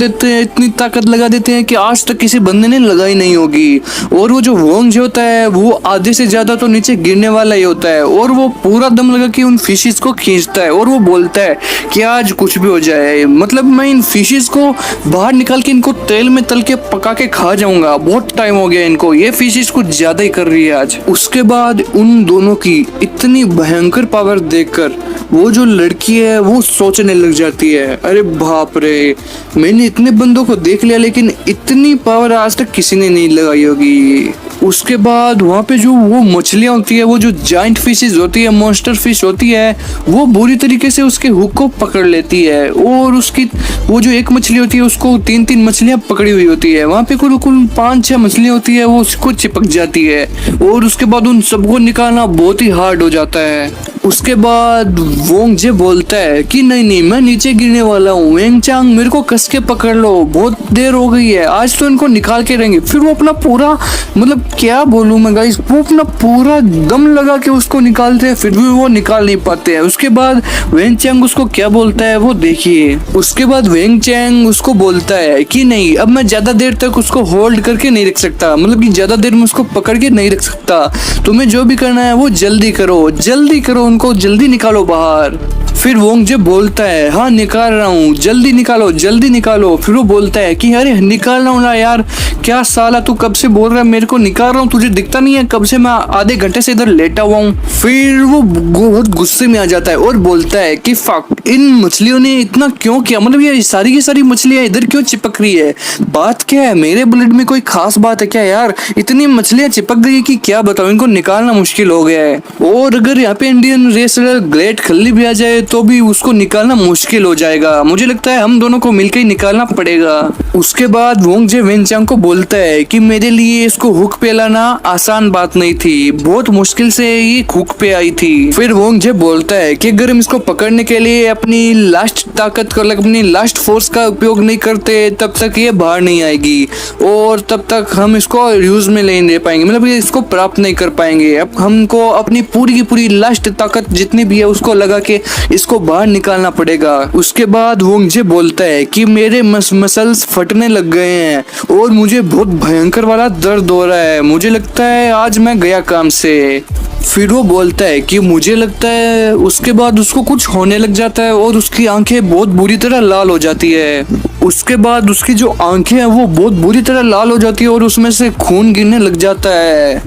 देते हैं कि आज तक किसी बंदे ने लगाई नहीं होगी। और वो जो वोंगजे होता है वो आधे से ज्यादा तो नीचे गिरने वाला ही होता है और वो पूरा दम लगा के उन फिशेस को खींचता है और वो बोलता है कि आज कुछ भी हो जाए, मतलब मैं इन फिशेस को बाहर निकाल के इनको तेल में तल के पका के खा जाऊंगा, बहुत टाइम हो गया इनको, ये फिशेस कुछ ज्यादा ही कर रही है आज। उसके बाद उन दोनों की इतनी भयंकर पावर देखकर वो जो लड़की है वो सोचने लग जाती है, अरे बाप रे, मैंने इतने बंदों को देख लिया लेकिन इतनी पावर आज तक किसी ने नहीं लगाई होगी। उसके बाद वहाँ पे जो वो मछलियाँ होती है, वो जो जाइंट फिशेस होती है, मॉन्स्टर फिश होती है, वो बुरी तरीके से उसके हुक को पकड़ लेती है और उसकी वो जो एक मछली होती है उसको 3-3 मछलियाँ पकड़ी हुई होती है, वहाँ पे कुल 5-6 मछलियाँ होती है, वो उसको चिपक जाती है और उसके बाद उन सबको निकालना बहुत ही हार्ड हो जाता है। उसके बाद वोंगजे बोलता है कि नहीं मैं नीचे गिरने वाला हूँ, वेंगचांग मेरे को कस के पकड़ लो, बहुत देर हो गई है, आज तो इनको निकाल के रहेंगे। फिर वो अपना पूरा, मतलब क्या बोलूं मैं गाइस, वो अपना पूरा दम लगा के उसको निकालते हैं, फिर भी वो निकाल नहीं पाते हैं। उसके बाद वेंगचांग उसको क्या बोलता है वो देखिए। उसके बाद वेंगचांग उसको बोलता है कि नहीं, अब मैं ज्यादा देर तक उसको होल्ड करके नहीं रख सकता, मतलब कि ज्यादा देर में उसको पकड़ के नहीं रख सकता, तुम्हें जो भी करना है वो जल्दी करो, उनको जल्दी निकालो बाहर। फिर वोंगजे बोलता है हाँ निकाल रहा हूँ, जल्दी निकालो। फिर वो बोलता है कि अरे निकाल रहा हूँ ना यार, क्या साला तू कब से बोल रहा है मेरे को निकाल रहा हूँ, तुझे दिखता नहीं है कब से मैं आधे घंटे से इधर लेटा हुआ हूँ। फिर वो बहुत गुस्से में आ जाता है और बोलता है कि फक, इन मछलियों ने इतना क्यों किया, मतलब ये सारी की सारी मछलियाँ इधर क्यों चिपक रही है, बात क्या है, मेरे ब्लड में कोई खास बात है क्या यार, इतनी मछलियाँ चिपक गई कि क्या बताऊँ, इनको निकालना मुश्किल हो गया है। और अगर यहाँ पे इंडियन रेसलर ग्रेट खली भी आ जाए तो भी उसको निकालना मुश्किल हो जाएगा, मुझे लगता है हम दोनों को मिलकर ही निकालना पड़ेगा। उसके बाद वोंगजे वेनचांग को बोलता है कि मेरे लिए इसको हुक पे लाना आसान बात नहीं थी, बहुत मुश्किल से ये हुक पे आई थी। फिर वोंगजे बोलता है कि अगर हम इसको पकड़ने के लिए अपनी लास्ट ताकत को, अपनी लास्ट फोर्स का उपयोग नहीं करते तब तक ये बाहर नहीं आएगी और तब तक हम इसको यूज में नहीं ले पाएंगे, मतलब ये इसको प्राप्त नहीं कर पाएंगे। अब हमको अपनी पूरी की पूरी लास्ट ताकत जितनी भी है उसको लगा के इसको बाहर निकालना पड़ेगा। उसके बाद वोंगजे बोलता है कि मेरे मसल्स फटने लग गए हैं और मुझे बहुत भयंकर वाला दर्द हो रहा है, मुझे लगता है आज मैं गया काम से। फिर वो बोलता है कि मुझे लगता है, उसके बाद उसको कुछ होने लग जाता है और उसकी आंखें बहुत बुरी तरह लाल हो जाती है। उसके बाद उसकी जो आंखें हैं वो बहुत बुरी तरह लाल हो जाती है और उसमें से खून गिरने लग जाता है।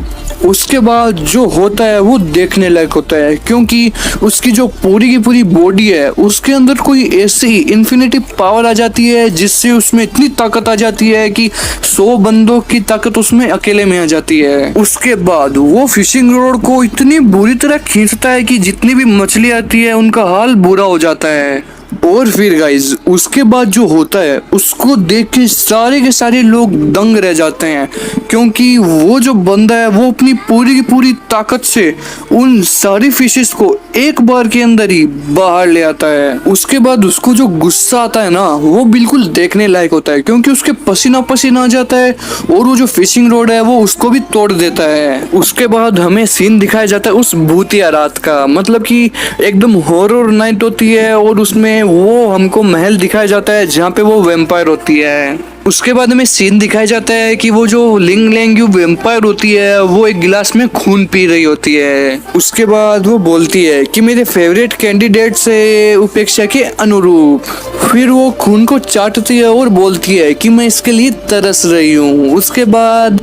उसके बाद जो होता है वो देखने लायक होता है, क्योंकि उसकी जो पूरी की पूरी बॉडी है उसके अंदर कोई ऐसी इन्फिनिटी पावर आ जाती है जिससे उसमें इतनी ताकत आ जाती है कि 100 बंदों की ताकत उसमें अकेले में आ जाती है। उसके बाद वो फिशिंग रोड को इतनी बुरी तरह खींचता है कि जितनी भी मछली आती है उनका हाल बुरा हो जाता है। और फिर गाइज उसके बाद जो होता है उसको देख के सारे लोग दंग रह जाते हैं, क्योंकि वो जो बंदा है वो अपनी पूरी की पूरी ताकत से उन सारी फिशेस को एक बार के अंदर ही बाहर ले आता है। उसके बाद उसको जो गुस्सा आता है ना वो बिल्कुल देखने लायक होता है, क्योंकि उसके पसीना पसीना आ जाता है और वो जो फिशिंग रोड है वो उसको भी तोड़ देता है। उसके बाद हमें सीन दिखाया जाता है उस भूतिया रात का, मतलब कि एकदम हॉरर नाइट होती है और उसमें वो हमको महल दिखाया जाता है जहाँ पे वो वैम्पायर होती है। उसके बाद हमें सीन दिखाया जाता है कि वो जो लिंग लेंग्यू वैम्पायर होती है वो एक गिलास में खून पी रही होती है। उसके बाद वो बोलती है कि मेरे फेवरेट कैंडिडेट से उपेक्षा के अनुरूप। फिर वो खून को चाटती है और बोलती है कि मैं इसके लिए तरस रही हूँ। उसके बाद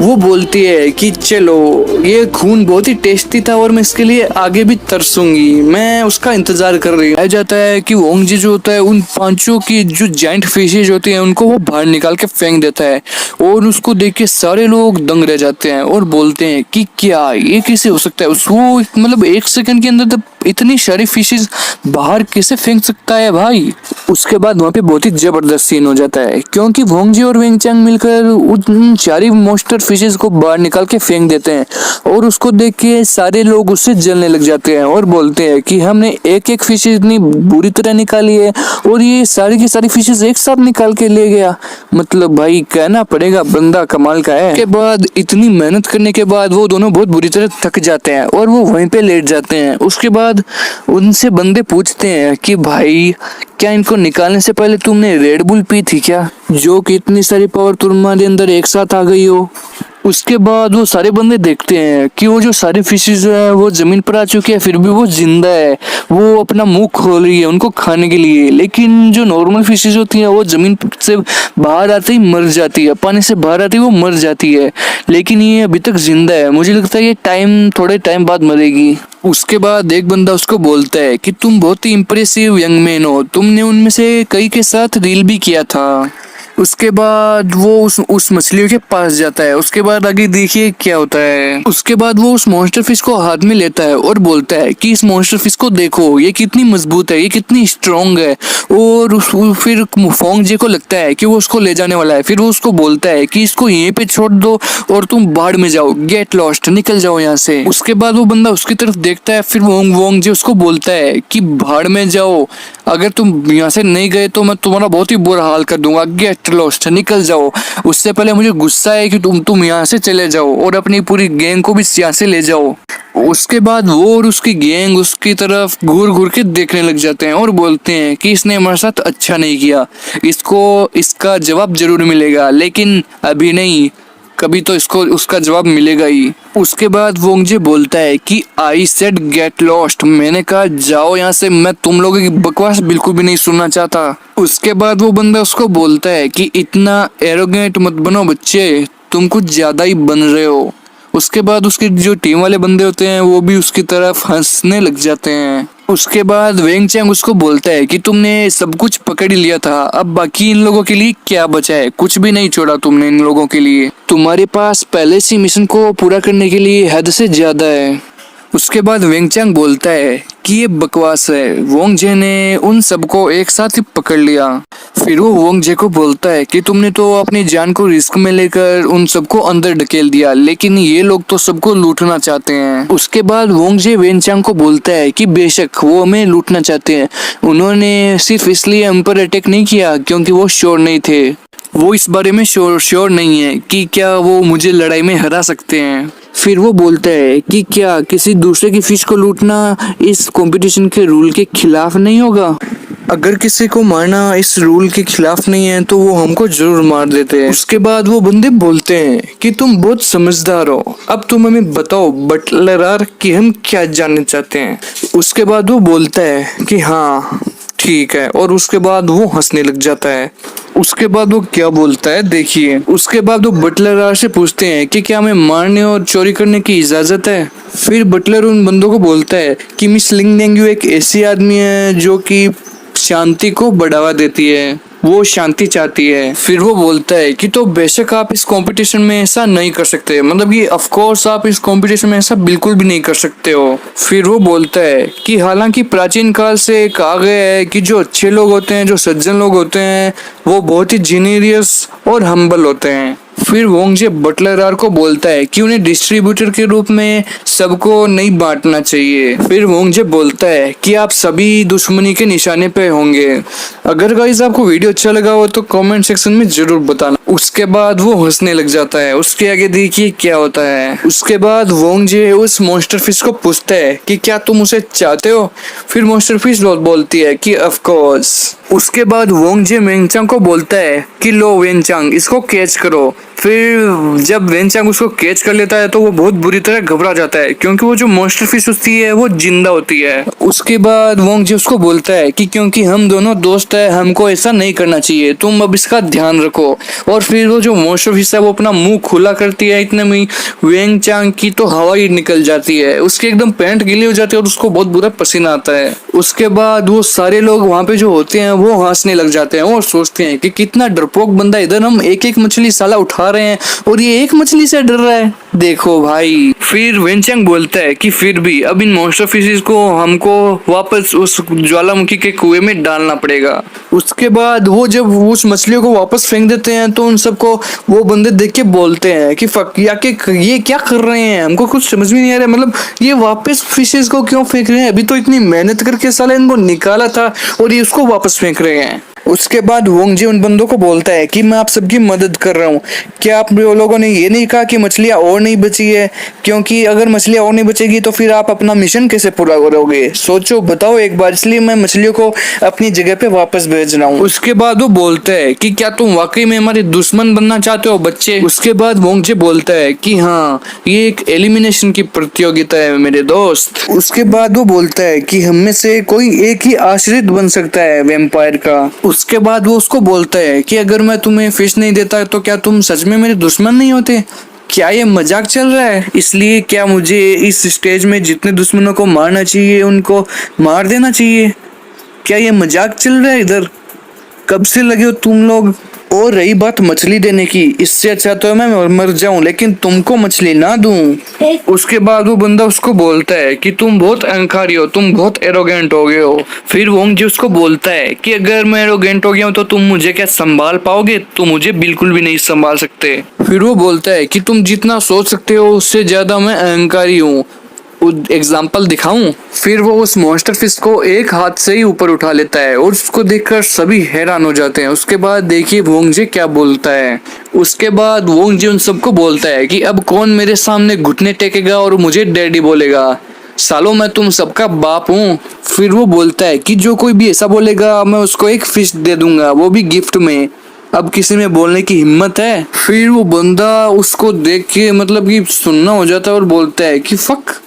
वो बोलती है कि चलो ये खून बहुत ही टेस्टी था और मैं इसके लिए आगे भी तरसूंगी, मैं उसका इंतजार कर रही हूँ। जाता है कि वोंगजी जो होता है उन पांचों की जो जायंट फिशेज होती हैं उनको वो बाहर निकाल के फेंक देता है और उसको देख के सारे लोग दंग रह जाते हैं और बोलते हैं कि क्या ये कैसे हो सकता है। उसको मतलब 1 सेकंड के अंदर तब इतनी सारी फिशेज बाहर कैसे फेंक सकता है भाई। उसके बाद वहाँ पे बहुत ही जबरदस्त सीन हो जाता है, क्योंकि वोंगजी और वेंगचांग मिलकर उन सारी मॉन्स्टर फिशेज को बाहर निकाल के फेंक देते हैं और उसको देख के सारे लोग उससे जलने लग जाते हैं और बोलते हैं कि हमने एक एक फिशेज इतनी बुरी तरह निकाली है और ये सारी की सारी फिशेज एक साथ निकाल के ले गया। मतलब भाई कहना पड़ेगा बंदा कमाल का है। के बाद इतनी मेहनत करने के बाद वो दोनों बहुत बुरी तरह थक जाते हैं और वो वहीं पे लेट जाते हैं। उसके बाद उनसे बंदे पूछते हैं कि भाई क्या इनको निकालने से पहले तुमने रेड बुल पी थी क्या, जो कि इतनी सारी पावर तुम्हारे अंदर एक साथ आ गई हो। उसके बाद वो सारे बंदे देखते हैं कि वो जो सारे फिशेज है वो जमीन पर आ चुके हैं, फिर भी वो जिंदा है, वो अपना मुंह खोल रही है उनको खाने के लिए। लेकिन जो नॉर्मल फिशेज होती हैं वो जमीन से बाहर आते ही मर जाती है, पानी से बाहर आते ही वो मर जाती है, लेकिन ये अभी तक जिंदा है। मुझे लगता है ये थोड़े टाइम बाद मरेगी। उसके बाद एक बंदा उसको बोलता है कि तुम बहुत ही इम्प्रेसिव यंग मैन हो, तुमने उनमें से कई के साथ रील भी किया था। उसके बाद वो उस मछलियों के पास जाता है। उसके बाद आगे देखिए क्या होता है। उसके बाद वो उस मॉन्स्टर फिश को हाथ में लेता है और बोलता है कि इस मॉन्स्टर फिश को देखो, ये कितनी मजबूत है, ये कितनी स्ट्रांग है। और फिर फोंगजे को लगता है कि वो उसको ले जाने वाला है। फिर वो उसको बोलता है कि इसको यहीं पे छोड़ दो और तुम बाढ़ में जाओ, गेट लॉस्ट, निकल जाओ यहाँ से। उसके बाद वो बंदा उसकी तरफ देखता है, फिर वोंगजे उसको बोलता है कि बाढ़ में जाओ, अगर तुम यहाँ से नहीं गए तो मैं तुम्हारा बहुत ही बुरा हाल कर दूंगा, गेट लॉस्ट, निकल जाओ। उससे पहले मुझे गुस्सा है कि तुम यहाँ से चले जाओ और अपनी पूरी गैंग को भी यहाँ से ले जाओ। उसके बाद वो और उसकी गैंग उसकी तरफ घूर घूर के देखने लग जाते हैं और बोलते हैं कि इसने हमारे साथ अच्छा नहीं किया, इसको इसका जवाब जरूर मिलेगा, लेकिन अभी नहीं, कभी तो इसको उसका जवाब मिलेगा ही। उसके बाद वोंगजे बोलता है कि आई सेड गेट लॉस्ट, मैंने कहा जाओ यहाँ से, मैं तुम लोगों की बकवास बिल्कुल भी नहीं सुनना चाहता। उसके बाद वो बंदा उसको बोलता है कि इतना एरोगेंट मत बनो बच्चे, तुम कुछ ज्यादा ही बन रहे हो। उसके बाद उसके जो टीम वाले बंदे होते हैं वो भी उसकी तरफ हंसने लग जाते हैं। उसके बाद वेंगचैंग उसको बोलता है कि तुमने सब कुछ पकड़ ही लिया था, अब बाकी इन लोगों के लिए क्या बचा है, कुछ भी नहीं छोड़ा तुमने इन लोगों के लिए, तुम्हारे पास पहले से मिशन को पूरा करने के लिए हद से ज्यादा है। उसके बाद वेंगचैंग बोलता है कि ये बकवास है, वोंगजे ने उन सबको एक साथ ही पकड़ लिया। फिर वो वोंगजे को बोलता है कि तुमने तो अपनी जान को रिस्क में लेकर उन सबको अंदर ढकेल दिया, लेकिन ये लोग तो सबको लूटना चाहते हैं। उसके बाद वोंगजे वेंगचैंग को बोलता है कि बेशक वो हमें लूटना चाहते हैं, उन्होंने सिर्फ इसलिए हम पर अटैक नहीं किया क्योंकि वो श्योर नहीं थे, वो इस बारे में श्योर नहीं है कि क्या वो मुझे लड़ाई में हरा सकते हैं। फिर वो बोलता है कि क्या किसी दूसरे की फिश को लूटना इस कंपटीशन के रूल के खिलाफ नहीं होगा, अगर किसी को मारना इस रूल के खिलाफ नहीं है तो वो हमको जरूर मार देते हैं। उसके बाद वो बंदे बोलते हैं कि तुम बहुत समझदार हो, अब तुम हमें बताओ बटलर कि हम क्या जानना चाहते हैं। उसके बाद वो बोलता है कि हाँ ठीक है, और उसके बाद वो हंसने लग जाता है। उसके बाद वो क्या बोलता है देखिए। उसके बाद वो बटलर से पूछते हैं कि क्या हमें मारने और चोरी करने की इजाजत है। फिर बटलर उन बंदों को बोलता है कि मिस लिंग लेंग्यू एक ऐसी आदमी है जो कि शांति को बढ़ावा देती है। वो शांति चाहती है। फिर वो बोलता है कि तो बेशक आप इस कंपटीशन में ऐसा नहीं कर सकते, मतलब कि ऑफ कोर्स आप इस कंपटीशन में ऐसा बिल्कुल भी नहीं कर सकते हो। फिर वो बोलता है कि हालांकि प्राचीन काल से कहा गया है कि जो अच्छे लोग होते हैं, जो सज्जन लोग होते हैं, वो बहुत ही जीनियस और हम्बल होते हैं। फिर वोंगजे बटलर को बोलता है कि उन्हें डिस्ट्रीब्यूटर के रूप में सबको नहीं बांटना चाहिए। फिर वोंगजे बोलता है कि आप सभी दुश्मनी के निशाने पे होंगे। अगर गाइस आपको वीडियो अच्छा लगा हो तो कमेंट सेक्शन में जरूर बताना। उसके बाद वो हंसने लग जाता है। उसके आगे देखिए क्या होता है। उसके बाद वोंगजे उस मॉन्स्टर फिश को पूछता है कि क्या तुम उसे चाहते हो। फिर मॉन्स्टर फिश बोलती है कि ऑफ कोर्स। उसके बाद वोंगजे वेंगचांग को बोलता है कि लो वेंगचांग, इसको कैच करो। फिर जब वेंगचांग उसको कैच कर लेता है तो वो बहुत बुरी तरह घबरा जाता है, क्योंकि वो जो मॉन्स्टर फिश होती है वो जिंदा होती है। उसके बाद वोंगजे उसको बोलता है कि क्योंकि हम दोनों दोस्त है, हमको ऐसा नहीं करना चाहिए, तुम अब इसका ध्यान रखो। और फिर वो जो मॉन्स्टर फिश है वो अपना मुंह खुला करती है, इतने में वेंगचांग की तो हवा ही निकल जाती है। उसके एकदम पैंट गीली हो जाती है और उसको बहुत बुरा पसीना आता है। उसके बाद वो सारे लोग वहाँ पे जो होते हैं वो हंसने लग जाते हैं और सोचते हैं कि कितना डरपोक बंदा, इधर हम एक एक मछली साला उठा रहे हैं और ये एक मछली से डर रहा है, देखो भाई। फिर वेंगचांग बोलता है कि फिर भी अब इन मॉन्स्टर फिशेस को हमको वापस उस ज्वालामुखी के कुएं में डालना पड़ेगा। उसके बाद वो जब उस मछलियों को वापस फेंक देते हैं तो उन सबको वो बंदे देख के बोलते हैं कि फक या के ये क्या कर रहे हैं, हमको कुछ समझ में नहीं आ रहा है, मतलब ये वापस फिशेस को क्यों फेंक रहे हैं, अभी तो इतनी मेहनत करके साला इनको निकाला था और ये उसको वापस फेंक रहे हैं। उसके बाद वोंगजे उन बंदों को बोलता है कि मैं आप सबकी मदद कर रहा हूँ। क्या आप लोगों ने ये नहीं कहा कि मछलियाँ और नहीं बची है, क्योंकि अगर मछलियाँ और नहीं बचेगी तो फिर आप अपना मिशन कैसे पूरा करोगे, सोचो बताओ एक बार, इसलिए मैं मछलियों को अपनी जगह पे वापस भेज रहा हूँ। उसके बाद वो बोलता है कि क्या तुम वाकई में हमारे दुश्मन बनना चाहते हो बच्चे। उसके बाद वोंगजे बोलता है कि हाँ, ये एक एलिमिनेशन की प्रतियोगिता है मेरे दोस्त। उसके बाद वो बोलता है कि हम में से कोई एक ही आश्रित बन सकता है वैम्पायर का। उसके बाद वो उसको बोलता है कि अगर मैं तुम्हें फिश नहीं देता तो क्या तुम सच में मेरे दुश्मन नहीं होते, क्या ये मजाक चल रहा है, इसलिए क्या मुझे इस स्टेज में जितने दुश्मनों को मारना चाहिए उनको मार देना चाहिए, क्या ये मजाक चल रहा है इधर, कब से लगे हो तुम लोग। और रही बात मछली देने की, इससे अच्छा तो मैं मर जाऊं लेकिन तुमको मछली ना दूं। उसके बाद वो बंदा उसको बोलता है कि तुम बहुत अहंकारी हो, तुम बहुत एरोगेंट हो गए हो। फिर वोंगजे उसको बोलता है कि अगर मैं एरोगेंट हो गया हूं तो तुम मुझे क्या संभाल पाओगे, तुम मुझे बिल्कुल भी नहीं संभाल सकते। फिर वो बोलता है कि तुम जितना सोच सकते हो उससे ज्यादा मैं अहंकारी हूँ, एग्जाम्पल दिखाऊं। फिर वो उस मॉन्स्टर फिश को एक हाथ से ही ऊपर उठा लेता है और उसको देखकर सभी हैरान हो जाते हैं। उसके बाद देखिए वोंगजे क्या बोलता है। उसके बाद वोंगजे उन सबको बोलता है कि अब कौन मेरे सामने घुटने टेकेगा और मुझे डैडी बोलेगा, सालो मैं तुम सबका बाप हूँ। फिर वो बोलता है कि जो कोई भी ऐसा बोलेगा मैं उसको एक फिश दे दूंगा, वो भी गिफ्ट में। अब किसी में बोलने की हिम्मत है। फिर वो बंदा उसको देख के मतलब कि सुनना हो जाता है और बोलता है कि फक।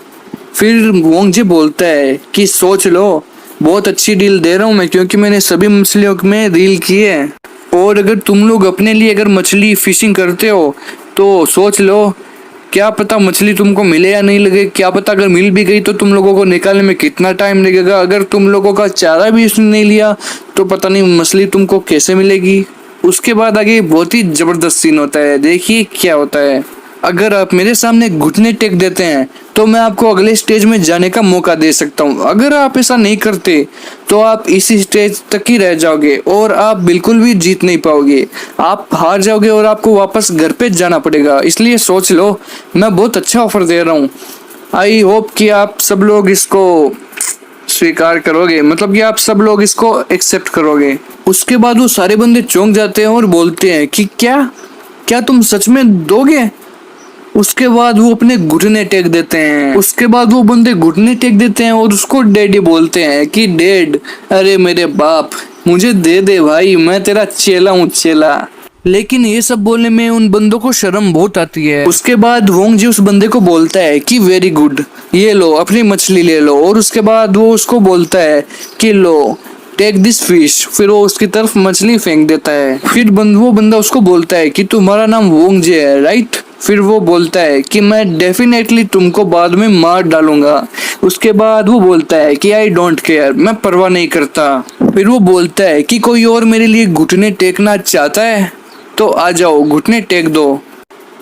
फिर वोंगजे बोलता है कि सोच लो, बहुत अच्छी डील दे रहा हूँ मैं, क्योंकि मैंने सभी मछलियों में डील की है। और अगर तुम लोग अपने लिए अगर मछली फिशिंग करते हो तो सोच लो, क्या पता मछली तुमको मिले या नहीं लगे, क्या पता अगर मिल भी गई तो तुम लोगों को निकालने में कितना टाइम लगेगा, अगर तुम लोगों का चारा भी उसने नहीं लिया तो पता नहीं मछली तुमको कैसे मिलेगी। उसके बाद आगे बहुत ही जबरदस्त सीन होता है, देखिए क्या होता है। अगर आप मेरे सामने घुटने टेक देते हैं तो मैं आपको अगले स्टेज में जाने का मौका दे सकता हूँ, अगर आप ऐसा नहीं करते तो आप इसी स्टेज तक ही रह जाओगे और आप बिल्कुल भी जीत नहीं पाओगे, आप हार जाओगे और आपको वापस घर पे जाना पड़ेगा। इसलिए सोच लो, मैं बहुत अच्छा ऑफर दे रहा हूँ। आई होप कि आप सब लोग इसको स्वीकार करोगे, मतलब कि आप सब लोग इसको एक्सेप्ट करोगे। उसके बाद वो सारे बंदे चौंक जाते हैं और बोलते हैं कि क्या तुम सच में दोगे। उसके बाद वो अपने घुटने टेक देते हैं। उसके बाद वो बंदे घुटने टेक देते हैं और उसको डैडी बोलते हैं कि डैड, अरे मेरे बाप, मुझे दे दे भाई, मैं तेरा चेला हूँ चेला। लेकिन ये सब बोलने में उन बंदों को शर्म बहुत आती है। उसके बाद वोंगजे उस बंदे को बोलता है कि वेरी गुड, ये लो अपनी मछली ले लो। और उसके बाद वो उसको बोलता है कि लो टेक दिस फिश। फिर वो उसकी तरफ मछली फेंक देता है। फिर वो बंदा उसको बोलता है कि तुम्हारा नाम वोंगजे है राइट। फिर वो बोलता है कि मैं डेफिनेटली तुमको बाद में मार डालूंगा। उसके बाद वो बोलता है कि आई डोंट केयर, मैं परवाह नहीं करता। फिर वो बोलता है कि कोई और मेरे लिए घुटने टेकना चाहता है तो आ जाओ, घुटने टेक दो।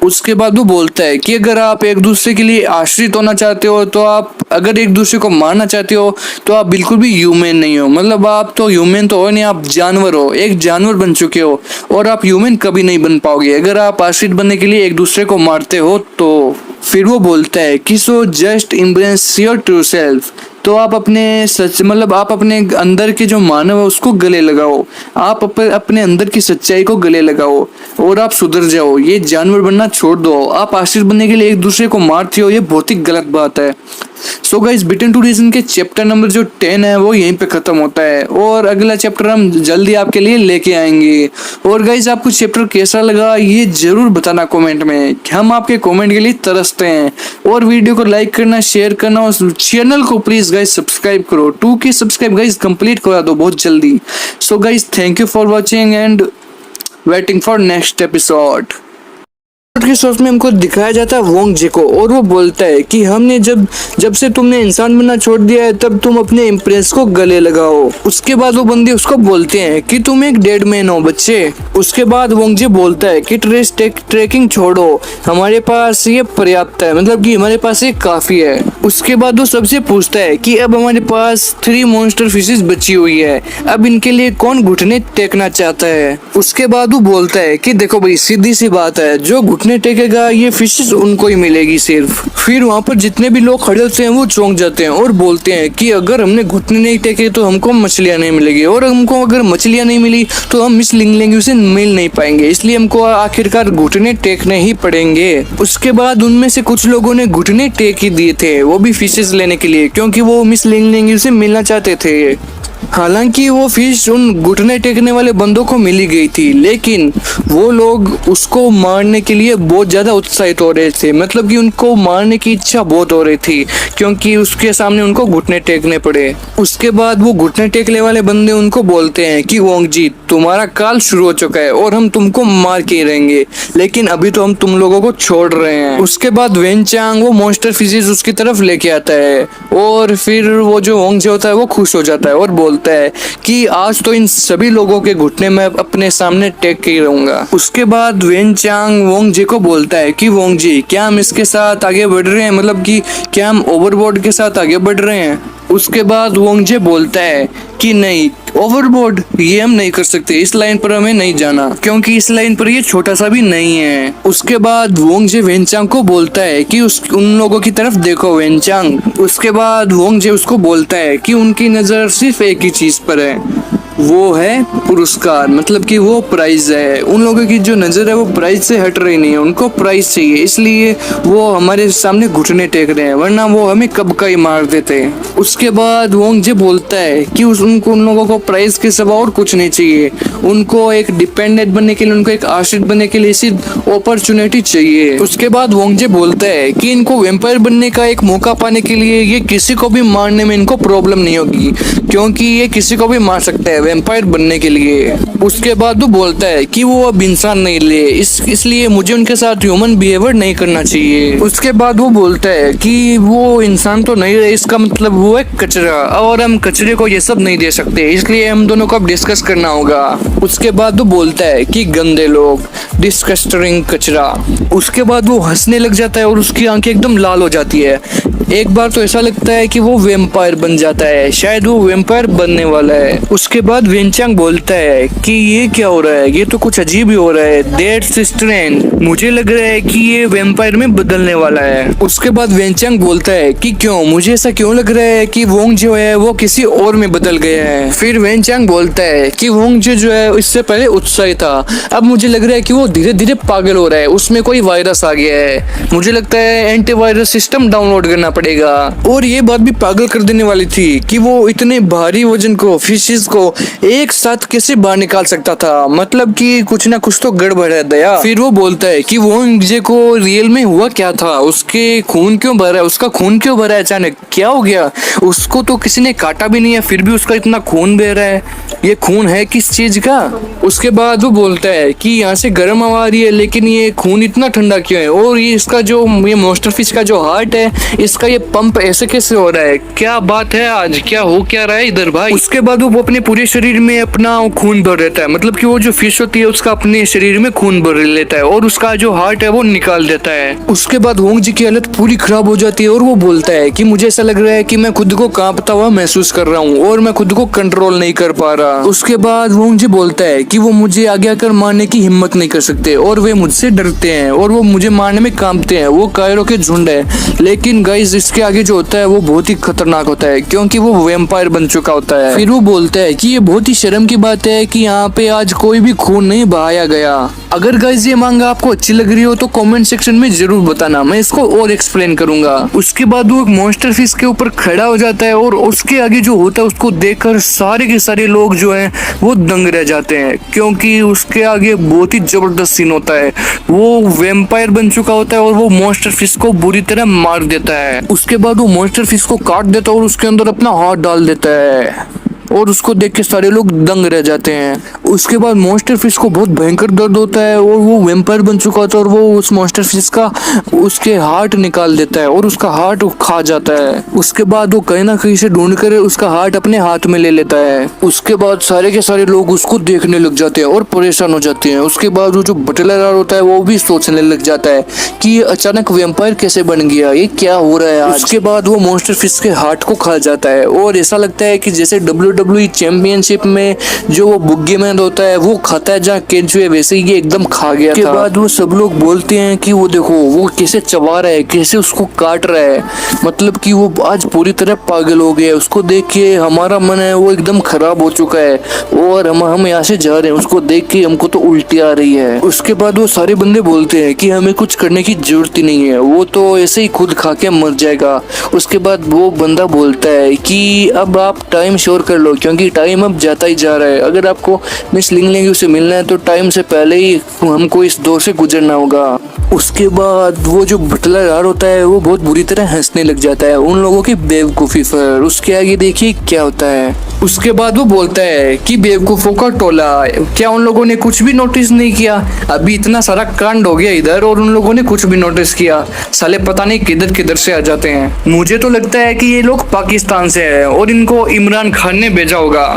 उसके बाद वो बोलता है कि अगर आप एक दूसरे के लिए आश्रित होना चाहते हो तो आप अगर एक दूसरे को मारना चाहते हो तो आप बिल्कुल भी ह्यूमन नहीं हो। मतलब आप तो ह्यूमन तो हो नहीं, आप जानवर हो, एक जानवर बन चुके हो और आप ह्यूमन कभी नहीं बन पाओगे अगर आप आश्रित बनने के लिए एक दूसरे को मारते हो तो। फिर वो बोलता है कि so just embrace your true self, तो आप अपने सच मतलब आप अपने अंदर के जो मानव है उसको गले लगाओ, आप अपने अंदर की सच्चाई को गले लगाओ और आप सुधर जाओ। ये जानवर बनना छोड़ दो, आप आश्रित बनने के लिए एक दूसरे को मारते हो, ये बहुत ही गलत बात है। सो गाइस, बिटन टू रीजन के चैप्टर नंबर जो 10 है वो यहीं पे खत्म होता है और अगला चैप्टर हम जल्दी आपके लिए लेके आएंगे। और गाइस, आपको चैप्टर कैसा लगा ये जरूर बताना कमेंट में, हम आपके कमेंट के लिए तरसते हैं। और वीडियो को लाइक करना, शेयर करना और चैनल को प्लीज गाइस सब्सक्राइब करो। 2K सब्सक्राइब गाइस कंप्लीट करा दो बहुत जल्दी। So guys, thank you for watching and waiting for next episode. के शॉर्ट में हमको दिखाया जाता है वोंग जे को और वो बोलता है कि हमने जब से तुमने इंसान बनना छोड़ दिया है तब तुम अपने इम्प्रेस को गले लगाओ। उसके बाद वो बंदे उसको बोलते हैं कि तुम एक डेड मैन हो बच्चे। उसके बाद वोंग जे बोलता है कि ट्रेकिंग छोड़ो, हमारे पास ये पर्याप्त है, मतलब कि हमारे पास ये काफी है। उसके बाद वो सबसे पूछता है कि अब हमारे पास 3 मॉन्स्टर फिशेस बची हुई है, अब इनके लिए कौन घुटने टेकना चाहता है। उसके बाद वो बोलता है कि देखो भाई, सीधी सी बात है, जो घुटने टेकेगा ये फिशेस उनको ही मिलेगी सिर्फ। फिर वहाँ पर जितने भी लोग खड़े होते हैं वो चौंक जाते हैं और बोलते हैं कि अगर हमने घुटने नहीं टेके तो हमको मछलियाँ नहीं मिलेगी, और हमको अगर मछलियाँ नहीं मिली तो हम मिस लिंगलिंग से मिल नहीं पाएंगे, इसलिए हमको आखिरकार घुटने टेकने ही पड़ेंगे। उसके बाद उनमें से कुछ लोगों ने घुटने टेक ही दिए थे, वो भी फिशेस लेने के लिए, क्योंकि वो मिस लिंगलिंग से मिलना चाहते थे। हालांकि वो फिश उन घुटने टेकने वाले बंदों को मिली गई थी, लेकिन वो लोग उसको मारने के लिए बहुत ज्यादा उत्साहित हो रहे थे, मतलब कि उनको मारने की इच्छा बहुत हो रही थी क्योंकि उसके सामने उनको घुटने टेकने पड़े। उसके बाद वो घुटने टेकने वाले बंदे उनको बोलते हैं कि वोंग जी, तुम्हारा काल शुरू हो चुका है और हम तुमको मार के रहेंगे, लेकिन अभी तो हम तुम लोगों को छोड़ रहे हैं। उसके बाद वेनचांग वो मॉन्स्टर फिशेस उसकी तरफ लेके आता है और फिर वो जो वोंग जे होता है वो खुश हो जाता है और बोलता है कि आज तो इन सभी लोगों के घुटने में अपने सामने टेक के ही रहूंगा। उसके बाद वेनचांग वोंग जे को बोलता है कि वोंग जी, क्या हम इसके साथ आगे बढ़ रहे हैं, मतलब कि क्या हम ओवरबोर्ड के साथ आगे बढ़ रहे हैं। उसके बाद वोंग जे बोलता है कि नहीं, ओवरबोर्ड ये हम नहीं कर सकते, इस लाइन पर हमें नहीं जाना क्योंकि इस लाइन पर ये छोटा सा भी नहीं है। उसके बाद वोंग जे वेनचांग को बोलता है कि उन लोगों की तरफ देखो वेनचांग। उसके बाद वोंग जे उसको बोलता है कि उनकी नजर सिर्फ एक ही चीज पर है, वो है पुरस्कार, मतलब कि वो प्राइज है। उन लोगों की जो नजर है वो प्राइज से हट रही नहीं है, उनको प्राइज चाहिए, इसलिए वो हमारे सामने घुटने टेक रहे हैं, वरना वो हमें कब का ही मार देते। उसके बाद वोंग जे बोलता है कि उन लोगों को प्राइज के सिवा और कुछ नहीं चाहिए, उनको एक डिपेंडेंट बनने के लिए, उनको एक आश्रित बनने के लिए सिर्फ अपॉर्चुनिटी चाहिए। उसके बाद वोंग जे बोलता है कि इनको वेम्पायर बनने का एक मौका पाने के लिए ये किसी को भी मारने में इनको प्रॉब्लम नहीं होगी, क्योंकि ये किसी को भी मार सकता है वेम्पायर बनने के लिए। उसके बाद वो बोलता है कि वो अब इंसान नहीं ले, इसलिए मुझे उनके साथ ह्यूमन बिहेवियर नहीं करना चाहिए। उसके बाद वो बोलता है कि वो इंसान तो नहीं रहे, इसका मतलब वो है कचरा, और हम कचरे को ये सब नहीं दे सकते, इसलिए हम दोनों को अब डिस्कस करना होगा। उसके बाद वो बोलता है कि गंदे लोग, डिस्कस्टिंग कचरा। उसके बाद वो हंसने लग जाता है और उसकी आंखें एकदम लाल हो जाती है। एक बार तो ऐसा लगता है कि वो वेम्पायर बन जाता है, शायद वो वेम्पायर बनने वाला है। उसके बाद वेनचांग बोलता है कि ये क्या हो रहा है, ये तो कुछ अजीब ही हो रहा है, दैट्स स्ट्रेंज, मुझे लग रहा है कि ये वेम्पायर में बदलने वाला है। उसके बाद वेनचांग बोलता है कि क्यों, मुझे ऐसा क्यों लग रहा है कि वोंग जो है वो किसी और में बदल गया है। फिर वेनचांग बोलता है कि वोंग जो है इससे पहले उत्साही था, अब मुझे लग रहा है कि वो धीरे धीरे पागल हो रहा है, उसमें कोई वायरस आ गया है, मुझे लगता है एंटीवायरस सिस्टम डाउनलोड करना पड़ेगा। और ये बात भी पागल कर देने वाली थी कि वो इतने भारी वजन को, फिशेस को एक साथ कैसे बाहर निकाल सकता था, मतलब कि कुछ ना कुछ तो गड़बड़ है दया। फिर वो बोलता है कि वोंग जे को रियल में हुआ क्या था, उसके खून क्यों भरा है, उसका खून क्यों भरा है, अचानक क्या हो गया, उसको तो किसी ने काटा भी नहीं है फिर भी उसका इतना खून बह रहा है, ये खून है किस चीज का। उसके बाद वो बोलता है कि यहाँ से गर्म हवा आ रही है लेकिन ये खून इतना ठंडा क्यों है, और ये इसका जो ये मॉन्स्टर फिश का जो हार्ट है इसका ये पंप ऐसे कैसे हो रहा है, क्या बात है आज, क्या हो क्या रहा है इधर भाई। उसके बाद वो अपने पूरे शरीर में अपना खून भर रहता है, मतलब कि वो जो फिश होती है उसका अपने शरीर में खून भर लेता है और उसका जो हार्ट है वो निकाल देता है। उसके बाद वोंग जी की हालत पूरी खराब हो जाती है और वो बोलता है कि मुझे ऐसा लग रहा है कि मैं खुद को कांपता हुआ महसूस कर रहा हूँ और मैं खुद को कंट्रोल नहीं कर पा रहा। उसके बाद वोंग जी बोलता है कि वो मुझे आगे आकर मारने की हिम्मत नहीं कर सकते और वे मुझसे डरते हैं और वो मुझे मारने में कांपते हैं। वो कायरों के झुंड है, लेकिन गाइस इसके आगे जो होता है वो बहुत ही खतरनाक होता है क्योंकि वो वैम्पायर बन चुका होता है। फिर वो बोलता है कि ये बहुत ही शर्म की बात है कि यहाँ पे आज कोई भी खून नहीं बहाया गया। अगर गाइस ये मांगा आपको अच्छी लग रही हो तो कमेंट सेक्शन में जरूर बताना, मैं इसको और एक्सप्लेन करूंगा। उसके बाद वो एक मॉन्स्टर फिश के ऊपर खड़ा हो जाता है और उसके आगे जो होता है उसको देखकर सारे के सारे लोग जो हैं वो दंग रह जाते हैं क्योंकि उसके आगे बहुत ही जबरदस्त सीन होता है। वो वैम्पायर बन चुका होता है और वो मॉन्स्टर फिश को बुरी तरह मार देता है। उसके बाद वो मॉन्स्टर फिश को काट देता है और उसके अंदर अपना हाथ डाल देता है और उसको देख के सारे लोग दंग रह जाते हैं। उसके बाद मॉन्स्टर फिश को बहुत भयंकर दर्द होता है और वो वैम्पायर बन चुका होता है और वो उस मॉन्स्टर फिश का उसके हार्ट निकाल देता है और उसका हार्ट खा जाता है। उसके बाद वो कहीं ना कहीं से ढूंढ कर उसका हार्ट अपने हाथ में ले लेता है। उसके बाद सारे के सारे लोग उसको देखने लग जाते हैं और परेशान हो जाते हैं। उसके बाद वो जो बटलर होता है वो भी सोचने लग जाता है कि ये अचानक वैम्पायर कैसे बन गया, ये क्या हो रहा है आज। उसके बाद वो मॉन्स्टर फिश के हार्ट को खा जाता है और ऐसा लगता है कि जैसे WWE चैंपियनशिप में जो वो बुग्गी मैन होता है वो खाता है जहाँ केंचू है, वैसे ही ये एकदम खा गया था। उसके बाद वो सब लोग बोलते हैं कि वो देखो वो कैसे चबा रहा है, कैसे उसको काट रहा है, मतलब कि वो आज पूरी तरह पागल हो गया है। उसको देख के हमारा मन है वो एकदम खराब हो चुका है और हम यहाँ से जा रहे हैं। उसको देख के हमको तो उल्टी आ रही है। उसके बाद वो सारे बंदे बोलते हैं कि हमें कुछ करने की जरूरत ही नहीं है, वो तो ऐसे ही खुद खा के मर जाएगा। उसके बाद वो बंदा बोलता है कि अब आप टाइम श्योर कर लो क्योंकि टाइम अब जाता ही जा रहा है। अगर आपको मिस लिंग लिंग से मिलना है तो टाइम से पहले ही हमको इस दौर से गुजरना होगा। उसके बाद वो जो बटलर यार होता है वो बहुत बुरी तरह हंसने लग जाता है उन लोगों की बेवकूफ़ी पर। उसके आगे देखिए क्या होता है। उसके बाद वो बोलता है कि बेवकूफ़ों का टोला, क्या उन लोगों ने कुछ भी नोटिस नहीं किया? अभी इतना सारा कांड हो गया इधर और उन लोगों ने कुछ भी नोटिस किया? साले पता नहीं किधर किधर से आ जाते हैं। मुझे तो लगता है कि ये लोग पाकिस्तान से हैं और इनको इमरान खान ने भेजा होगा,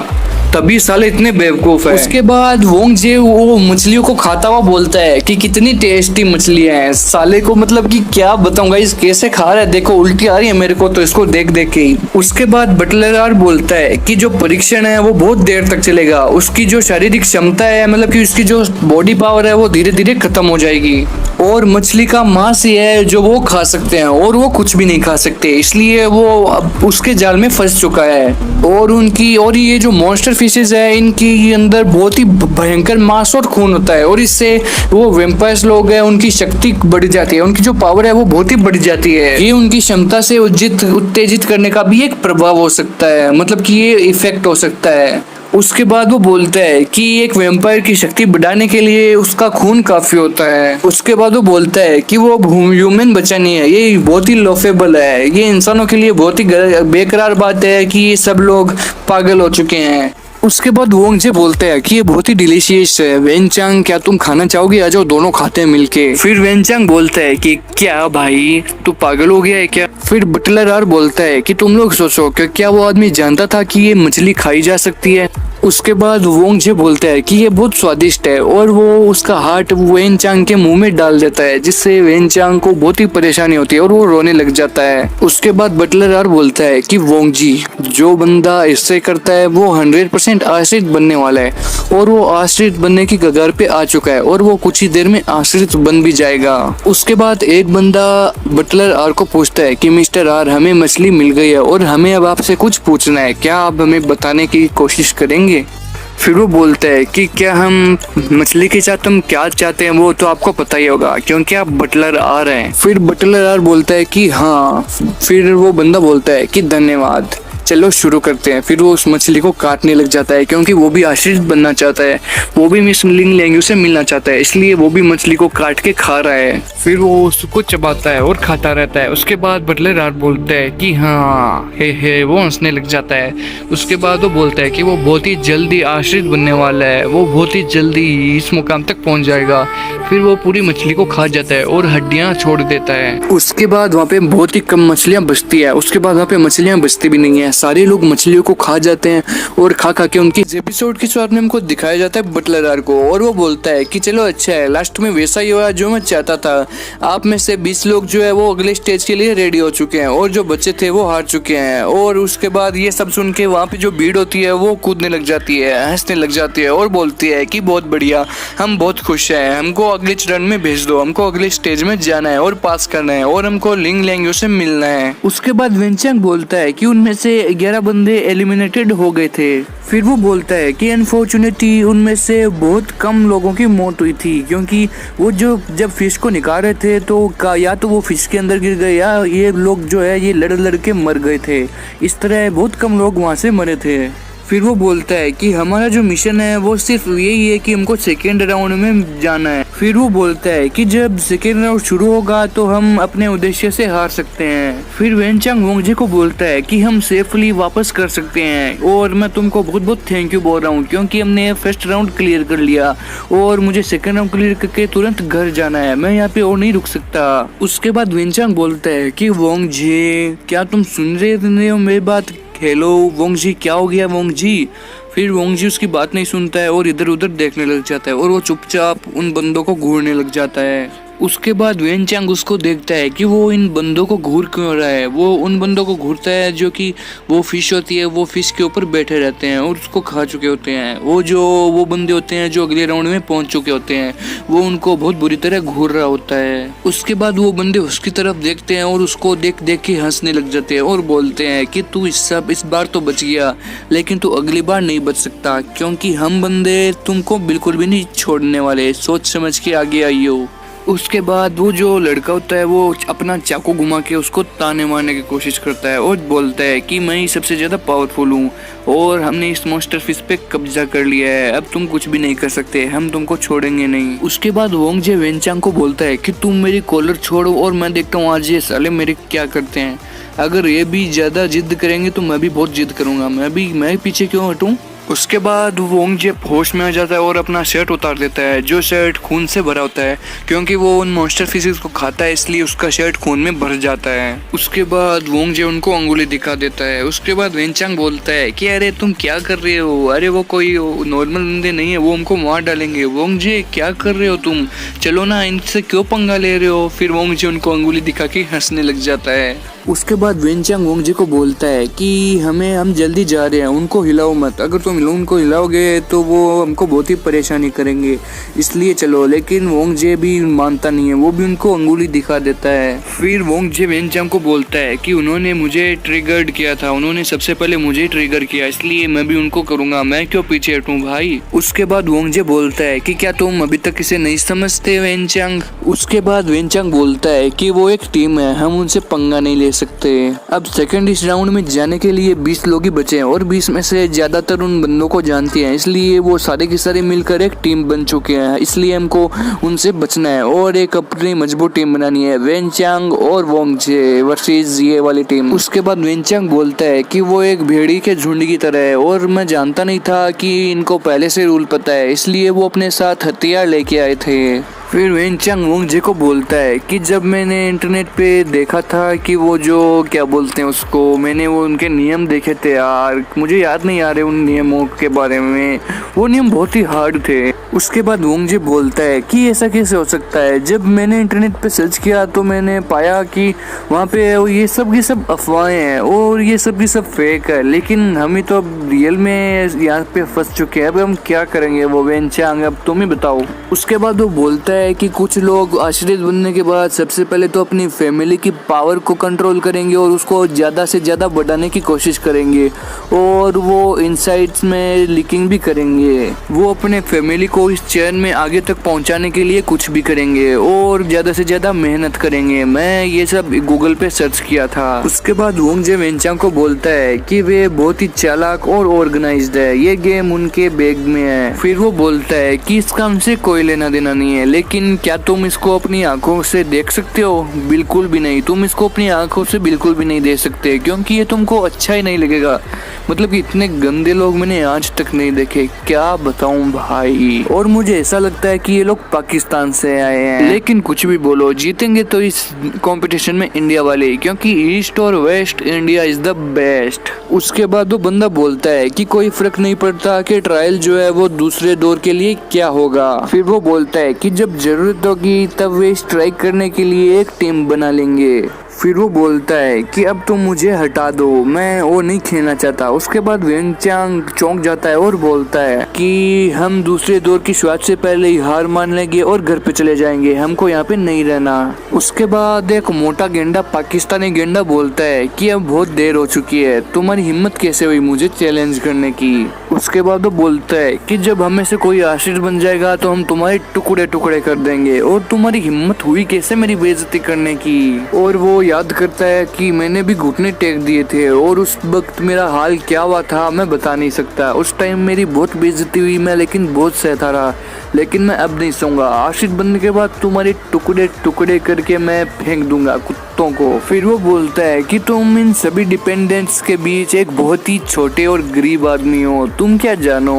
तभी साले इतने बेवकूफ है। उसके बाद वोंग जे वो मछलियों को खाता हुआ बोलता है कि कितनी टेस्टी मछलियां हैं। साले को मतलब कि क्या बताऊंगा इस कैसे खा रहा है, देखो उल्टी आ रही है मेरे को तो इसको देख देख के ही। उसके बाद बटलर बोलता है कि जो परीक्षण है वो बहुत देर तक चलेगा, उसकी जो शारीरिक क्षमता है मतलब कि उसकी जो बॉडी पावर है वो धीरे धीरे खत्म हो जाएगी और मछली का मांस ही है जो वो खा सकते हैं और वो कुछ भी नहीं खा सकते, इसलिए वो अब उसके जाल में फंस चुका है। और ये जो मॉन्स्टर फिशेस है इनकी अंदर बहुत ही भयंकर मांस और खून होता है और इससे वो वैम्पायर्स लोग हैं उनकी शक्ति बढ़ जाती है, उनकी जो पावर है वो बहुत ही बढ़ जाती है। ये उनकी क्षमता से उत्तेजित करने का भी एक प्रभाव हो सकता है, मतलब कि ये इफेक्ट हो सकता है। उसके बाद वो बोलता है कि एक वैम्पायर की शक्ति बढ़ाने के लिए उसका खून काफी होता है। उसके बाद वो बोलता है कि वो ह्यूमन बचा नहीं है, ये बहुत ही लॉफेबल है, ये इंसानों के लिए बहुत ही बेकरार बात है कि ये सब लोग पागल हो चुके हैं। उसके बाद वोंग जे बोलते हैं कि ये बहुत ही डिलीशियस है, वेनचांग क्या तुम खाना चाहोगे? आ जाओ दोनों खाते हैं मिलके। फिर वेनचांग बोलता है कि क्या भाई तू पागल हो गया है क्या? फिर बटलर बोलता है कि तुम लोग सोचो कि क्या वो आदमी जानता था कि ये मछली खाई जा सकती है? उसके बाद वोंग जे बोलता है कि ये बहुत स्वादिष्ट है और वो उसका हार्ट वेनचांग के मुंह में डाल देता है जिससे वेनचांग को बहुत ही परेशानी होती है और वो रोने लग जाता है। उसके बाद बटलर बोलता है कि वोंग जी जो बंदा इससे करता है वो 100% आश्रित बनने वाला है और वो आश्रित बनने की कगार पे आ चुका है और वो कुछ ही देर में आश्रित बन भी जाएगा। उसके बाद एक बंदा बटलर को पूछता है कि मिस्टर हमें मछली मिल गई है और हमें अब आपसे कुछ पूछना है, क्या आप हमें बताने की कोशिश करेंगे? फिर वो बोलता है कि क्या हम मछली के साथ हम क्या चाहते हैं वो तो आपको पता ही होगा क्योंकि आप बटलर हैं। फिर बटलर बोलता है कि हाँ। फिर वो बंदा बोलता है कि धन्यवाद, चलो शुरू करते हैं। फिर वो उस मछली को काटने लग जाता है क्योंकि वो भी आश्रित बनना चाहता है, वो भी मिस लिंग लिंग से मिलना चाहता है, इसलिए वो भी मछली को काट के खा रहा है। फिर वो उसको चबाता है और खाता रहता है। उसके बाद बटलर बोलता है कि हाँ हे वो हंसने लग जाता है। उसके बाद वो बोलता है कि वो बहुत ही जल्दी आश्रित बनने वाला है, वो बहुत ही जल्दी इस मुकाम तक पहुंच जाएगा। फिर वो पूरी मछली को खा जाता है और हड्डियां छोड़ देता है। उसके बाद वहाँ पे बहुत ही कम मछलियाँ बचती है। उसके बाद वहाँ पे मछलियाँ बचती भी नहीं है, सारे लोग मछलियों को खा जाते हैं और खा खा के उनकी एपिसोड की शुरुआत में हमको दिखाया जाता है बटलर आर को, और वो बोलता है कि चलो अच्छा है, लास्ट में वैसा ही हुआ जो मैं चाहता था। आप में से 20 लोग जो है वो अगले स्टेज के लिए रेडी हो चुके हैं और जो बच्चे थे वो हार चुके हैं। और उसके बाद ये सब सुन के वहाँ पे जो भीड़ होती है वो कूदने लग जाती है, हंसने लग जाती है और बोलती है कि बहुत बढ़िया, हम बहुत खुश हैं, हमको अगले चरण में भेज दो, हमको अगले स्टेज में जाना है और पास करना है और हमको लिंग लैंग्यो से मिलना है। उसके बाद वेनचांग बोलता है कि उनमें से 11 बंदे एलिमिनेटेड हो गए थे। फिर वो बोलता है कि अनफॉर्चुनेटली उनमें से बहुत कम लोगों की मौत हुई थी, क्योंकि वो जो जब फिश को निकाल रहे थे तो या तो वो फिश के अंदर गिर गए या ये लोग जो है ये लड़ के मर गए थे। इस तरह बहुत कम लोग वहाँ से मरे थे। फिर वो बोलता है कि हमारा जो मिशन है वो सिर्फ यही है कि हमको सेकेंड राउंड में जाना है। फिर वो बोलता है कि जब सेकेंड राउंड शुरू होगा तो हम अपने उद्देश्य से हार सकते हैं। फिर वेनचांग वोंगजे को बोलता है कि हम सेफली वापस कर सकते हैं और मैं तुमको बहुत बहुत थैंक यू बोल रहा हूँ, क्योंकि हमने फर्स्ट राउंड क्लियर कर लिया और मुझे सेकेंड राउंड क्लियर करके तुरंत घर जाना है, मैं यहाँ पे और नहीं रुक सकता। उसके बाद वेनचांग बोलता है कि वोंगजे क्या तुम सुन रहे हो मेरी बात? हेलो वोंगजी, क्या हो गया वोंगजी? फिर वोंगजी उसकी बात नहीं सुनता है और इधर उधर देखने लग जाता है और वो चुपचाप उन बंदों को घूरने लग जाता है। उसके बाद वेनचांग उसको देखता है कि वो इन बंदों को घूर क्यों रहा है। वो उन बंदों को घूरता है जो कि वो फिश होती है, वो फिश के ऊपर बैठे रहते हैं और उसको खा चुके होते हैं। वो बंदे होते हैं जो अगले राउंड में पहुंच चुके होते हैं, वो उनको बहुत बुरी तरह घूर रहा होता है। उसके बाद वो बंदे उसकी तरफ देखते हैं और उसको देख देख के हंसने लग जाते हैं और बोलते हैं कि तू इस बार तो बच गया, लेकिन तू अगली बार नहीं बच सकता, क्योंकि हम बंदे तुमको बिल्कुल भी नहीं छोड़ने वाले, सोच समझ के आगे आइयो। उसके बाद वो जो लड़का होता है वो अपना चाकू घुमा के उसको ताने मारने की कोशिश करता है और बोलता है कि मैं ही सबसे ज़्यादा पावरफुल हूँ और हमने इस मॉन्स्टर फिश पे कब्जा कर लिया है, अब तुम कुछ भी नहीं कर सकते, हम तुमको छोड़ेंगे नहीं। उसके बाद वोंगजे वेनचांग को बोलता है कि तुम मेरी कॉलर छोड़ो और मैं देखता हूँ आज ये साले मेरे क्या करते हैं। अगर ये भी ज़्यादा जिद करेंगे तो मैं भी बहुत जिद करूँगा, मैं पीछे क्यों हटूँ। उसके बाद वोंगजे होश में आ जाता है और अपना शर्ट उतार देता है, जो शर्ट खून से भरा होता है, क्योंकि वो उन मॉन्स्टर फिशेस को खाता है इसलिए उसका शर्ट खून में भर जाता है। उसके बाद वोंगजे उनको अंगुली दिखा देता है। उसके बाद वेनचांग बोलता है कि अरे तुम क्या कर रहे हो, अरे वो कोई नॉर्मल बंदे नहीं है, वो हमको मार डालेंगे। वोंगजे क्या कर रहे हो तुम, चलो ना, इनसे क्यों पंगा ले रहे हो। फिर वोंगजे उनको अंगुली दिखा के हंसने लग जाता है। उसके बाद वेनचांग वोंगजे को बोलता है कि हम जल्दी जा रहे हैं, उनको हिलाओ मत, अगर तुम उनको हिलाओगे तो वो हमको बहुत ही परेशानी करेंगे, इसलिए चलो। लेकिन वोंगजे भी मानता नहीं है, वो भी उनको अंगुली दिखा देता है। फिर वोंगजे वेनचांग को बोलता है कि उन्होंने मुझे ट्रिगर्ड किया था, उन्होंने सबसे पहले मुझे ट्रिगर किया, इसलिए मैं भी उनको करूंगा, मैं क्यों पीछे हटूं भाई। उसके बाद वोंगजे बोलता है कि क्या तुम अभी तक इसे नहीं समझते वेनचांग। उसके बाद वेनचांग बोलता है कि वो एक टीम है, हम उनसे पंगा नहीं ले सकते। अब सेकंड इस राउंड में जाने के लिए 20 लोग ही बचे हैं और 20 में से ज्यादातर उन बंदों को जानती हैं, इसलिए वो सारे के सारे मिलकर एक टीम बन चुके हैं, इसलिए हमको उनसे बचना है और एक अपनी मजबूत टीम बनानी है, वेनचांग और वोंगजे वर्सेस ये वाली टीम। उसके बाद वेनचांग बोलता है कि वो एक भेड़ी के झुंड की तरह है और मैं जानता नहीं था कि इनको पहले से रूल पता है, इसलिए वो अपने साथ हथियार लेके आए थे। फिर वेनचांग वोंगजे को बोलता है कि जब मैंने इंटरनेट पे देखा था कि वो जो क्या बोलते हैं उसको, मैंने वो उनके नियम देखे थे यार, मुझे याद नहीं आ रहे उन नियमों के बारे में, वो नियम बहुत ही हार्ड थे। उसके बाद वोंगजे बोलता है कि ऐसा कैसे हो सकता है, जब मैंने इंटरनेट पे सर्च किया तो मैंने पाया कि वहाँ पे ये सब अफवाहें हैं और ये सब फेक है, लेकिन हम ही तो अब रियल में यहाँ पे फंस चुके हैं, अब हम क्या करेंगे। वो वेनचांग अब तुम ही बताओ। उसके बाद वो बोलता है कि कुछ लोग आश्रित बनने के बाद सबसे पहले तो अपनी फैमिली की पावर को कंट्रोल करेंगे और उसको ज़्यादा से ज़्यादा बढ़ाने की कोशिश करेंगे और वो इनसाइट्स में लीकिंग भी करेंगे। वो अपने फैमिली को इस चैन में आगे तक पहुंचाने के लिए कुछ भी करेंगे और ज़्यादा से ज़्यादा मेहनत करेंगे। मैं ये सब गूगल पे सर्च किया था। उसके बाद वोंगजे वेनचांग को बोलता है कि वे बहुत ही चालाक और ऑर्गेनाइज्ड है, ये गेम उनके बैग में है। फिर वो बोलता है कि इसका हमसे कोई लेना देना नहीं है, लेकिन लेकिन क्या तुम इसको अपनी आंखों से देख सकते हो? बिल्कुल भी नहीं, तुम इसको अपनी आंखों से बिल्कुल भी नहीं देख सकते, क्योंकि ये तुमको अच्छा ही नहीं लगेगा। मतलब कि इतने गंदे लोग मैंने आज तक नहीं देखे, क्या बताऊं भाई। और मुझे ऐसा लगता है कि ये लोग पाकिस्तान से आए हैं। लेकिन कुछ भी बोलो, जीतेंगे तो इस कंपटीशन में इंडिया वाले, क्योंकि ईस्ट और waste India is the best. उसके बाद वो बंदा बोलता है कि कोई फर्क नहीं पड़ता कि ट्रायल जो है वो दूसरे दौर के लिए क्या होगा। फिर वो बोलता है कि जब जरूरत होगी तब वे स्ट्राइक करने के लिए एक टीम बना लेंगे। फिर वो बोलता है कि अब तुम मुझे हटा दो, मैं वो नहीं खेलना चाहता। उसके बाद वेनचांग चौंक जाता है और बोलता है कि हम दूसरे दौर की शुरुआत से पहले ही हार मान लेंगे और घर पे चले जाएंगे, हमको यहाँ पे नहीं रहना। उसके बाद एक मोटा गेंडा, पाकिस्तानी गेंडा बोलता है कि अब बहुत देर हो चुकी है, तुम्हारी हिम्मत कैसे हुई मुझे चैलेंज करने की। उसके बाद वो बोलता है कि जब हमें से कोई आशिक बन जाएगा तो हम तुम्हारे टुकड़े टुकड़े कर देंगे, और तुम्हारी हिम्मत हुई कैसे मेरी बेइज्जती करने की। और वो याद करता है कि मैंने भी घुटने टेक दिए थे और उस वक्त मेरा हाल क्या हुआ था मैं बता नहीं सकता। उस टाइम मेरी बहुत बेइज्जती हुई, मैं लेकिन बहुत सहता रहा, लेकिन मैं अब नहीं सोऊंगा। आशिक बनने के बाद तुम्हारे टुकड़े टुकड़े करके मैं फेंक दूंगा कुत्तों को। फिर वो बोलता है कि तुम इन सभी डिपेंडेंट्स के बीच एक बहुत ही छोटे और गरीब आदमी हो, तुम क्या जानो।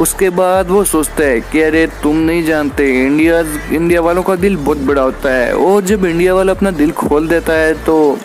उसके बाद वो सोचता है कि अरे तुम नहीं जानते, इंडिया वालों का दिल बहुत बड़ा होता है, और जब इंडिया वाला अपना दिल खोल देता है तो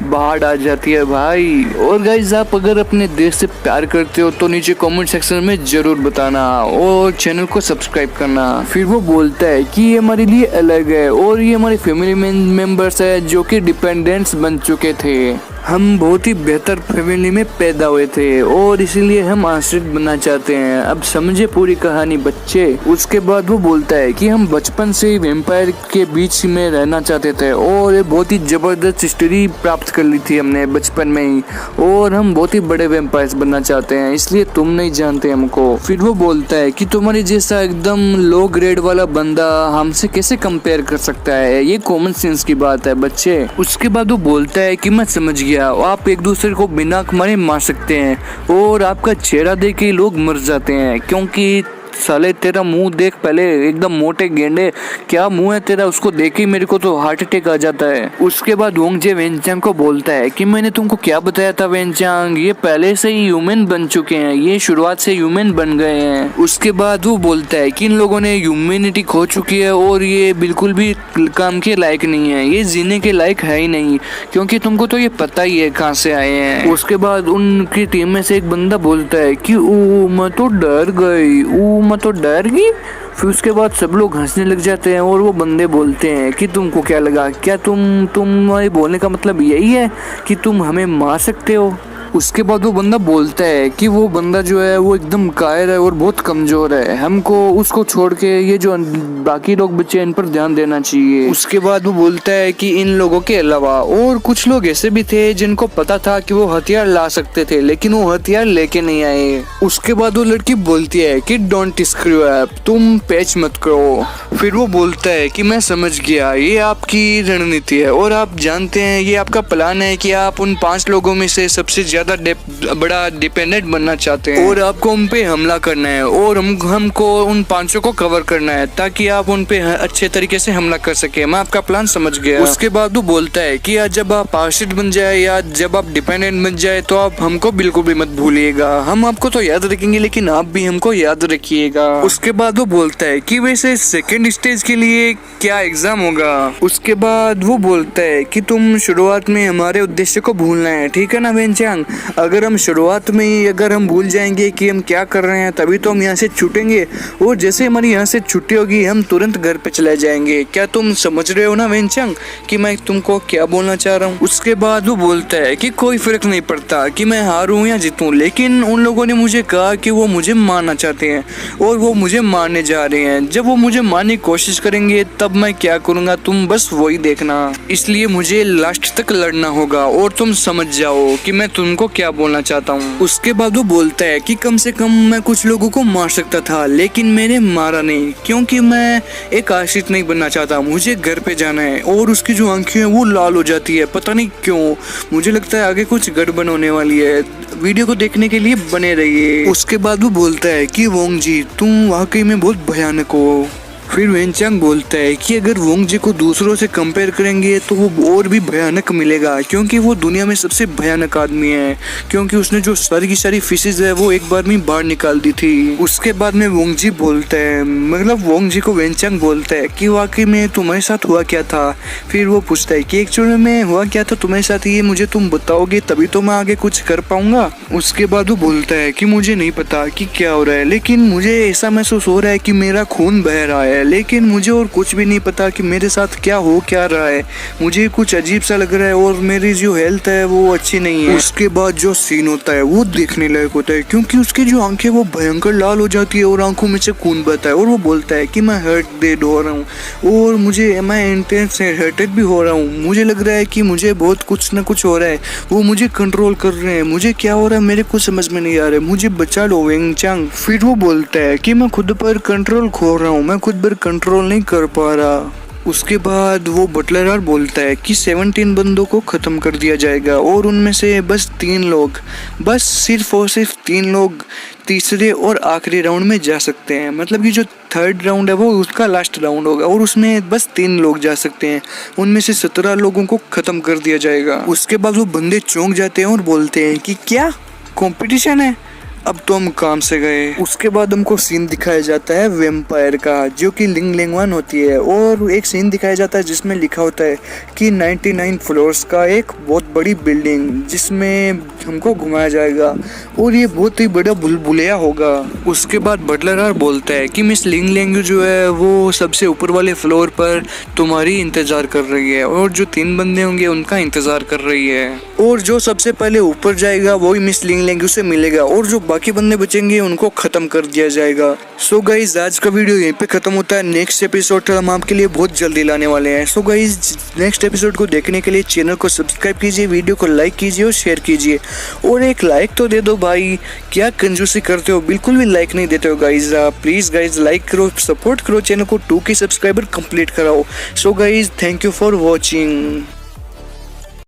बाढ़ आ जाती है भाई। और गाइस, आप अगर अपने देश से प्यार करते हो तो नीचे कमेंट सेक्शन में जरूर बताना और चैनल को सब्सक्राइब करना। फिर वो बोलता है कि ये हमारे लिए अलग है और ये हमारे फैमिली मेंबर्स है जो कि डिपेंडेंट्स बन चुके थे। हम बहुत ही बेहतर फैमिली में पैदा हुए थे और इसीलिए हम आश्रित बनना चाहते हैं। अब समझे पूरी कहानी बच्चे। उसके बाद वो बोलता है कि हम बचपन से ही वैम्पायर के बीच में रहना चाहते थे और बहुत ही जबरदस्त हिस्ट्री प्राप्त कर ली थी हमने बचपन में ही, और हम बहुत ही बड़े वैम्पायर्स बनना चाहते हैं, इसलिए तुम नहीं जानते हमको। फिर वो बोलता है कि तुम्हारे जैसा एकदम लो ग्रेड वाला बंदा हमसे कैसे कंपेयर कर सकता है, ये कॉमन सेंस की बात है बच्चे। उसके बाद वो बोलता है कि मैं समझ गया, आप एक दूसरे को बिना मारे मार सकते हैं और आपका चेहरा देख के लोग मर जाते हैं, क्योंकि साले तेरा मुंह देख पहले, एकदम मोटे गेंडे, क्या मुंह है तेरा, उसको देख ही मेरे को तो हार्ट अटैक आ जाता है। उसके बाद वोंगजे वेनचांग को बोलता है कि मैंने तुमको क्या बताया था वेनचांग, ये पहले से ही ह्यूमन बन चुके हैं, ये शुरुआत से ह्यूमन बन गए हैं। उसके बाद वो बोलता है कि इन लोगों ने ह्यूमैनिटी खो चुकी है और ये बिल्कुल भी काम के लायक नहीं है, ये जीने के लायक है ही नहीं, क्योंकि तुमको तो ये पता ही है कहाँ से आए हैं। उसके बाद उनकी टीम में से एक बंदा बोलता है कि मैं तो डर गई, मैं तो डर गई। फिर उसके बाद सब लोग हंसने लग जाते हैं और वो बंदे बोलते हैं कि तुमको क्या लगा, क्या तुम्हारे बोलने का मतलब यही है कि तुम हमें मार सकते हो। उसके बाद वो बंदा बोलता है कि वो बंदा जो है वो एकदम कायर है और बहुत कमजोर है, हमको उसको छोड़ के ये जो बाकी लोग बच्चे इन पर ध्यान देना चाहिए। उसके बाद वो बोलता है कि इन लोगों के अलावा और कुछ लोग ऐसे भी थे जिनको पता था कि वो हथियार ला सकते थे, लेकिन वो हथियार लेके नहीं आए। उसके बाद वो लड़की बोलती है कि डोंट स्क्रू अप, तुम पैच मत करो। फिर वो बोलता है कि मैं समझ गया, ये आपकी रणनीति है और आप जानते हैं ये आपका प्लान है कि आप उन 5 लोगों में से सबसे ज्यादा बड़ा डिपेंडेंट बनना चाहते हैं और आपको उन पे हमला करना है और हमको उन 500 को कवर करना है ताकि आप उन पे अच्छे तरीके से हमला कर सके। मैं आपका प्लान समझ गया। उसके बाद वो बोलता है कि आज जब आप आश्रित बन जाए या जब आप डिपेंडेंट बन जाए तो आप हमको बिल्कुल भी मत भूलिएगा, हम आपको तो याद रखेंगे लेकिन आप भी हमको याद रखिएगा। उसके बाद वो बोलता है कि वैसे सेकेंड स्टेज के लिए क्या एग्जाम होगा। उसके बाद वो बोलता है कि तुम शुरुआत में हमारे उद्देश्य को भूलना है, ठीक है ना वेनचांग। अगर हम शुरुआत में ही अगर हम भूल जाएंगे कि हम क्या कर रहे हैं तभी तो हम यहाँ से छूटेंगे, और जैसे हमारी यहाँ से छुट्टी होगी हम तुरंत घर पे चले जाएंगे। क्या तुम समझ रहे हो ना वेनचांग कि मैं तुमको क्या बोलना चाह रहा हूँ। उसके बाद वो बोलता है कि कोई फर्क नहीं पड़ता कि मैं हारूं या जीतूं, लेकिन उन लोगों ने मुझे कहा कि वो मुझे मारना चाहते हैं और वो मुझे मारने जा रहे हैं। जब वो मुझे मारने की कोशिश करेंगे तब मैं क्या करूँगा, तुम बस वही देखना। इसलिए मुझे लास्ट तक लड़ना होगा और तुम समझ जाओ कि मैं तुमको क्या बोलना चाहता हूँ। उसके बाद वो बोलता है कि कम से कम मैं कुछ लोगों को मार सकता था लेकिन मैंने मारा नहीं, क्योंकि मैं एक आश्रित नहीं बनना चाहता, मुझे घर पे जाना है। और उसकी जो आंखें हैं वो लाल हो जाती है, पता नहीं क्यों, मुझे लगता है आगे कुछ गड़बड़ होने वाली है। वीडियो को देखने के लिए बने रहिए। उसके बाद वो बोलता है कि वोंगजी तुम वाकई में बहुत भयानक हो। फिर वेनचांग बोलता है कि अगर वोंग जी को दूसरों से कंपेयर करेंगे तो वो और भी भयानक मिलेगा, क्योंकि वो दुनिया में सबसे भयानक आदमी है, क्योंकि उसने जो सारी की सारी फिशेज है वो एक बार में बाहर निकाल दी थी। उसके बाद में वोंग जी बोलता है, मतलब वोंग जी को वेनचांग बोलता है कि वाकई में तुम्हारे साथ हुआ क्या था। फिर वो पूछता है कि एक्चुअली में हुआ क्या था तुम्हारे साथ, ये मुझे तुम बताओगे तभी तो मैं आगे कुछ कर पाऊंगा। उसके बाद वो बोलता है कि मुझे नहीं पता कि क्या हो रहा है, लेकिन मुझे ऐसा महसूस हो रहा है कि मेरा खून बह रहा है, लेकिन मुझे और कुछ भी नहीं पता कि मेरे साथ क्या हो क्या रहा है। मुझे कुछ अजीब सा लग रहा है और मेरी जो हेल्थ है वो अच्छी नहीं है। उसके बाद जो सीन होता है वो देखने लायक होता है, क्योंकि उसकी जो आंखें वो भयंकर लाल हो जाती है और आंखों में से खून बहता है, और वो बोलता है कि मैं हर्ट डेड हो रहा हूँ और मैं इंटेंस हर्टेड भी हो रहा हूँ। मुझे लग रहा है कि मुझे बहुत कुछ न कुछ हो रहा है, वो मुझे कंट्रोल कर रहे हैं, मुझे क्या हो रहा है मेरे कुछ समझ में नहीं आ रहा है, मुझे बचा लो वेनचांग। फिर वो बोलता है कि मैं खुद पर कंट्रोल खो रहा हूँ, मैं खुद पर कंट्रोल नहीं कर पा रहा। उसके बाद वो बटलर बोलता है कि 17 बंदों को ख़त्म कर दिया जाएगा और उनमें से बस 3 लोग, बस सिर्फ और सिर्फ 3 लोग तीसरे और आखिरी राउंड में जा सकते हैं। मतलब कि जो थर्ड राउंड है वो उसका लास्ट राउंड होगा और उसमें बस 3 लोग जा सकते हैं, उनमें से 17 लोगों को ख़त्म कर दिया जाएगा। उसके बाद वो बंदे चौंक जाते हैं और बोलते हैं कि क्या कंपटीशन है, अब तो हम काम से गए। उसके बाद हमको सीन दिखाया जाता है वेम्पायर का, जो कि लिंग लेंगवान होती है, और एक सीन दिखाया जाता है जिसमें लिखा होता है कि 99 फ्लोर्स का एक बहुत बड़ी बिल्डिंग जिसमें हमको घुमाया जाएगा और ये बहुत ही बड़ा बुलबुलिया होगा। उसके बाद बटलर बोलता है कि मिस लिंग लेंग जो है वो सबसे ऊपर वाले फ्लोर पर तुम्हारी इंतजार कर रही है और जो 3 बंदे होंगे उनका इंतजार कर रही है, और जो सबसे पहले ऊपर जाएगा वही मिस लिंग लेंग से मिलेगा और जो बाकी बंदे बचेंगे उनको खत्म कर दिया जाएगा। सो गाइज आज का वीडियो यहीं पे खत्म होता है। नेक्स्ट एपिसोड हम आपके लिए बहुत जल्दी लाने वाले हैं। सो गाइज नेक्स्ट एपिसोड को देखने के लिए चैनल को सब्सक्राइब कीजिए, वीडियो को लाइक कीजिए और शेयर कीजिए, और एक लाइक तो दे दो भाई, क्या कंजूसी करते हो, बिल्कुल भी लाइक नहीं देते हो गाइज। प्लीज गाइज लाइक करो, सपोर्ट करो, चैनल को 2K सब्सक्राइबर कंप्लीट कराओ। So guys thank you for watching.